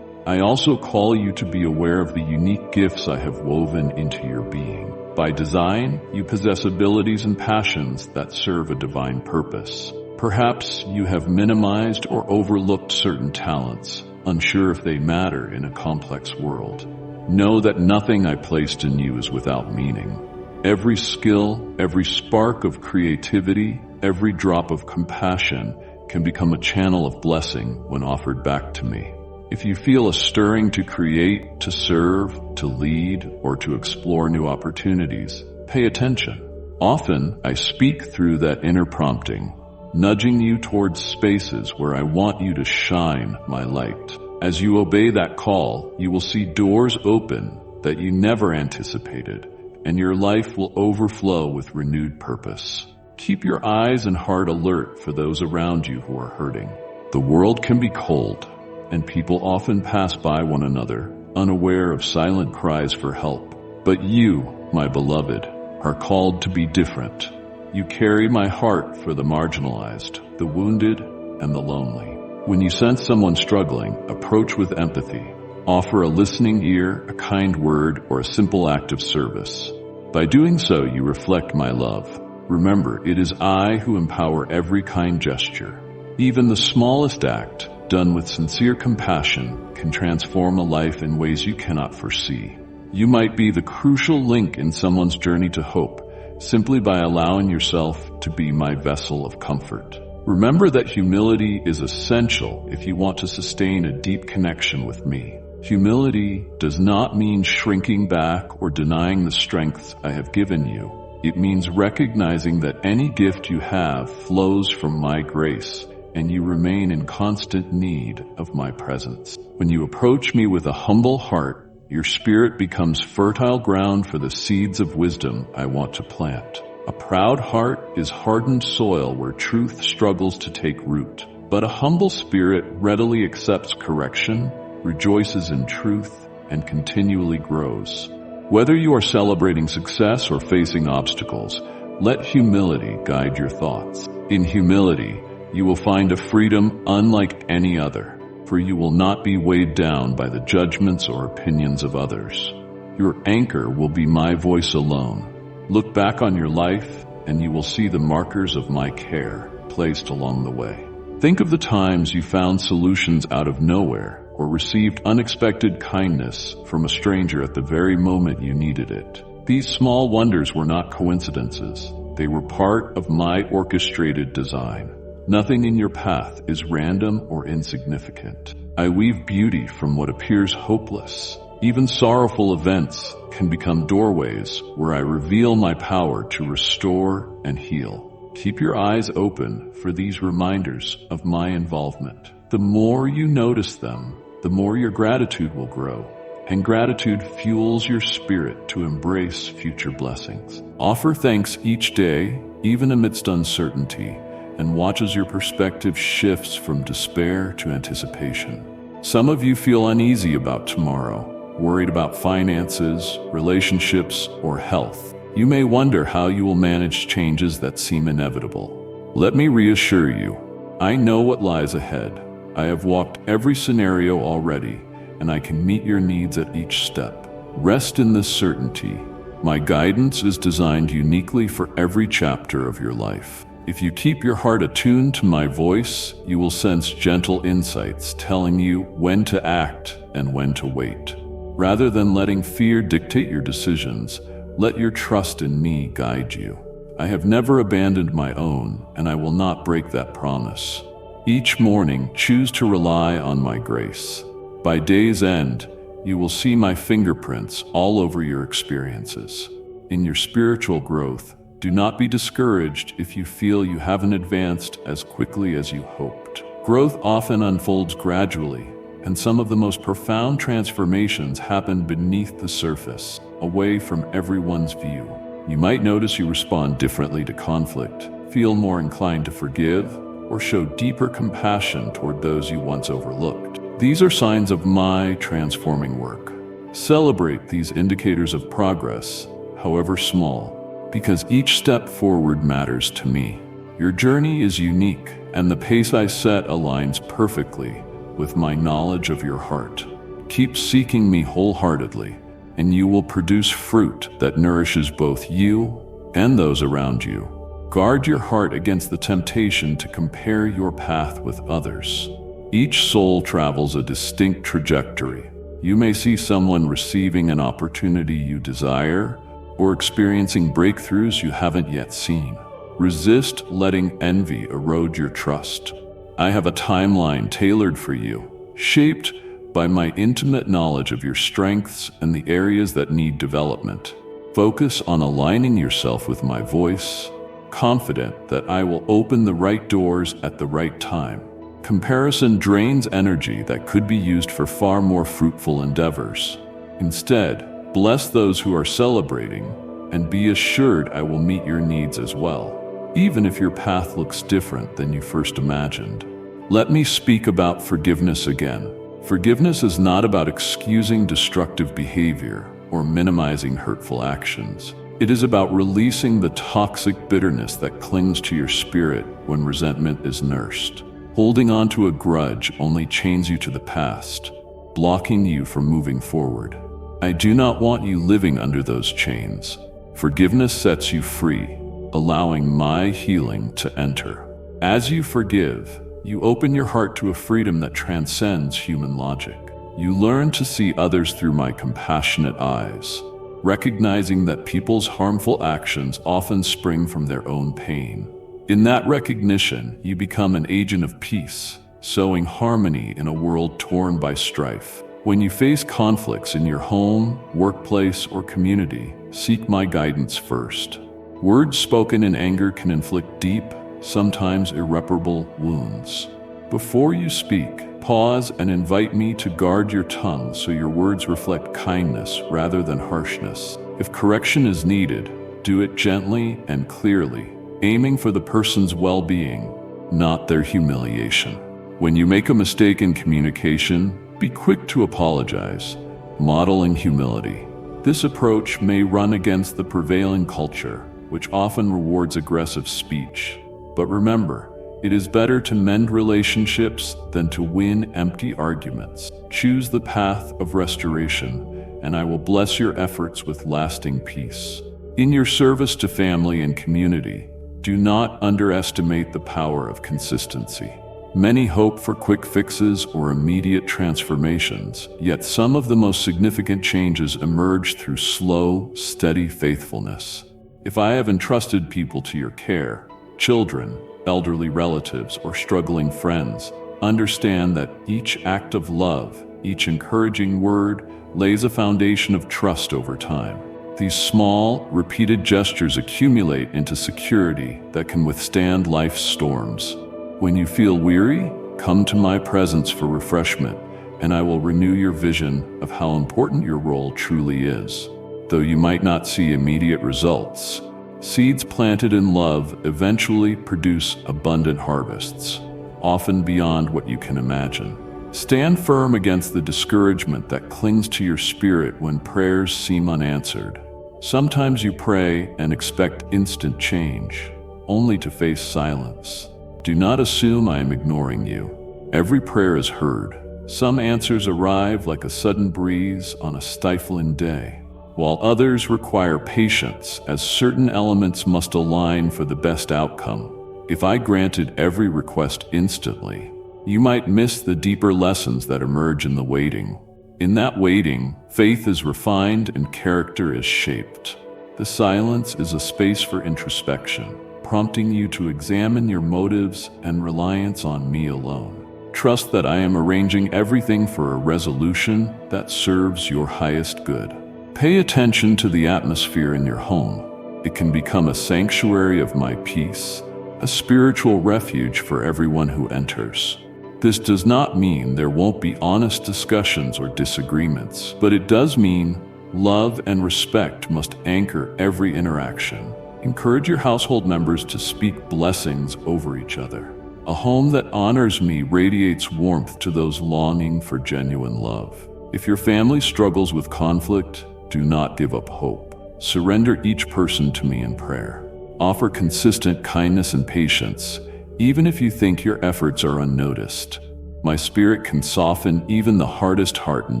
I also call you to be aware of the unique gifts I have woven into your being. By design, you possess abilities and passions that serve a divine purpose. Perhaps you have minimized or overlooked certain talents, unsure if they matter in a complex world. Know that nothing I placed in you is without meaning. Every skill, every spark of creativity, every drop of compassion can become a channel of blessing when offered back to me. If you feel a stirring to create, to serve, to lead, or to explore new opportunities, pay attention. Often, I speak through that inner prompting, nudging you towards spaces where I want you to shine my light. As you obey that call, you will see doors open that you never anticipated, and your life will overflow with renewed purpose. Keep your eyes and heart alert for those around you who are hurting. The world can be cold, and people often pass by one another, unaware of silent cries for help. But you, my beloved, are called to be different. You carry my heart for the marginalized, the wounded, and the lonely. When you sense someone struggling, approach with empathy. Offer a listening ear, a kind word, or a simple act of service. By doing so, you reflect my love. Remember, it is I who empower every kind gesture. Even the smallest act, done with sincere compassion, can transform a life in ways you cannot foresee. You might be the crucial link in someone's journey to hope, simply by allowing yourself to be my vessel of comfort. Remember that humility is essential if you want to sustain a deep connection with me. Humility does not mean shrinking back or denying the strengths I have given you. It means recognizing that any gift you have flows from my grace, and you remain in constant need of my presence. When you approach me with a humble heart, your spirit becomes fertile ground for the seeds of wisdom I want to plant. A proud heart is hardened soil where truth struggles to take root, but a humble spirit readily accepts correction, rejoices in truth, and continually grows. Whether you are celebrating success or facing obstacles, let humility guide your thoughts. In humility, you will find a freedom unlike any other, for you will not be weighed down by the judgments or opinions of others. Your anchor will be my voice alone. Look back on your life, and you will see the markers of my care, placed along the way. Think of the times you found solutions out of nowhere or received unexpected kindness from a stranger at the very moment you needed it. These small wonders were not coincidences. They were part of my orchestrated design. Nothing in your path is random or insignificant. I weave beauty from what appears hopeless. Even sorrowful events can become doorways where I reveal my power to restore and heal. Keep your eyes open for these reminders of my involvement. The more you notice them, the more your gratitude will grow, and gratitude fuels your spirit to embrace future blessings. Offer thanks each day, even amidst uncertainty, and watch as your perspective shifts from despair to anticipation. Some of you feel uneasy about tomorrow, worried about finances, relationships, or health. You may wonder how you will manage changes that seem inevitable. Let me reassure you, I know what lies ahead. I have walked every scenario already, and I can meet your needs at each step. Rest in this certainty. My guidance is designed uniquely for every chapter of your life. If you keep your heart attuned to my voice, you will sense gentle insights telling you when to act and when to wait. Rather than letting fear dictate your decisions, let your trust in me guide you. I have never abandoned my own, and I will not break that promise. Each morning, choose to rely on my grace. By day's end, you will see my fingerprints all over your experiences. In your spiritual growth, do not be discouraged if you feel you haven't advanced as quickly as you hoped. Growth often unfolds gradually, and some of the most profound transformations happen beneath the surface, away from everyone's view. You might notice you respond differently to conflict, feel more inclined to forgive, or show deeper compassion toward those you once overlooked. These are signs of my transforming work. Celebrate these indicators of progress, however small, because each step forward matters to me. Your journey is unique, and the pace I set aligns perfectly with my knowledge of your heart. Keep seeking me wholeheartedly, and you will produce fruit that nourishes both you and those around you. Guard your heart against the temptation to compare your path with others. Each soul travels a distinct trajectory. You may see someone receiving an opportunity you desire, or experiencing breakthroughs you haven't yet seen. Resist letting envy erode your trust. I have a timeline tailored for you, shaped by my intimate knowledge of your strengths and the areas that need development. Focus on aligning yourself with my voice, confident that I will open the right doors at the right time. Comparison drains energy that could be used for far more fruitful endeavors. Instead, bless those who are celebrating, and be assured I will meet your needs as well, even if your path looks different than you first imagined. Let me speak about forgiveness again. Forgiveness is not about excusing destructive behavior or minimizing hurtful actions. It is about releasing the toxic bitterness that clings to your spirit when resentment is nursed. Holding on to a grudge only chains you to the past, blocking you from moving forward. I do not want you living under those chains. Forgiveness sets you free, allowing my healing to enter. As you forgive, you open your heart to a freedom that transcends human logic. You learn to see others through my compassionate eyes, recognizing that people's harmful actions often spring from their own pain. In that recognition, you become an agent of peace, sowing harmony in a world torn by strife. When you face conflicts in your home, workplace, or community, seek my guidance first. Words spoken in anger can inflict deep, sometimes irreparable wounds. Before you speak, pause and invite me to guard your tongue so your words reflect kindness rather than harshness. If correction is needed, do it gently and clearly, aiming for the person's well-being, not their humiliation. When you make a mistake in communication, be quick to apologize, modeling humility. This approach may run against the prevailing culture, which often rewards aggressive speech. But remember, it is better to mend relationships than to win empty arguments. Choose the path of restoration, and I will bless your efforts with lasting peace. In your service to family and community, Do not underestimate the power of consistency. Many hope for quick fixes or immediate transformations, yet some of the most significant changes emerge through slow, steady faithfulness. If I have entrusted people to your care, children, elderly relatives, or struggling friends, understand that each act of love, each encouraging word, lays a foundation of trust over time. These small, repeated gestures accumulate into security that can withstand life's storms. When you feel weary, come to my presence for refreshment, and I will renew your vision of how important your role truly is. Though you might not see immediate results, seeds planted in love eventually produce abundant harvests, often beyond what you can imagine. Stand firm against the discouragement that clings to your spirit when prayers seem unanswered. Sometimes you pray and expect instant change, only to face silence. Do not assume I am ignoring you. Every prayer is heard. Some answers arrive like a sudden breeze on a stifling day, while others require patience, as certain elements must align for the best outcome. If I granted every request instantly, you might miss the deeper lessons that emerge in the waiting. In that waiting, faith is refined and character is shaped. The silence is a space for introspection, prompting you to examine your motives and reliance on me alone. Trust that I am arranging everything for a resolution that serves your highest good. Pay attention to the atmosphere in your home. It can become a sanctuary of my peace, a spiritual refuge for everyone who enters. This does not mean there won't be honest discussions or disagreements, but it does mean love and respect must anchor every interaction. Encourage your household members to speak blessings over each other. A home that honors me radiates warmth to those longing for genuine love. If your family struggles with conflict, do not give up hope. Surrender each person to me in prayer. Offer consistent kindness and patience, even if you think your efforts are unnoticed. My spirit can soften even the hardest heart in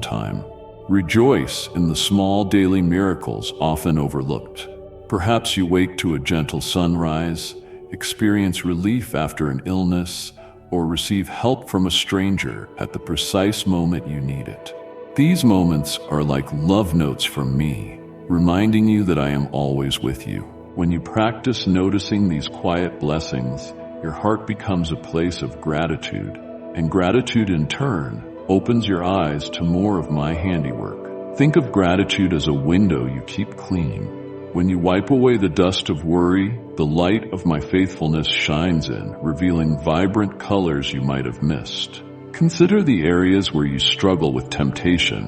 time. Rejoice in the small daily miracles often overlooked. Perhaps you wake to a gentle sunrise, experience relief after an illness, or receive help from a stranger at the precise moment you need it. These moments are like love notes from me, reminding you that I am always with you. When you practice noticing these quiet blessings, your heart becomes a place of gratitude, and gratitude in turn opens your eyes to more of my handiwork. Think of gratitude as a window you keep clean. When you wipe away the dust of worry, the light of my faithfulness shines in, revealing vibrant colors you might have missed. Consider the areas where you struggle with temptation,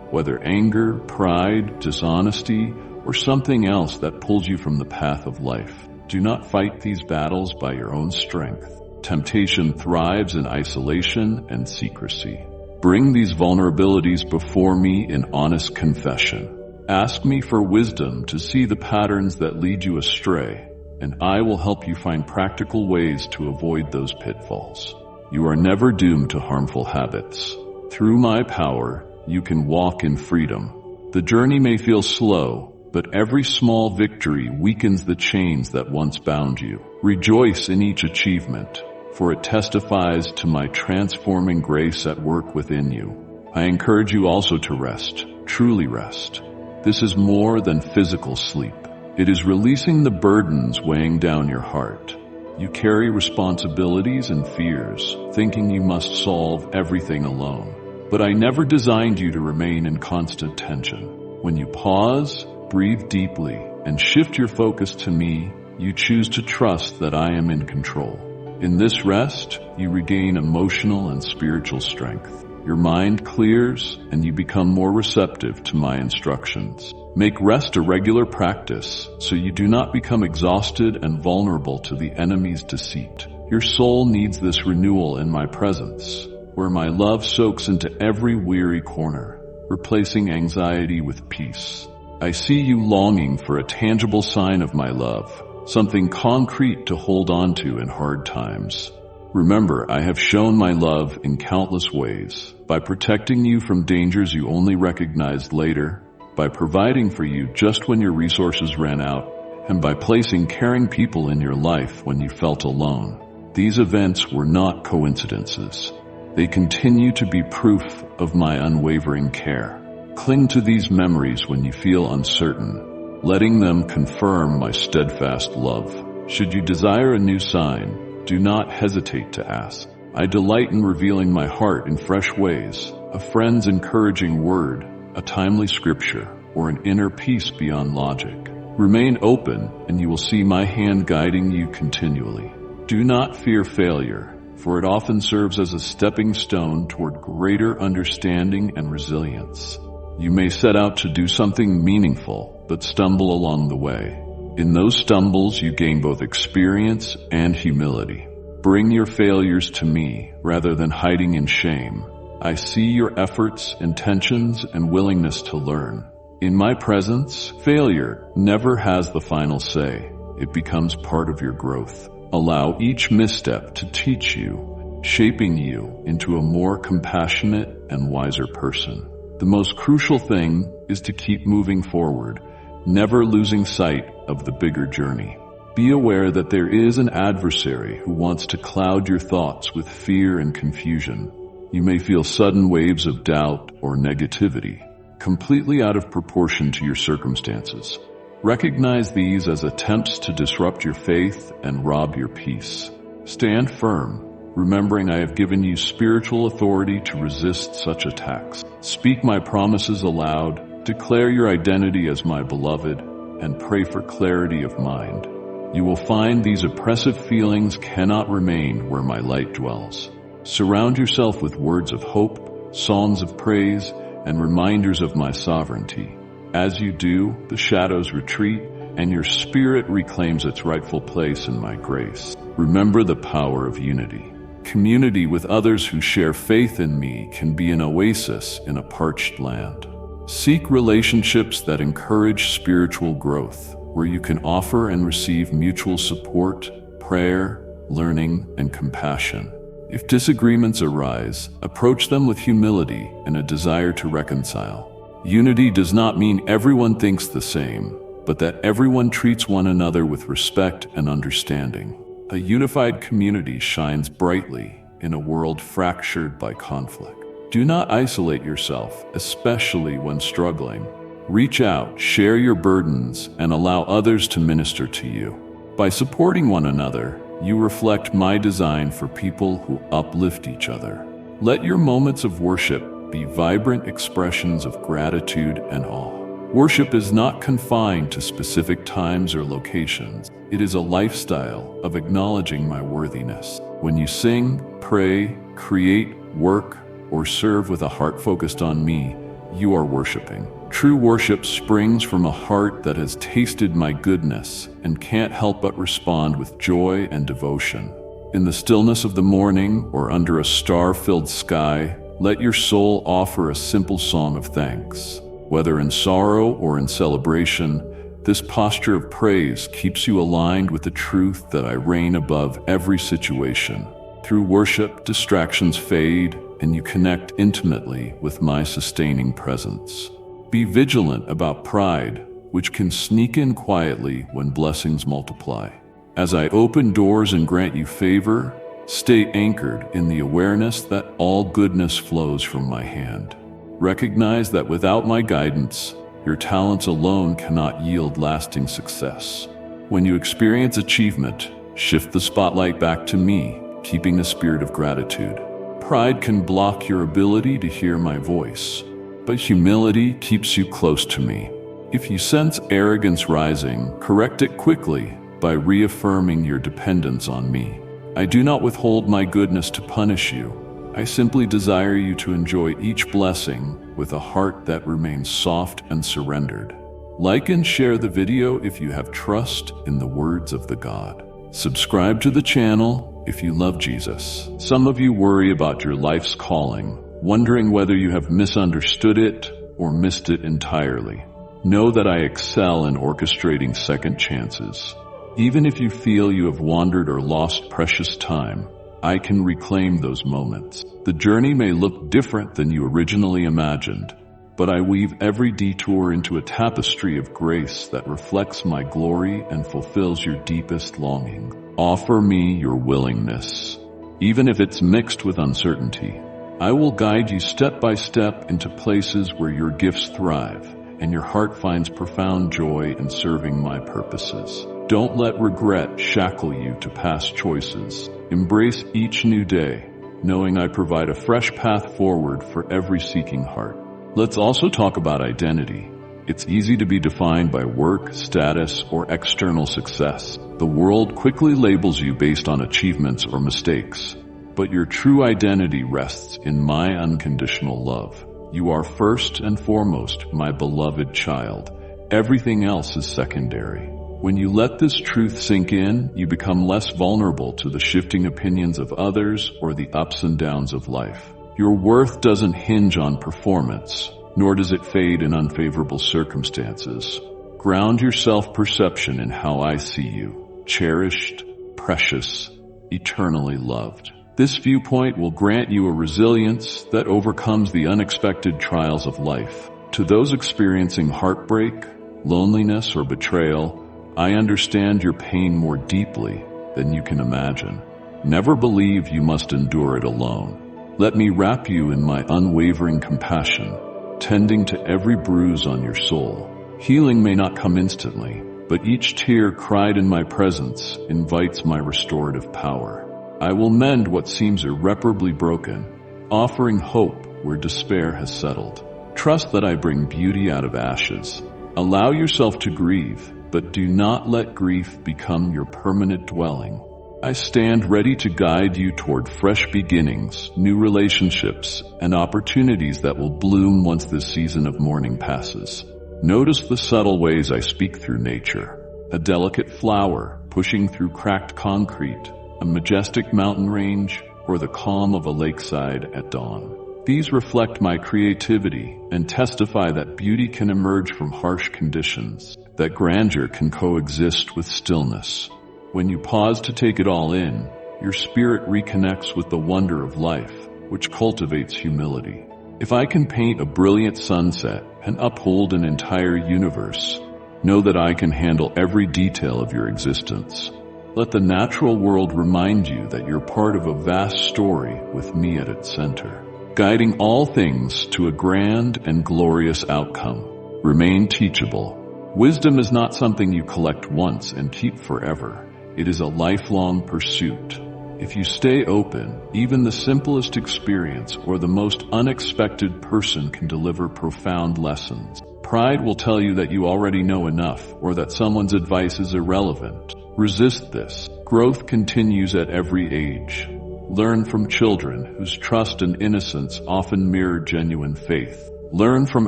whether anger, pride, dishonesty, or something else that pulls you from the path of life. Do not fight these battles by your own strength. Temptation thrives in isolation and secrecy. Bring these vulnerabilities before me in honest confession. Ask me for wisdom to see the patterns that lead you astray, and I will help you find practical ways to avoid those pitfalls. You are never doomed to harmful habits. Through my power, you can walk in freedom. The journey may feel slow, but every small victory weakens the chains that once bound you. Rejoice in each achievement, for it testifies to my transforming grace at work within you. I encourage you also to rest, truly rest. This is more than physical sleep. It is releasing the burdens weighing down your heart. You carry responsibilities and fears, thinking you must solve everything alone. But I never designed you to remain in constant tension. When you pause, breathe deeply, and shift your focus to me, you choose to trust that I am in control. In this rest, you regain emotional and spiritual strength. Your mind clears, and you become more receptive to my instructions. Make rest a regular practice, so you do not become exhausted and vulnerable to the enemy's deceit. Your soul needs this renewal in my presence, where my love soaks into every weary corner, replacing anxiety with peace. I see you longing for a tangible sign of my love, something concrete to hold on to in hard times. Remember, I have shown my love in countless ways, by protecting you from dangers you only recognized later, by providing for you just when your resources ran out, and by placing caring people in your life when you felt alone. These events were not coincidences. They continue to be proof of my unwavering care. Cling to these memories when you feel uncertain, letting them confirm my steadfast love. Should you desire a new sign, do not hesitate to ask. I delight in revealing my heart in fresh ways, a friend's encouraging word, a timely scripture, or an inner peace beyond logic. Remain open, and you will see my hand guiding you continually. Do not fear failure, for it often serves as a stepping stone toward greater understanding and resilience. You may set out to do something meaningful, but stumble along the way. In those stumbles, you gain both experience and humility. Bring your failures to me, rather than hiding in shame. I see your efforts, intentions, and willingness to learn. In my presence, failure never has the final say. It becomes part of your growth. Allow each misstep to teach you, shaping you into a more compassionate and wiser person. The most crucial thing is to keep moving forward, never losing sight of the bigger journey. Be aware that there is an adversary who wants to cloud your thoughts with fear and confusion. You may feel sudden waves of doubt or negativity, completely out of proportion to your circumstances. Recognize these as attempts to disrupt your faith and rob your peace. Stand firm, remembering I have given you spiritual authority to resist such attacks. Speak my promises aloud, declare your identity as my beloved, and pray for clarity of mind. You will find these oppressive feelings cannot remain where my light dwells. Surround yourself with words of hope, songs of praise, and reminders of my sovereignty. As you do, the shadows retreat, and your spirit reclaims its rightful place in my grace. Remember the power of unity. Community with others who share faith in me can be an oasis in a parched land. Seek relationships that encourage spiritual growth, where you can offer and receive mutual support, prayer, learning, and compassion. If disagreements arise, approach them with humility and a desire to reconcile. Unity does not mean everyone thinks the same, but that everyone treats one another with respect and understanding. A unified community shines brightly in a world fractured by conflict. Do not isolate yourself, especially when struggling. Reach out, share your burdens, and allow others to minister to you. By supporting one another, you reflect my design for people who uplift each other. Let your moments of worship be vibrant expressions of gratitude and awe. Worship is not confined to specific times or locations. It is a lifestyle of acknowledging my worthiness. When you sing, pray, create, work, or serve with a heart focused on me, you are worshiping. True worship springs from a heart that has tasted my goodness and can't help but respond with joy and devotion. In the stillness of the morning or under a star-filled sky, let your soul offer a simple song of thanks. Whether in sorrow or in celebration, this posture of praise keeps you aligned with the truth that I reign above every situation. Through worship, distractions fade, and you connect intimately with my sustaining presence. Be vigilant about pride, which can sneak in quietly when blessings multiply. As I open doors and grant you favor, stay anchored in the awareness that all goodness flows from my hand. Recognize that without my guidance, your talents alone cannot yield lasting success. When you experience achievement, shift the spotlight back to me, keeping a spirit of gratitude. Pride can block your ability to hear my voice, but humility keeps you close to me. If you sense arrogance rising, correct it quickly by reaffirming your dependence on me. I do not withhold my goodness to punish you. I simply desire you to enjoy each blessing with a heart that remains soft and surrendered. Like and share the video if you have trust in the words of the God. Subscribe to the channel if you love Jesus. Some of you worry about your life's calling, wondering whether you have misunderstood it or missed it entirely. Know that I excel in orchestrating second chances. Even if you feel you have wandered or lost precious time, I can reclaim those moments. The journey may look different than you originally imagined, but I weave every detour into a tapestry of grace that reflects my glory and fulfills your deepest longing. Offer me your willingness, even if it's mixed with uncertainty. I will guide you step by step into places where your gifts thrive and your heart finds profound joy in serving my purposes. Don't let regret shackle you to past choices. Embrace each new day, knowing I provide a fresh path forward for every seeking heart. Let's also talk about identity. It's easy to be defined by work, status, or external success. The world quickly labels you based on achievements or mistakes. But your true identity rests in my unconditional love. You are first and foremost my beloved child. Everything else is secondary. When you let this truth sink in, you become less vulnerable to the shifting opinions of others or the ups and downs of life. Your worth doesn't hinge on performance, nor does it fade in unfavorable circumstances. Ground your self-perception in how I see you, cherished, precious, eternally loved. This viewpoint will grant you a resilience that overcomes the unexpected trials of life. To those experiencing heartbreak, loneliness, or betrayal, I understand your pain more deeply than you can imagine. Never believe you must endure it alone. Let me wrap you in my unwavering compassion, tending to every bruise on your soul. Healing may not come instantly, but each tear cried in my presence invites my restorative power. I will mend what seems irreparably broken, offering hope where despair has settled. Trust that I bring beauty out of ashes. Allow yourself to grieve, but do not let grief become your permanent dwelling. I stand ready to guide you toward fresh beginnings, new relationships, and opportunities that will bloom once this season of mourning passes. Notice the subtle ways I speak through nature. A delicate flower pushing through cracked concrete, a majestic mountain range, or the calm of a lakeside at dawn. These reflect my creativity and testify that beauty can emerge from harsh conditions, that grandeur can coexist with stillness. When you pause to take it all in, your spirit reconnects with the wonder of life, which cultivates humility. If I can paint a brilliant sunset and uphold an entire universe, know that I can handle every detail of your existence. Let the natural world remind you that you're part of a vast story with me at its center, guiding all things to a grand and glorious outcome. Remain teachable. Wisdom is not something you collect once and keep forever. It is a lifelong pursuit. If you stay open, even the simplest experience or the most unexpected person can deliver profound lessons. Pride will tell you that you already know enough or that someone's advice is irrelevant. Resist this. Growth continues at every age. Learn from children whose trust and innocence often mirror genuine faith. Learn from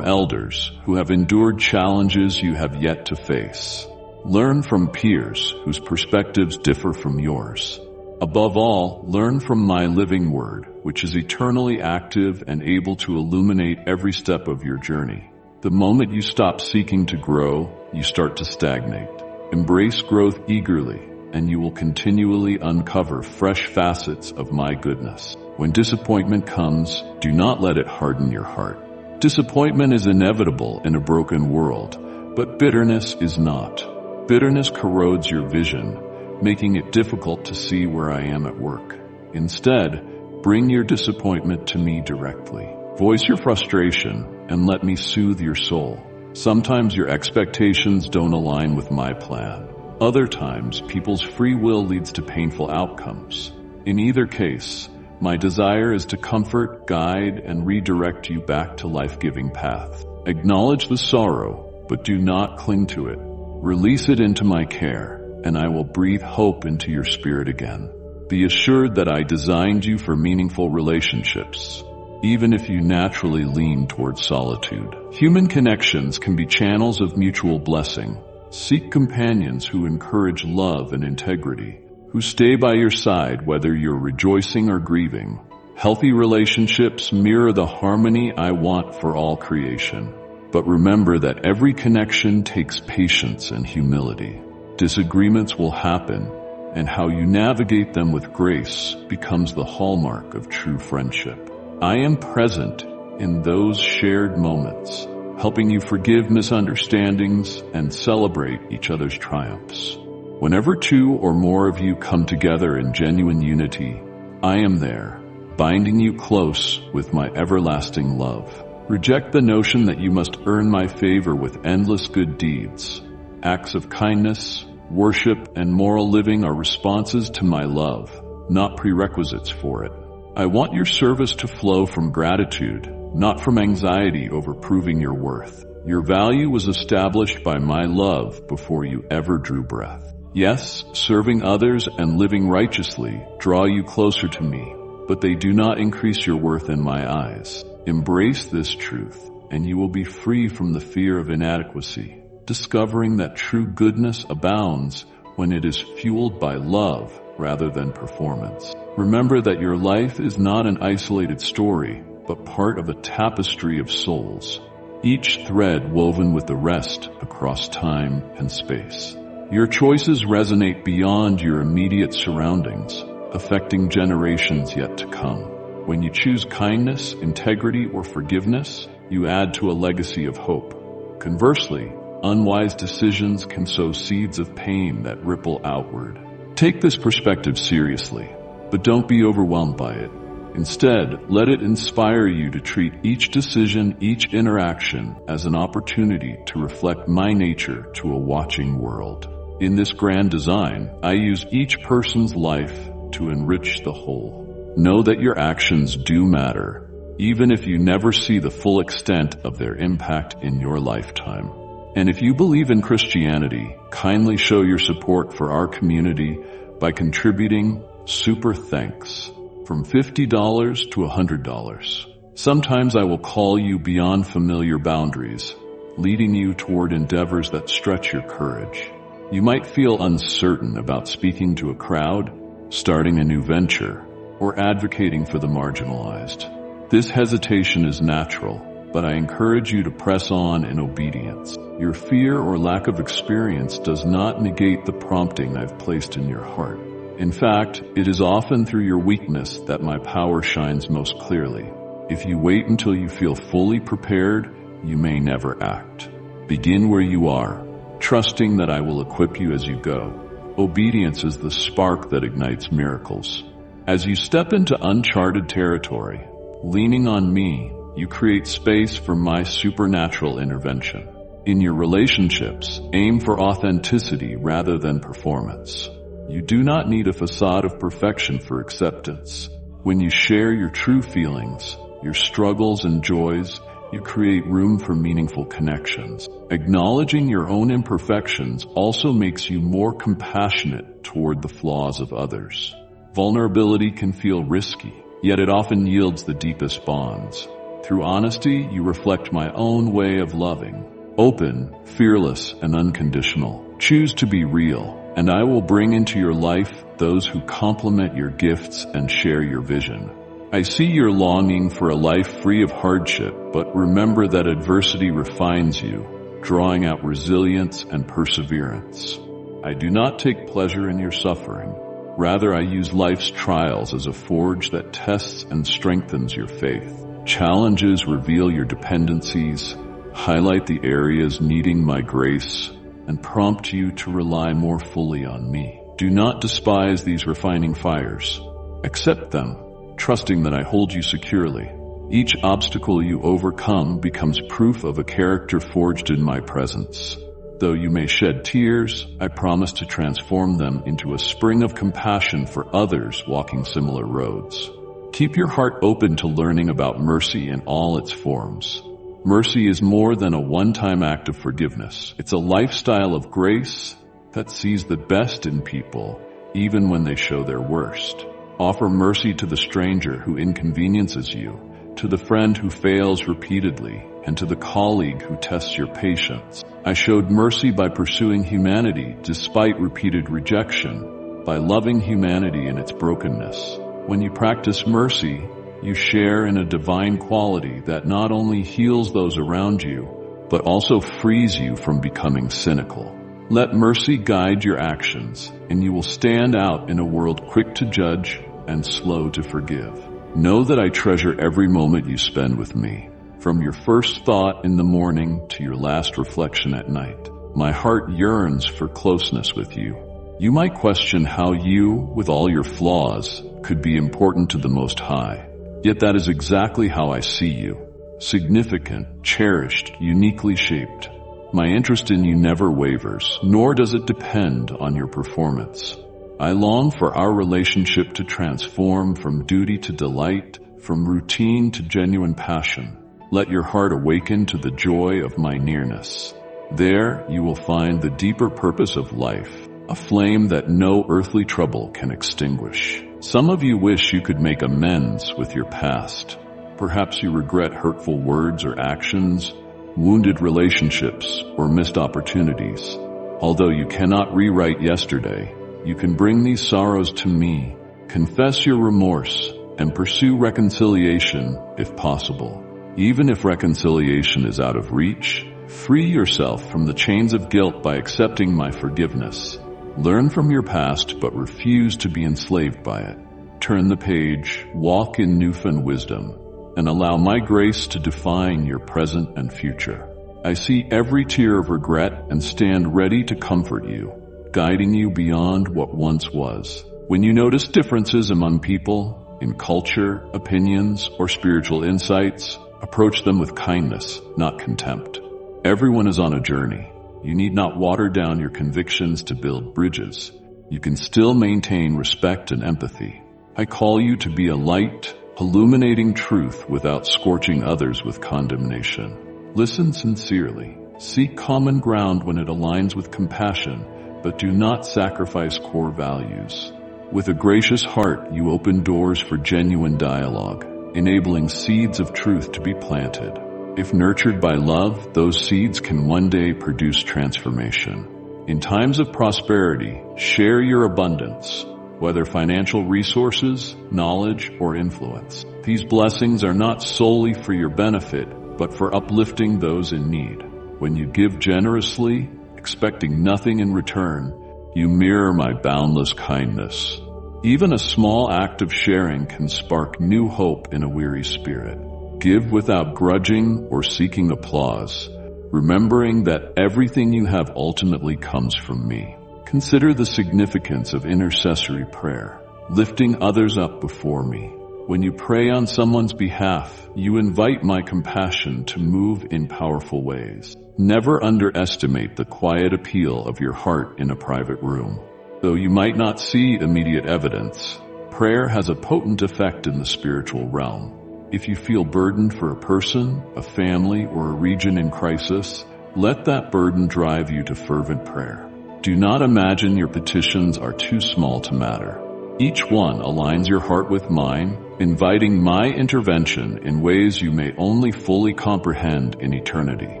elders who have endured challenges you have yet to face. Learn from peers whose perspectives differ from yours. Above all, learn from my living word, which is eternally active and able to illuminate every step of your journey. The moment you stop seeking to grow, you start to stagnate. Embrace growth eagerly, and you will continually uncover fresh facets of my goodness. When disappointment comes, do not let it harden your heart. Disappointment is inevitable in a broken world, but bitterness is not. Bitterness corrodes your vision, making it difficult to see where I am at work. Instead, bring your disappointment to me directly. Voice your frustration and let me soothe your soul. Sometimes your expectations don't align with my plan. Other times, people's free will leads to painful outcomes. In either case, my desire is to comfort, guide, and redirect you back to life-giving paths. Acknowledge the sorrow, but do not cling to it. Release it into my care, and I will breathe hope into your spirit again. Be assured that I designed you for meaningful relationships, even if you naturally lean towards solitude. Human connections can be channels of mutual blessing. Seek companions who encourage love and integrity, who stay by your side whether you're rejoicing or grieving. Healthy relationships mirror the harmony I want for all creation. But remember that every connection takes patience and humility. Disagreements will happen, and how you navigate them with grace becomes the hallmark of true friendship. I am present in those shared moments, helping you forgive misunderstandings and celebrate each other's triumphs. Whenever two or more of you come together in genuine unity, I am there, binding you close with my everlasting love. Reject the notion that you must earn my favor with endless good deeds. Acts of kindness, worship, and moral living are responses to my love, not prerequisites for it. I want your service to flow from gratitude, not from anxiety over proving your worth. Your value was established by my love before you ever drew breath. Yes, serving others and living righteously draw you closer to me, but they do not increase your worth in my eyes. Embrace this truth, and you will be free from the fear of inadequacy, discovering that true goodness abounds when it is fueled by love rather than performance. Remember that your life is not an isolated story, but part of a tapestry of souls, each thread woven with the rest across time and space. Your choices resonate beyond your immediate surroundings, affecting generations yet to come. When you choose kindness, integrity, or forgiveness, you add to a legacy of hope. Conversely, unwise decisions can sow seeds of pain that ripple outward. Take this perspective seriously, but don't be overwhelmed by it. Instead, let it inspire you to treat each decision, each interaction as an opportunity to reflect my nature to a watching world. In this grand design, I use each person's life to enrich the whole. Know that your actions do matter, even if you never see the full extent of their impact in your lifetime. And if you believe in Christianity, kindly show your support for our community by contributing super thanks from $50 to $100. Sometimes I will call you beyond familiar boundaries, leading you toward endeavors that stretch your courage. You might feel uncertain about speaking to a crowd, starting a new venture, or advocating for the marginalized. This hesitation is natural, but I encourage you to press on in obedience. Your fear or lack of experience does not negate the prompting I've placed in your heart. In fact, it is often through your weakness that my power shines most clearly. If you wait until you feel fully prepared, you may never act. Begin where you are, trusting that I will equip you as you go. Obedience is the spark that ignites miracles. As you step into uncharted territory, leaning on me, you create space for my supernatural intervention. In your relationships, aim for authenticity rather than performance. You do not need a facade of perfection for acceptance. When you share your true feelings, your struggles and joys, you create room for meaningful connections. Acknowledging your own imperfections also makes you more compassionate toward the flaws of others. Vulnerability can feel risky, yet it often yields the deepest bonds. Through honesty, you reflect my own way of loving. Open, fearless, and unconditional. Choose to be real, and I will bring into your life those who complement your gifts and share your vision. I see your longing for a life free of hardship, but remember that adversity refines you, drawing out resilience and perseverance. I do not take pleasure in your suffering. Rather, I use life's trials as a forge that tests and strengthens your faith. Challenges reveal your dependencies, highlight the areas needing my grace, and prompt you to rely more fully on me. Do not despise these refining fires. Accept them, trusting that I hold you securely. Each obstacle you overcome becomes proof of a character forged in my presence. Though you may shed tears, I promise to transform them into a spring of compassion for others walking similar roads. Keep your heart open to learning about mercy in all its forms. Mercy is more than a one-time act of forgiveness. It's a lifestyle of grace that sees the best in people, even when they show their worst. Offer mercy to the stranger who inconveniences you, to the friend who fails repeatedly, and to the colleague who tests your patience. I showed mercy by pursuing humanity despite repeated rejection, by loving humanity in its brokenness. When you practice mercy, you share in a divine quality that not only heals those around you, but also frees you from becoming cynical. Let mercy guide your actions, and you will stand out in a world quick to judge and slow to forgive. Know that I treasure every moment you spend with me, from your first thought in the morning to your last reflection at night. My heart yearns for closeness with you. You might question how you, with all your flaws, could be important to the Most High. Yet that is exactly how I see you. Significant, cherished, uniquely shaped. My interest in you never wavers, nor does it depend on your performance. I long for our relationship to transform from duty to delight, from routine to genuine passion. Let your heart awaken to the joy of my nearness. There you will find the deeper purpose of life, a flame that no earthly trouble can extinguish. Some of you wish you could make amends with your past. Perhaps you regret hurtful words or actions, wounded relationships, or missed opportunities. Although you cannot rewrite yesterday, you can bring these sorrows to me, confess your remorse, and pursue reconciliation if possible. Even if reconciliation is out of reach, free yourself from the chains of guilt by accepting my forgiveness. Learn from your past, but refuse to be enslaved by it. Turn the page, walk in newfound wisdom, and allow my grace to define your present and future. I see every tear of regret and stand ready to comfort you, guiding you beyond what once was. When you notice differences among people, in culture, opinions, or spiritual insights, approach them with kindness, not contempt. Everyone is on a journey. You need not water down your convictions to build bridges. You can still maintain respect and empathy. I call you to be a light, illuminating truth without scorching others with condemnation. Listen sincerely. Seek common ground when it aligns with compassion, but do not sacrifice core values. With a gracious heart, you open doors for genuine dialogue, enabling seeds of truth to be planted. If nurtured by love, those seeds can one day produce transformation. In times of prosperity, share your abundance, whether financial resources, knowledge, or influence. These blessings are not solely for your benefit, but for uplifting those in need. When you give generously, expecting nothing in return, you mirror my boundless kindness. Even a small act of sharing can spark new hope in a weary spirit. Give without grudging or seeking applause, remembering that everything you have ultimately comes from me. Consider the significance of intercessory prayer, lifting others up before me. When you pray on someone's behalf, you invite my compassion to move in powerful ways. Never underestimate the quiet appeal of your heart in a private room. Though you might not see immediate evidence, prayer has a potent effect in the spiritual realm. If you feel burdened for a person, a family, or a region in crisis, let that burden drive you to fervent prayer. Do not imagine your petitions are too small to matter. Each one aligns your heart with mine, inviting my intervention in ways you may only fully comprehend in eternity.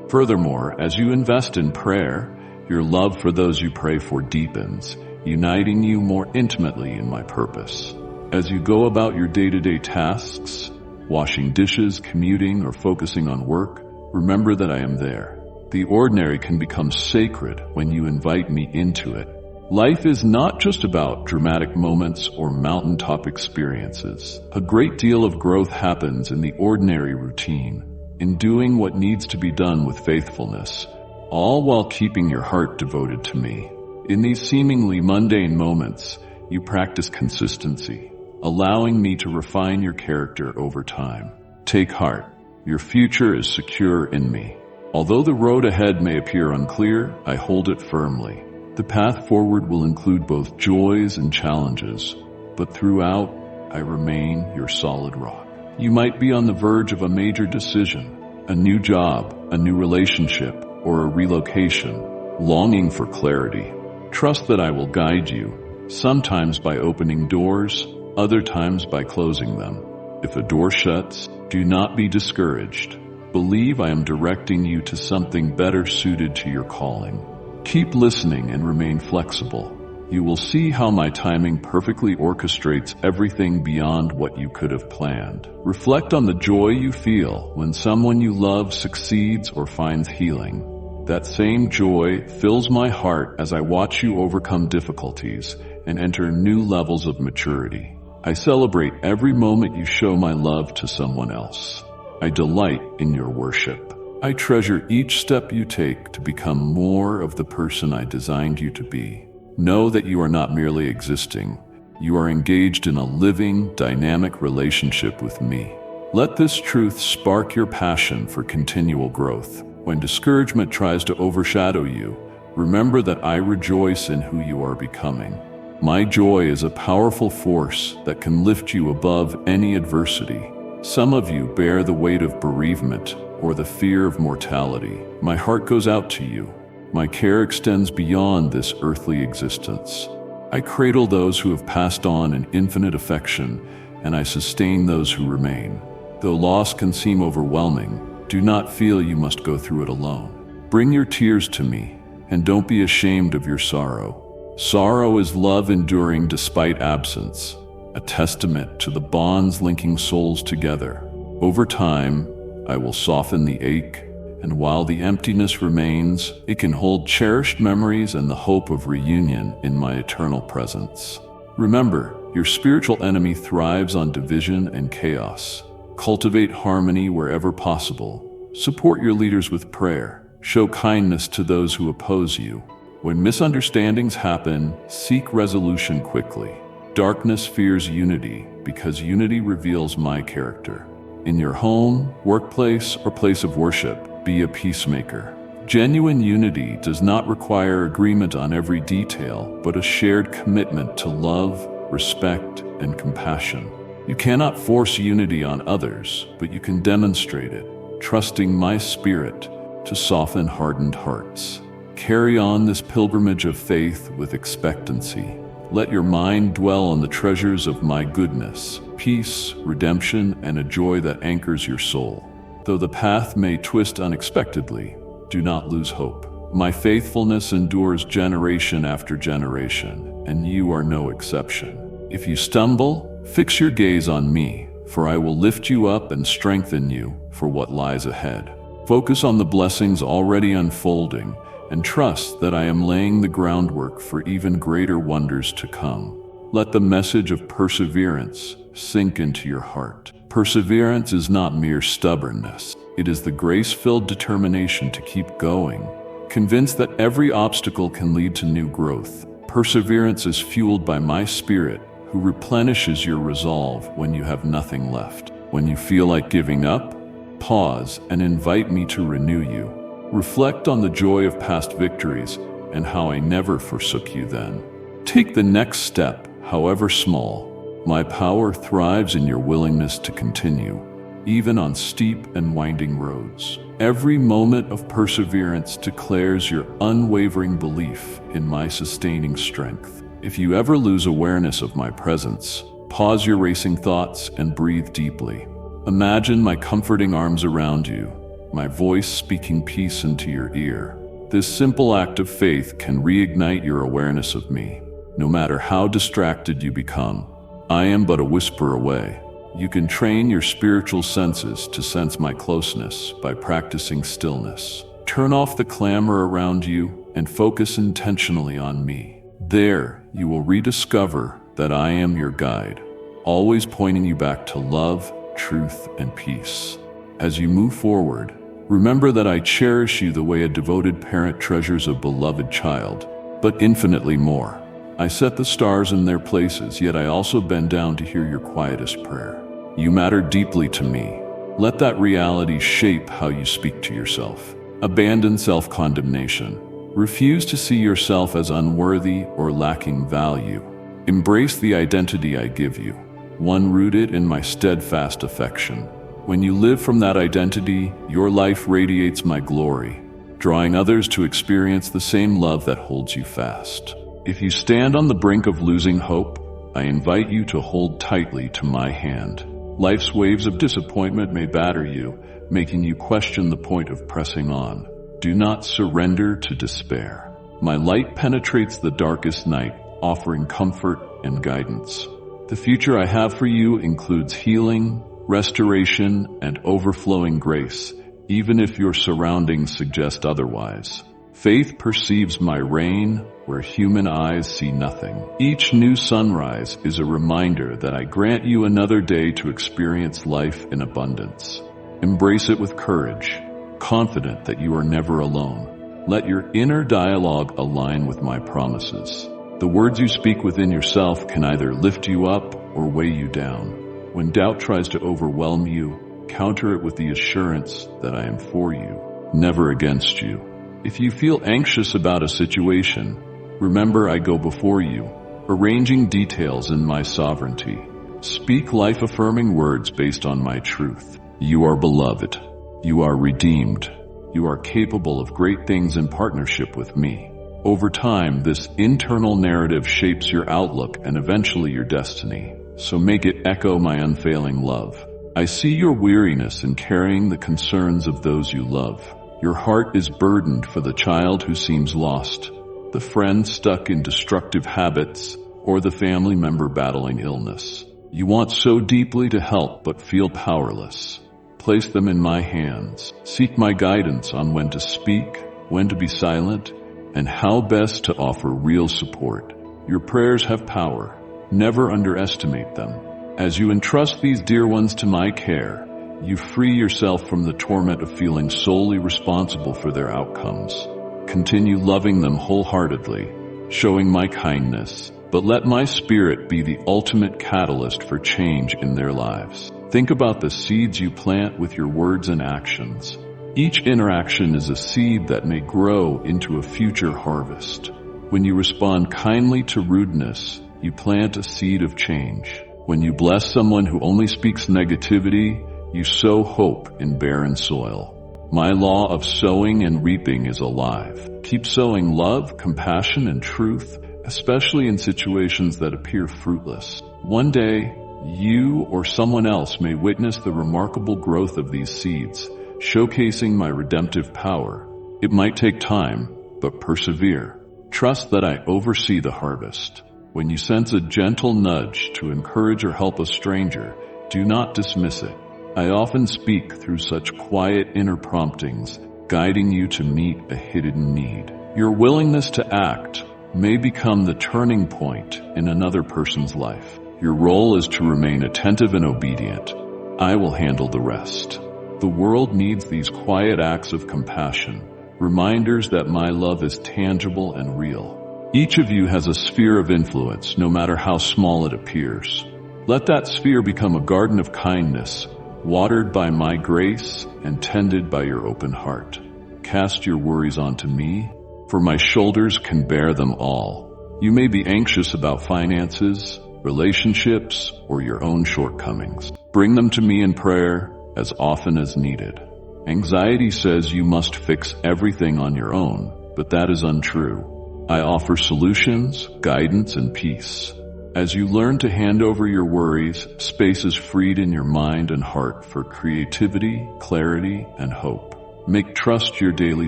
Furthermore, as you invest in prayer, your love for those you pray for deepens, uniting you more intimately in my purpose. As you go about your day-to-day tasks, washing dishes, commuting, or focusing on work, remember that I am there. The ordinary can become sacred when you invite me into it. Life is not just about dramatic moments or mountaintop experiences. A great deal of growth happens in the ordinary routine, in doing what needs to be done with faithfulness, all while keeping your heart devoted to me. In these seemingly mundane moments, you practice consistency, allowing me to refine your character over time. Take heart. Your future is secure in me. Although the road ahead may appear unclear, I hold it firmly. The path forward will include both joys and challenges, but throughout, I remain your solid rock. You might be on the verge of a major decision, a new job, a new relationship, or a relocation, longing for clarity. Trust that I will guide you, sometimes by opening doors, other times by closing them. If a door shuts, do not be discouraged. Believe I am directing you to something better suited to your calling. Keep listening and remain flexible. You will see how my timing perfectly orchestrates everything beyond what you could have planned. Reflect on the joy you feel when someone you love succeeds or finds healing. That same joy fills my heart as I watch you overcome difficulties and enter new levels of maturity. I celebrate every moment you show my love to someone else. I delight in your worship. I treasure each step you take to become more of the person I designed you to be. Know that you are not merely existing. You are engaged in a living, dynamic relationship with me. Let this truth spark your passion for continual growth. When discouragement tries to overshadow you, remember that I rejoice in who you are becoming. My joy is a powerful force that can lift you above any adversity. Some of you bear the weight of bereavement or the fear of mortality. My heart goes out to you. My care extends beyond this earthly existence. I cradle those who have passed on in infinite affection, and I sustain those who remain. Though loss can seem overwhelming, do not feel you must go through it alone. Bring your tears to me, and don't be ashamed of your sorrow. Sorrow is love enduring despite absence, a testament to the bonds linking souls together. Over time, I will soften the ache, and while the emptiness remains, it can hold cherished memories and the hope of reunion in my eternal presence. Remember, your spiritual enemy thrives on division and chaos. Cultivate harmony wherever possible. Support your leaders with prayer. Show kindness to those who oppose you. When misunderstandings happen, seek resolution quickly. Darkness fears unity because unity reveals my character. In your home, workplace, or place of worship, be a peacemaker. Genuine unity does not require agreement on every detail, but a shared commitment to love, respect, and compassion. You cannot force unity on others, but you can demonstrate it, trusting my spirit to soften hardened hearts. Carry on this pilgrimage of faith with expectancy. Let your mind dwell on the treasures of my goodness, peace, redemption, and a joy that anchors your soul. Though the path may twist unexpectedly, do not lose hope. My faithfulness endures generation after generation, and you are no exception. If you stumble, fix your gaze on me, for I will lift you up and strengthen you for what lies ahead. Focus on the blessings already unfolding, and trust that I am laying the groundwork for even greater wonders to come. Let the message of perseverance sink into your heart. Perseverance is not mere stubbornness. It is the grace-filled determination to keep going. Convinced that every obstacle can lead to new growth, perseverance is fueled by my spirit, who replenishes your resolve when you have nothing left. When you feel like giving up, pause and invite me to renew you. Reflect on the joy of past victories and how I never forsook you then. Take the next step, however small. My power thrives in your willingness to continue, even on steep and winding roads. Every moment of perseverance declares your unwavering belief in my sustaining strength. If you ever lose awareness of my presence, pause your racing thoughts and breathe deeply. Imagine my comforting arms around you, my voice speaking peace into your ear. This simple act of faith can reignite your awareness of me. No matter how distracted you become, I am but a whisper away. You can train your spiritual senses to sense my closeness by practicing stillness. Turn off the clamor around you and focus intentionally on me. There, you will rediscover that I am your guide, always pointing you back to love, truth, and peace. As you move forward, remember that I cherish you the way a devoted parent treasures a beloved child, but infinitely more. I set the stars in their places, yet I also bend down to hear your quietest prayer. You matter deeply to me. Let that reality shape how you speak to yourself. Abandon self-condemnation. Refuse to see yourself as unworthy or lacking value. Embrace the identity I give you, one rooted in my steadfast affection. When you live from that identity, your life radiates my glory, drawing others to experience the same love that holds you fast. If you stand on the brink of losing hope, I invite you to hold tightly to my hand. Life's waves of disappointment may batter you, making you question the point of pressing on. Do not surrender to despair. My light penetrates the darkest night, offering comfort and guidance. The future I have for you includes healing, restoration, and overflowing grace, even if your surroundings suggest otherwise. Faith perceives my rain where human eyes see nothing. Each new sunrise is a reminder that I grant you another day to experience life in abundance. Embrace it with courage, confident that you are never alone. Let your inner dialogue align with my promises. The words you speak within yourself can either lift you up or weigh you down. When doubt tries to overwhelm you, counter it with the assurance that I am for you, never against you. If you feel anxious about a situation, remember I go before you, arranging details in my sovereignty. Speak life-affirming words based on my truth. You are beloved. You are redeemed. You are capable of great things in partnership with me. Over time, this internal narrative shapes your outlook and eventually your destiny. So make it echo my unfailing love. I see your weariness in carrying the concerns of those you love. Your heart is burdened for the child who seems lost, the friend stuck in destructive habits, or the family member battling illness. You want so deeply to help but feel powerless. Place them in my hands. Seek my guidance on when to speak, when to be silent, and how best to offer real support. Your prayers have power. Never underestimate them. As you entrust these dear ones to my care, you free yourself from the torment of feeling solely responsible for their outcomes. Continue loving them wholeheartedly, showing my kindness, but let my spirit be the ultimate catalyst for change in their lives. Think about the seeds you plant with your words and actions. Each interaction is a seed that may grow into a future harvest. When you respond kindly to rudeness, you plant a seed of change. When you bless someone who only speaks negativity, you sow hope in barren soil. My law of sowing and reaping is alive. Keep sowing love, compassion, and truth, especially in situations that appear fruitless. One day, you or someone else may witness the remarkable growth of these seeds, showcasing my redemptive power. It might take time, but persevere. Trust that I oversee the harvest. When you sense a gentle nudge to encourage or help a stranger, do not dismiss it. I often speak through such quiet inner promptings, guiding you to meet a hidden need. Your willingness to act may become the turning point in another person's life. Your role is to remain attentive and obedient. I will handle the rest. The world needs these quiet acts of compassion, reminders that my love is tangible and real. Each of you has a sphere of influence, no matter how small it appears. Let that sphere become a garden of kindness, watered by my grace and tended by your open heart. Cast your worries onto me, for my shoulders can bear them all. You may be anxious about finances, relationships, or your own shortcomings. Bring them to me in prayer as often as needed. Anxiety says you must fix everything on your own, but that is untrue. I offer solutions, guidance, and peace. As you learn to hand over your worries, space is freed in your mind and heart for creativity, clarity, and hope. Make trust your daily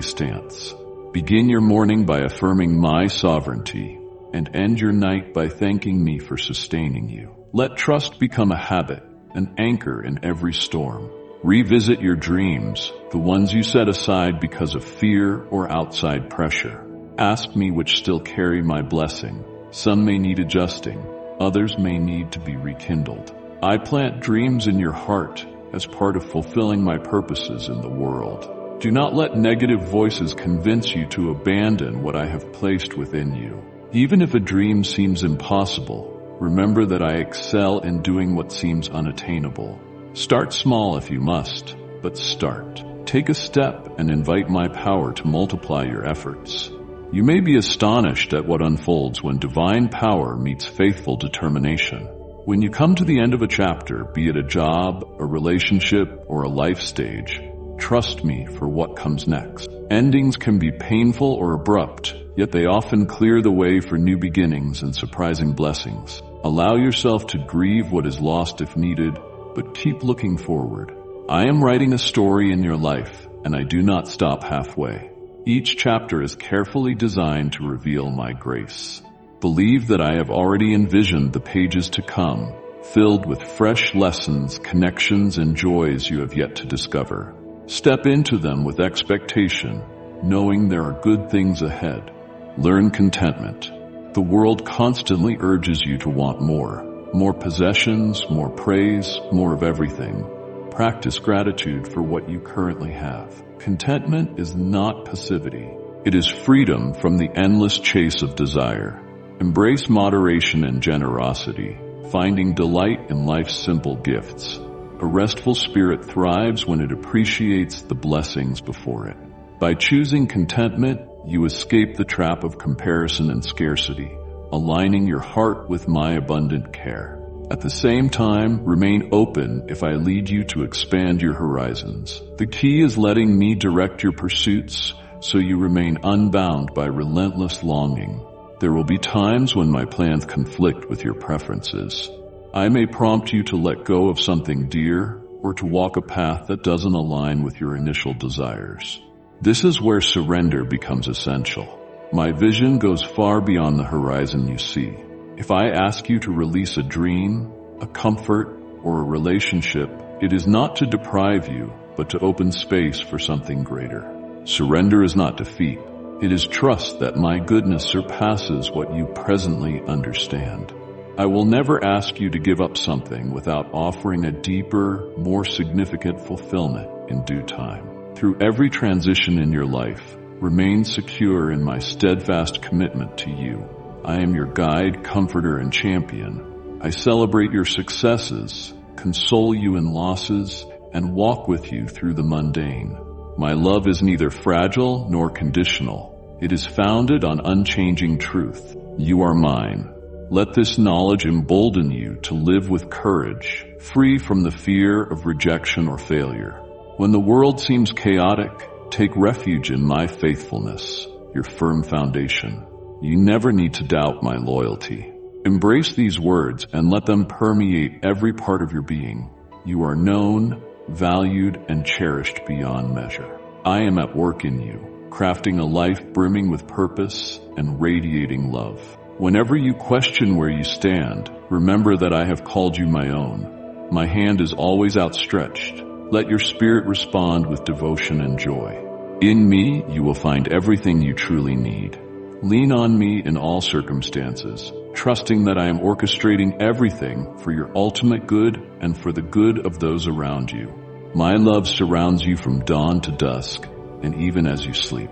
stance. Begin your morning by affirming my sovereignty, and end your night by thanking me for sustaining you. Let trust become a habit, an anchor in every storm. Revisit your dreams, the ones you set aside because of fear or outside pressure. Ask me which still carry my blessing. Some may need adjusting. Others may need to be rekindled. I plant dreams in your heart as part of fulfilling my purposes in the world. Do not let negative voices convince you to abandon what I have placed within you. Even if a dream seems impossible, remember that I excel in doing what seems unattainable. Start small if you must, but start. Take a step and invite my power to multiply your efforts. You may be astonished at what unfolds when divine power meets faithful determination. When you come to the end of a chapter, be it a job, a relationship, or a life stage, trust me for what comes next. Endings can be painful or abrupt, yet they often clear the way for new beginnings and surprising blessings. Allow yourself to grieve what is lost if needed, but keep looking forward. I am writing a story in your life, and I do not stop halfway. Each chapter is carefully designed to reveal my grace. Believe that I have already envisioned the pages to come, filled with fresh lessons, connections, and joys you have yet to discover. Step into them with expectation, knowing there are good things ahead. Learn contentment. The world constantly urges you to want more. More possessions, more praise, more of everything. Practice gratitude for what you currently have. Contentment is not passivity. It is freedom from the endless chase of desire. Embrace moderation and generosity, finding delight in life's simple gifts. A restful spirit thrives when it appreciates the blessings before it. By choosing contentment, you escape the trap of comparison and scarcity, aligning your heart with my abundant care. At the same time, remain open if I lead you to expand your horizons. The key is letting me direct your pursuits so you remain unbound by relentless longing. There will be times when my plans conflict with your preferences. I may prompt you to let go of something dear or to walk a path that doesn't align with your initial desires. This is where surrender becomes essential. My vision goes far beyond the horizon you see. If I ask you to release a dream, a comfort, or a relationship, it is not to deprive you, but to open space for something greater. Surrender is not defeat. It is trust that my goodness surpasses what you presently understand. I will never ask you to give up something without offering a deeper, more significant fulfillment in due time. Through every transition in your life, remain secure in my steadfast commitment to you. I am your guide, comforter, and champion. I celebrate your successes, console you in losses, and walk with you through the mundane. My love is neither fragile nor conditional. It is founded on unchanging truth. You are mine. Let this knowledge embolden you to live with courage, free from the fear of rejection or failure. When the world seems chaotic, take refuge in my faithfulness, your firm foundation. You never need to doubt my loyalty. Embrace these words and let them permeate every part of your being. You are known, valued, and cherished beyond measure. I am at work in you, crafting a life brimming with purpose and radiating love. Whenever you question where you stand, remember that I have called you my own. My hand is always outstretched. Let your spirit respond with devotion and joy. In me, you will find everything you truly need. Lean on me in all circumstances, trusting that I am orchestrating everything for your ultimate good and for the good of those around you. My love surrounds you from dawn to dusk, and even as you sleep.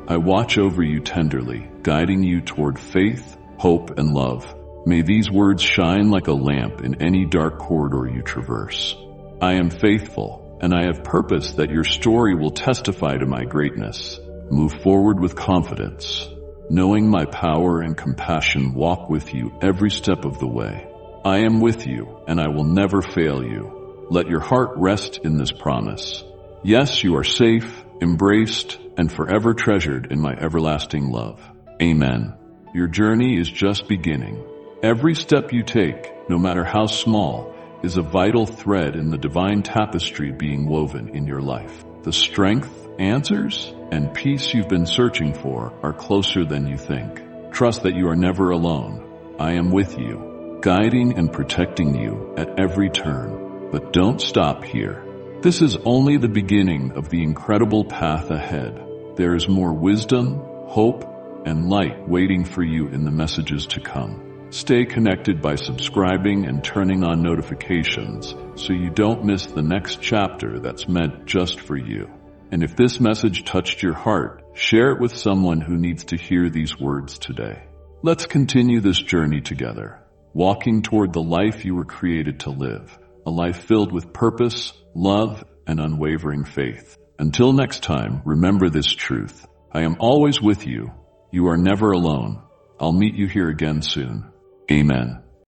I watch over you tenderly, guiding you toward faith, hope, and love. May these words shine like a lamp in any dark corridor you traverse. I am faithful, and I have purpose that your story will testify to my greatness. Move forward with confidence, knowing my power and compassion walk with you every step of the way. I am with you, and I will never fail you. Let your heart rest in this promise. Yes, you are safe, embraced, and forever treasured in my everlasting love. Amen. Your journey is just beginning. Every step you take, no matter how small, is a vital thread in the divine tapestry being woven in your life. The strength, answers, and peace you've been searching for are closer than you think. Trust that you are never alone. I am with you, guiding and protecting you at every turn. But don't stop here. This is only the beginning of the incredible path ahead. There is more wisdom, hope, and light waiting for you in the messages to come. Stay connected by subscribing and turning on notifications so you don't miss the next chapter that's meant just for you. And if this message touched your heart, share it with someone who needs to hear these words today. Let's continue this journey together, walking toward the life you were created to live, a life filled with purpose, love, and unwavering faith. Until next time, remember this truth. I am always with you. You are never alone. I'll meet you here again soon. Amen.